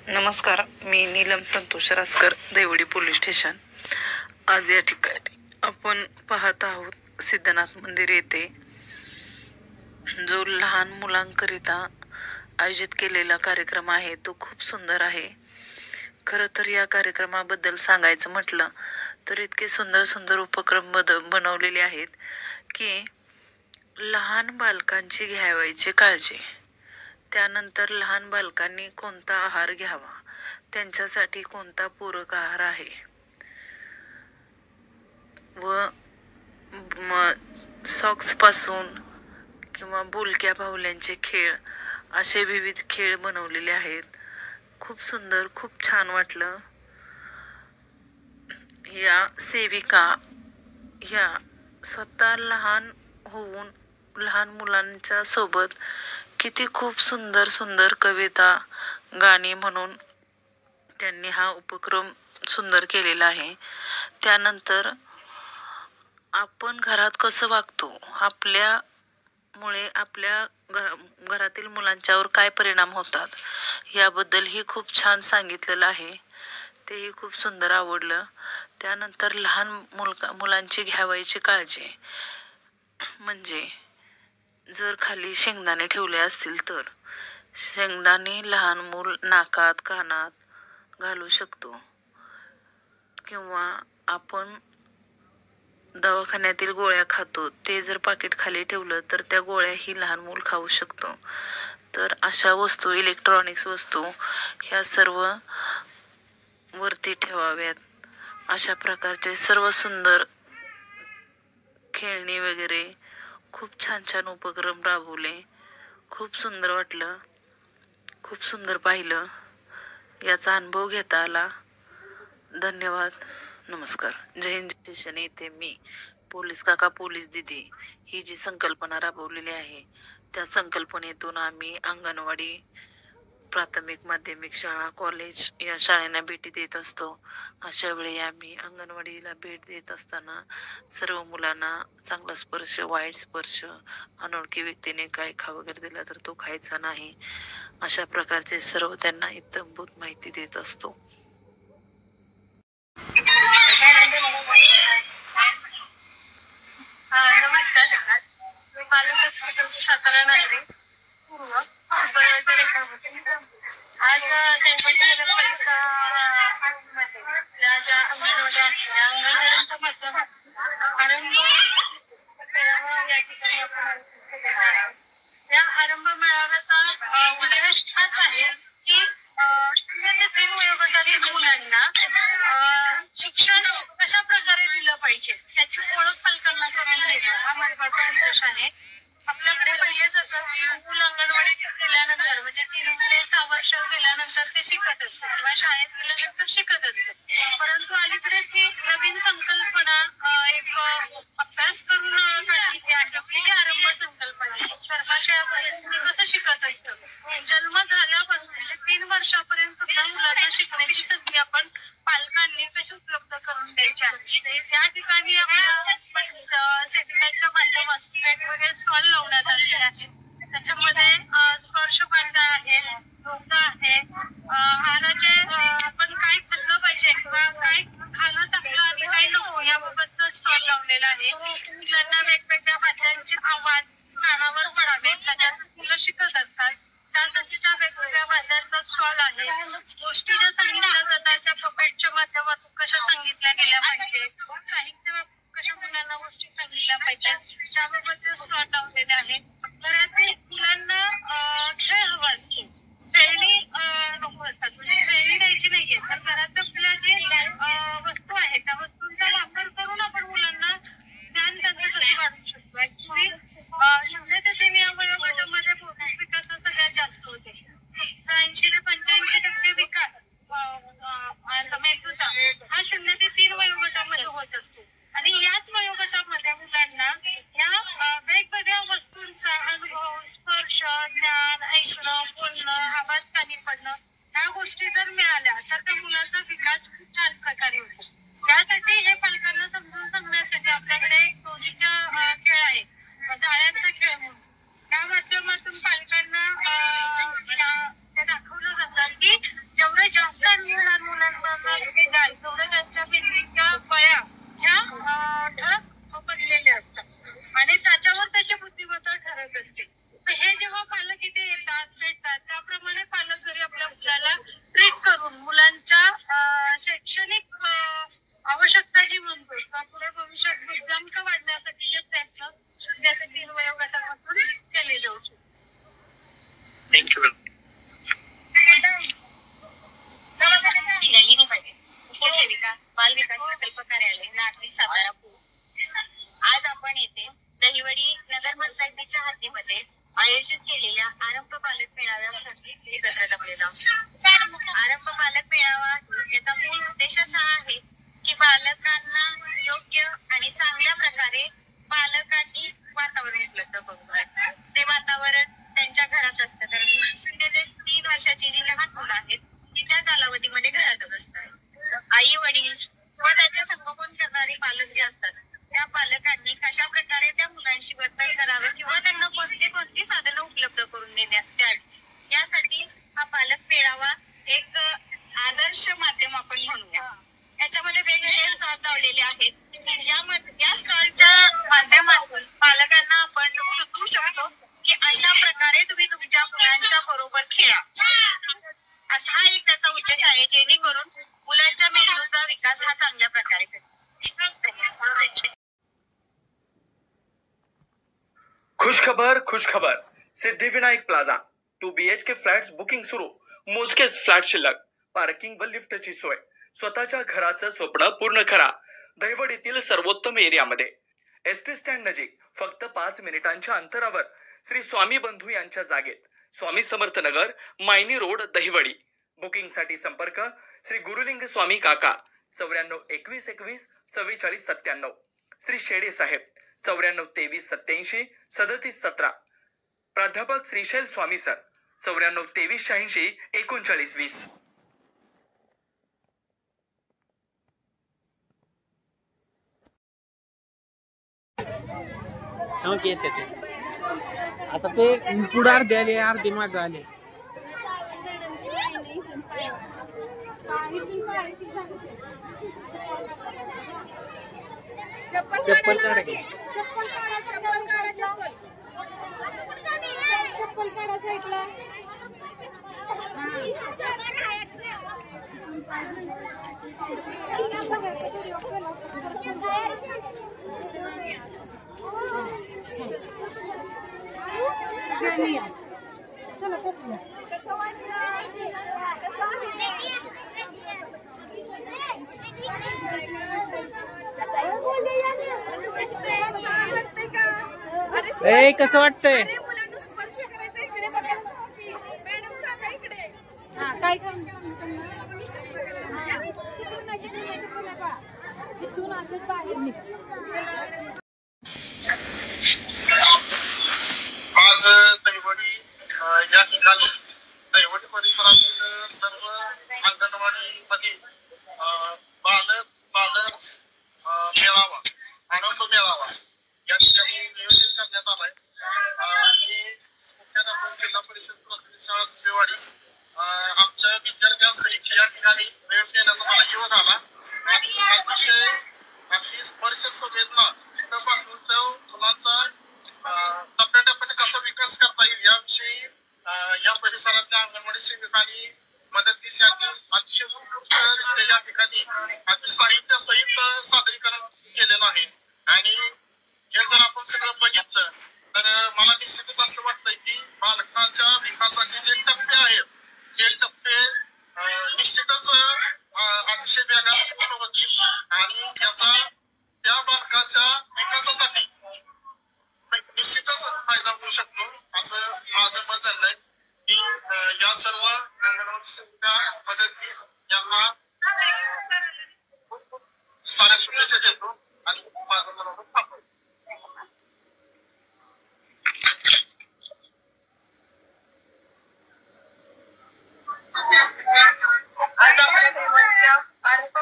नमस्कार, मी नीलम संतोष रासकर, देवडी पोलीस स्टेशन. आज या ठिकाणी आपण पाहत आहोत सिद्धनाथ मंदिर येथे जो लहान मुलांकरिता आयोजित केलेला कार्यक्रम आहे तो खूप सुंदर आहे. खरं तर या कार्यक्रमाबद्दल सांगायचं म्हटलं तर इतके सुंदर सुंदर उपक्रम बनवलेले आहेत की लहान बालकांची घ्यावयाची काळजी, त्यानंतर लहान बालकांनी कोणता आहार घ्यावा, त्यांच्यासाठी कोणता पूरक आहार आहे व सॉक्स पासून किंवा बोलक्या बाहुल्यांचे खेळ असे विविध खेळ बनवलेले आहेत. खूप सुंदर, खूप छान वाटलं. या सेविका ह्या स्वतः लहान होऊन लहान मुलांच्या सोबत किती खूप सुंदर सुंदर कविता, गाणी म्हणून त्यांनी हा उपक्रम सुंदर केलेला आहे. त्यानंतर आपण घरात कसं वागतो, आपल्यामुळे आपल्या घरातील मुलांच्यावर काय परिणाम होतात याबद्दलही खूप छान सांगितलेलं आहे. तेही खूप सुंदर आवडलं. त्यानंतर लहान मुलांची घ्यावयाची काळजी म्हणजे जर खाली शेंगदाणे ठेवले असतील तर शेंगदाणे लहान मूल नाकात कानात घालू शकतो किंवा आपण दवाखान्यातील गोळ्या खातो ते जर पाकिट खाली ठेवलं तर त्या गोळ्या ही लहान मूल खाऊ शकतो. तर अशा वस्तू, इलेक्ट्रॉनिक्स वस्तू ह्या सर्व वरती ठेवाव्यात. अशा प्रकारचे सर्व सुंदर खेळणी वगैरे खूप छान छान उपक्रम राबवले. खूप सुंदर वाटलं, खूप सुंदर पाहिलं. याचा अनुभव घेता आला. धन्यवाद. नमस्कार. जय हिंद. स्टेशन येथे मी पोलीस काका, पोलीस दीदी ही जी संकल्पना राबवलेली आहे त्या संकल्पनेतून आम्ही अंगणवाडी, प्राथमिक, माध्यमिक शाळा, कॉलेज या शाळांना भेटी देत असतो. अशा वेळी आम्ही अंगणवाडीला भेट देत असताना सर्व मुलांना चांगला स्पर्श, वाईट स्पर्श, अनोळखी व्यक्तीने काय खा वगैरे दिला तर तो खायचा नाही, अशा प्रकारचे सर्व त्यांना इत्थंभूत माहिती देत असतो. नमस्कार. मी पालक सातारा नागरी पूर्व आज नगरपालिका ज्या अंगणवाड्या आहेत त्या अंगणवाड्यांच्या माध्यमातून आरंभ या ठिकाणी आपण या आरंभ मेळाव्याचा उद्देश हाच आहे की 0 ते 3 वयोगटातील मुलांना शिक्षण कशा प्रकारे दिलं पाहिजे त्याची ओळख पालकांना करून देणं हा महत्त्वाचा उद्देश आहे. आपल्याकडे पहिले जसं मूल अंगणवाडीत गेल्यानंतर म्हणजे 3 ते 6 वर्ष गेल्यानंतर ते शिकत असते किंवा शाळेत गेल्यानंतर शिकत असते, परंतु अलीकडेच ही नवीन संकल्पना एक अभ्यास करून काढलेली आहे की आरंभ संकल्पना. गर्भाशयापर्यंत कसं शिकत असतं, जन्म झाल्यापासून 3 वर्षापर्यंत सुद्धा मुलांना शिकण्याची संधी आपण पालकांनी कशी उपलब्ध करून द्यायची आहे. त्या ठिकाणी आपल्या सेमिनारच्या माध्यमातून वेगवेगळे स्टॉल लावण्यात आलेले आहेत. त्याच्यामध्ये स्पर्शकांड आहे, दुग्ध आहे, आहाराचे आपण काय खाल्लं पाहिजे किंवा काय खाणं चांगलं आणि काय नको याबाबतचा स्टॉल लावलेला आहे. मुलांना वेगवेगळ्या वाद्यांचे आवाज कानावर पडावे त्याच्यात मुलं शिकत असतात, त्यासाठी त्या वेगवेगळ्या वाद्यांचा स्टॉल आहे. गोष्टी ज्या सांगितल्या जातात त्या पपेटच्या माध्यमातून कशा सांगितल्या गेल्या पाहिजे, साहित्य कशा मुलांना गोष्टी सांगितल्या पाहिजे त्याबाबतचे स्टॉल लावलेले आहेत. घरातील मुलांना खेळ हवा असतो, खेळणी नको असतात, म्हणजे खेळणी द्यायची नाहीये तर घरात आपल्या जे वस्तू आहेत त्या वस्तूंचा वापर करून आपण मुलांना ज्ञान त्यांचं कसं वाढवू शकतो. ऍक्च्युली 0 ते 3 या वयोगटामध्ये बौद्धिक विकास सगळ्यात जास्त होते. 80 ते 85% विकास मेंदूचा हा 0 ते 3 वयोगटामध्ये होत असतो आणि याच वयोगटामध्ये मुलांना या वेगवेगळ्या वस्तूंचा अनुभव, स्पर्श, ज्ञान, ऐकणं, बोलणं, आवाज कानी पडणं ह्या गोष्टी जर मिळाल्या तर त्या मुलाचा विकास खूप छान प्रकारे होतो. यासाठी हे पालकांना समजून सांगण्यासाठी आपल्याकडे एक दोन्हीचा खेळ आहे, जाळ्यांचा खेळ म्हणून. त्या माध्यमातून पालकांना ते दाखवलं जातं की जेवढे जास्त लहान मुलांना तुम्ही द्याल तेवढं त्यांच्या मेंदूच्या बळ्या ह्या ठळक पडलेल्या असतात आणि त्याच्यावर त्याची बुद्धिमत्ता ठरत असते. तर हे जेव्हा पालक इथे येतात, भेटतात, त्याप्रमाणे पालक घरी आपल्या मुलाला ट्रीट करून मुलांच्या शैक्षणिक आवश्यकता जी म्हणतो किंवा पुढे भविष्यात बुद्ध्यांक वाढण्यासाठी जे प्रयत्न 0 ते 3 वयोगटामधून केले जाऊ शकतात. थँक्यू. उपसेविका बाल विकास प्रकल्प कार्यालय नागरी सातारा पूर्व. आज आपण येथे दहिवडी नगरपंचायतीच्या हद्दीमध्ये आयोजित केलेल्या आरंभ पालक मेळाव्यासाठी एकत्र जमलेलो आहोत. आरंभ पालक मेळावा याचा मूळ उद्देश असा आहे की बालकांना योग्य आणि चांगल्या प्रकारे पालकांनी वातावरण उपलब्ध करून ते वातावरण त्यांच्या घरात असतं. तर 0 ते 3 वर्षाची जी लहान मुलं आहेत ती त्या कालावधीमध्ये घरातच असतात. आई वडील व त्याचे संगोपन करणारे पालक जे असतात त्या पालकांनी कशा प्रकारे त्या मुलांशी वर्तन करावं किंवा त्यांना कोणती साधनं उपलब्ध करून देण्यात यावी यासाठी हा पालक मेळावा एक आदर्श माध्यम आपण म्हणूया. याच्यामध्ये वेगवेगळे स्टॉल लावलेले आहेत. या स्टॉलच्या माध्यमातून पालकांना आपण सुचवू शकतो की अशा प्रकारे तुम्ही तुमच्या मुलांच्या बरोबर खेळा. असा एक त्याचा उद्देश आहे जेणेकरून मुलांच्या मेंदूचा विकास हा चांगल्या प्रकारे होईल. खुशखबर Siddhivinayak plaza 2 BHK flats booking सुरू. मोजकेच फ्लॅट शिल्लक. पार्किंग व लिफ्टची सोय. स्वतःच्या घराचं स्वप्न पूर्ण करा. दहिवडीतील सर्वोत्तम एरियामध्ये. एसटी स्टँड नजीक फक्त 5 मिनिटांच्या अंतरावर श्री स्वामी बंधू यांच्या जागेत. स्वामी समर्थ नगर, मायनी रोड, दहिवडी. बुकिंग साठी संपर्क श्री गुरुलिंग स्वामी काका 94 21 21 44 97. श्री शेडे साहेब 94 23 87 37 17. प्राध्यापक श्रीशैल स्वामी सर 94 23 86 39 20. आता ते पुढार द्याले अर्धे माग आले. चप्पल काढा की. ए कसं वाटतंय? आज दहिवडी या ठिकाणी दहिवडी परिसरातील सर्व अंगणवाडी मध्ये बालक मेळावा, आनंद मेळावा या ठिकाणी नियोजित करण्यात आलाय. आणि मुख्याध्यापक जिल्हा परिषद प्राथमिक शाळा दहिवडी आमच्या विद्यार्थ्यांसाठी या ठिकाणी वेळ देण्याचा मला योग आला आणि अतिशय आपली स्पर्श संवेदना तिथपासून त्या मुलांचा टप्प्याटप्प्याने कसा विकास करता येईल याविषयी या परिसरातल्या अंगणवाडी सेविकांनी मदतनीस यांनी अतिशय उत्कृष्ट या ठिकाणी अति साहित्य सहित सादरीकरण केलेलं आहे. आणि हे जर आपण सगळं बघितलं तर मला निश्चितच असं वाटतंय की बालकांच्या विकासाचे जे टप्पे आहेत ते टप्पे निश्चितच अतिशय वेगाने पूर्ण होतील आणि याचा त्या बालकाच्या विकासासाठी निश्चितच फायदा होऊ शकतो असं माझं मत झालंय की या सर्व अंगणवाडी सेविका मदतनीस यांना खूप खूप साऱ्या शुभेच्छा देतो आणि माझं मनोगत थांबतो. आज आपल्या देवाच्या आरोग्य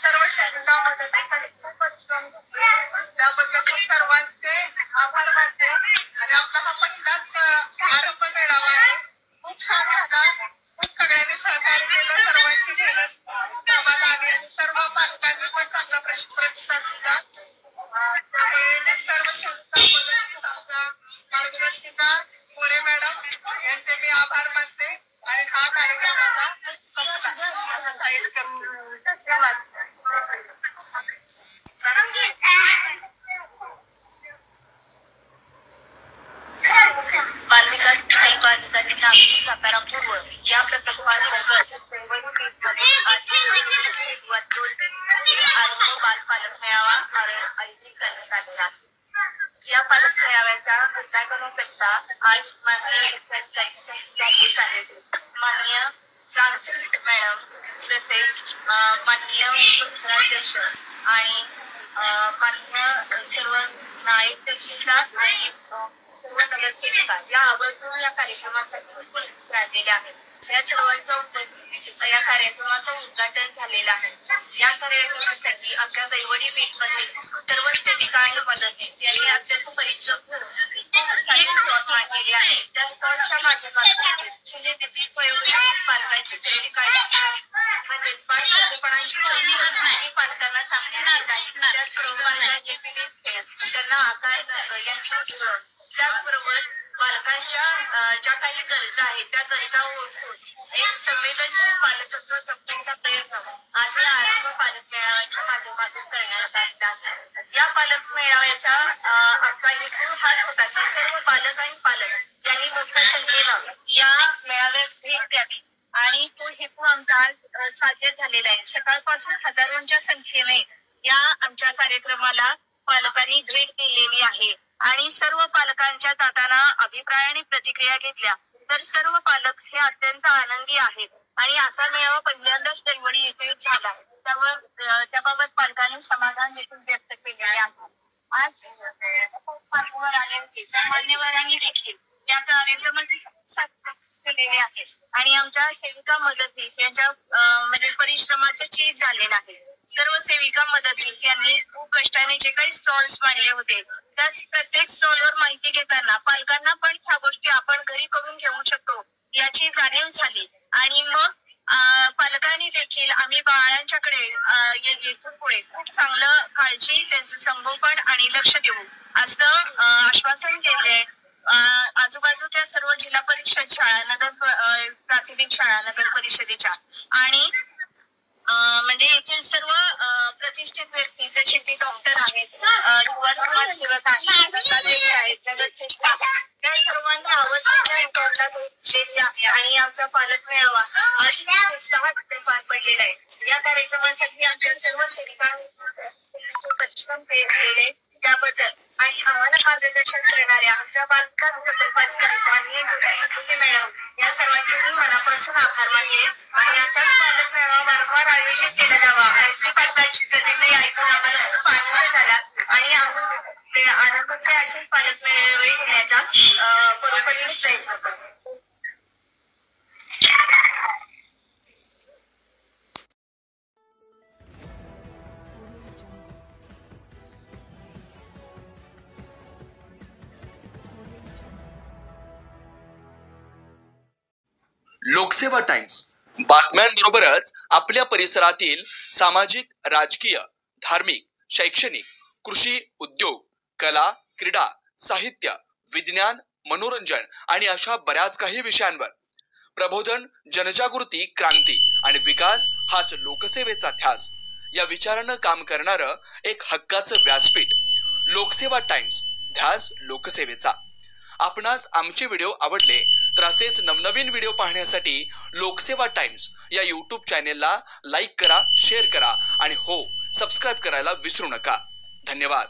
सर्व शाळांना मदतीसाठी खूप परिश्रम घेतले. त्याबद्दल सर्वांचे आभार मानते आणि आपला हा पहिलाच आरोग्य मेळावा आहे. खूप छान झाला. खूप सगळ्यांनी सहकार्य केलं. सर्वांची मेहनत कामाला आली आणि सर्व पालकांनी पण चांगला प्रतिसाद दिला. सर्व संस्था मार्गदर्शिका मोरे मॅडम यांचे मी आभार मानते आणि हा कार्यक्रमाचा धन्यवाद. बालविकास बालविकासाच्या सातारा पूर्व या प्रकल्पांतर्गत बाल पालक मेळावा आयोजित करण्यात आलेला. या पालक मेळाव्याच्या उद्घाटनाकरिता आज माननीय माननीय ट्रान्सलेट मॅडम तसेच माननीय अध्यक्ष आणि माननीय सर्व नायक तहसीलदार आणि सर्व नगरसेविका या आवर्जून या कार्यक्रमासाठी उपस्थित राहिलेल्या आहेत. या सर्वांचा या कार्यक्रमाचं उद्घाटन झालेलं आहे. या कार्यक्रमासाठी आपल्या दैवडी पेठमध्ये सर्व सेविका आणि मदतनीस यांनी अत्यंत परिश्रम करून एक स्टॉल मांडलेले आहे. त्या स्टॉलच्या माध्यमातून विविध पालकांची प्रेरित म्हणजे बालपणाची पालकांना सांगण्यात येत आहे. त्याचबरोबर त्यांना आकार यांची त्याचबरोबर बालकांच्या ज्या काही गरजा आहेत त्या गरजा ओळखून एक संवेदनशील पालकत्व जपण्याचा प्रयत्न आज या आरंभ पालक मेळाव्याच्या माध्यमातून करण्यात आला आहे. या पालक मेळाव्याचा आमचा हेतू हाच होता की सर्व पालक आणि पालक यांनी मोठ्या संख्येनं या मेळाव्यात भेट द्यावी आणि तो हेतू आमचा आज साध्य झालेला आहे. सकाळपासून हजारोंच्या संख्येने या आमच्या कार्यक्रमाला पालकांनी भेट दिलेली आहे आणि सर्व पालकांच्या जाताना अभिप्राय आणि प्रतिक्रिया घेतल्या तर सर्व पालक हे अत्यंत आनंदी आहेत आणि असा मेळावा पहिल्यांदाच दैवडी येथे झाला. त्याबाबत पालकांनी समाधान देखील व्यक्त केलेले आहे. आज मान्यवरांनी देखील त्या कार्यक्रमाची केलेले आहे आणि आमच्या सेविका मदतनीस यांच्या म्हणजे परिश्रमाचं चीज झालेलं आहे. सर्व सेविका मदतनीस यांनी खूप कष्टाने जे काही स्टॉल्स मांडले होते त्या प्रत्येक स्टॉलवर माहिती घेताना पालकांना पण ह्या गोष्टी आपण घरी करून घेऊ शकतो याची जाणीव झाली आणि मग पालकांनी देखील आम्ही बाळांच्याकडे येथून पुढे खूप चांगलं काळजी त्यांचं संगोपन आणि लक्ष देऊ असं आश्वासन केलंय. आजूबाजूच्या सर्व जिल्हा परिषद शाळा नगर प्राथमिक शाळा नगर परिषदेच्या आणि म्हणजे येथील सर्व प्रतिष्ठित व्यक्ती जसे की डॉक्टर आहेत, युवा समाजसेवक आहेत, नगरसेवक त्या सर्वांनी आवडलेली आहे आणि आमचा पालक मेळावा आज उत्साहात पार पडलेला आहे. या कार्यक्रमासाठी आमच्या सर्व सेविकांनी परिश्रम केले त्याबद्दल आणि आम्हाला मार्गदर्शन करणाऱ्या आमच्या बालविकास प्रकल्पाधिकारी मॅडम या सर्वांचे मी मनापासून आभार मानते आणि असाच पालक मेळावा वारंवार आयोजित केला जावा. आणखी पालकांची प्रतिक्रिया ऐकून आम्हाला खूप आनंद झाला आणि आम्ही आनंदाचे असेच पालक मेळावे घेण्याचा परोपरीने प्रयत्न करतो. लोकसेवा टाइम्स बातम्यांबरोबरच आपल्या परिसरातील सामाजिक, राजकीय, धार्मिक, शैक्षणिक, कृषी, उद्योग, कला, क्रीडा, साहित्य, विज्ञान, मनोरंजन आणि अशा बऱ्याच काही विषयांवर प्रबोधन, जनजागृती, क्रांती आणि विकास हाच लोकसेवेचा ध्यास या विचारानं काम करणारं एक हक्काचं व्यासपीठ लोकसेवा टाइम्स, ध्यास लोकसेवेचा. आपणास आमचे व्हिडिओ आवडले तर असेच नवनवीन व्हिडिओ पाहण्यासाठी लोकसेवा टाइम्स या YouTube चॅनेलला लाईक करा, शेअर करा आणि हो, सबस्क्राईब करायला विसरू नका. धन्यवाद.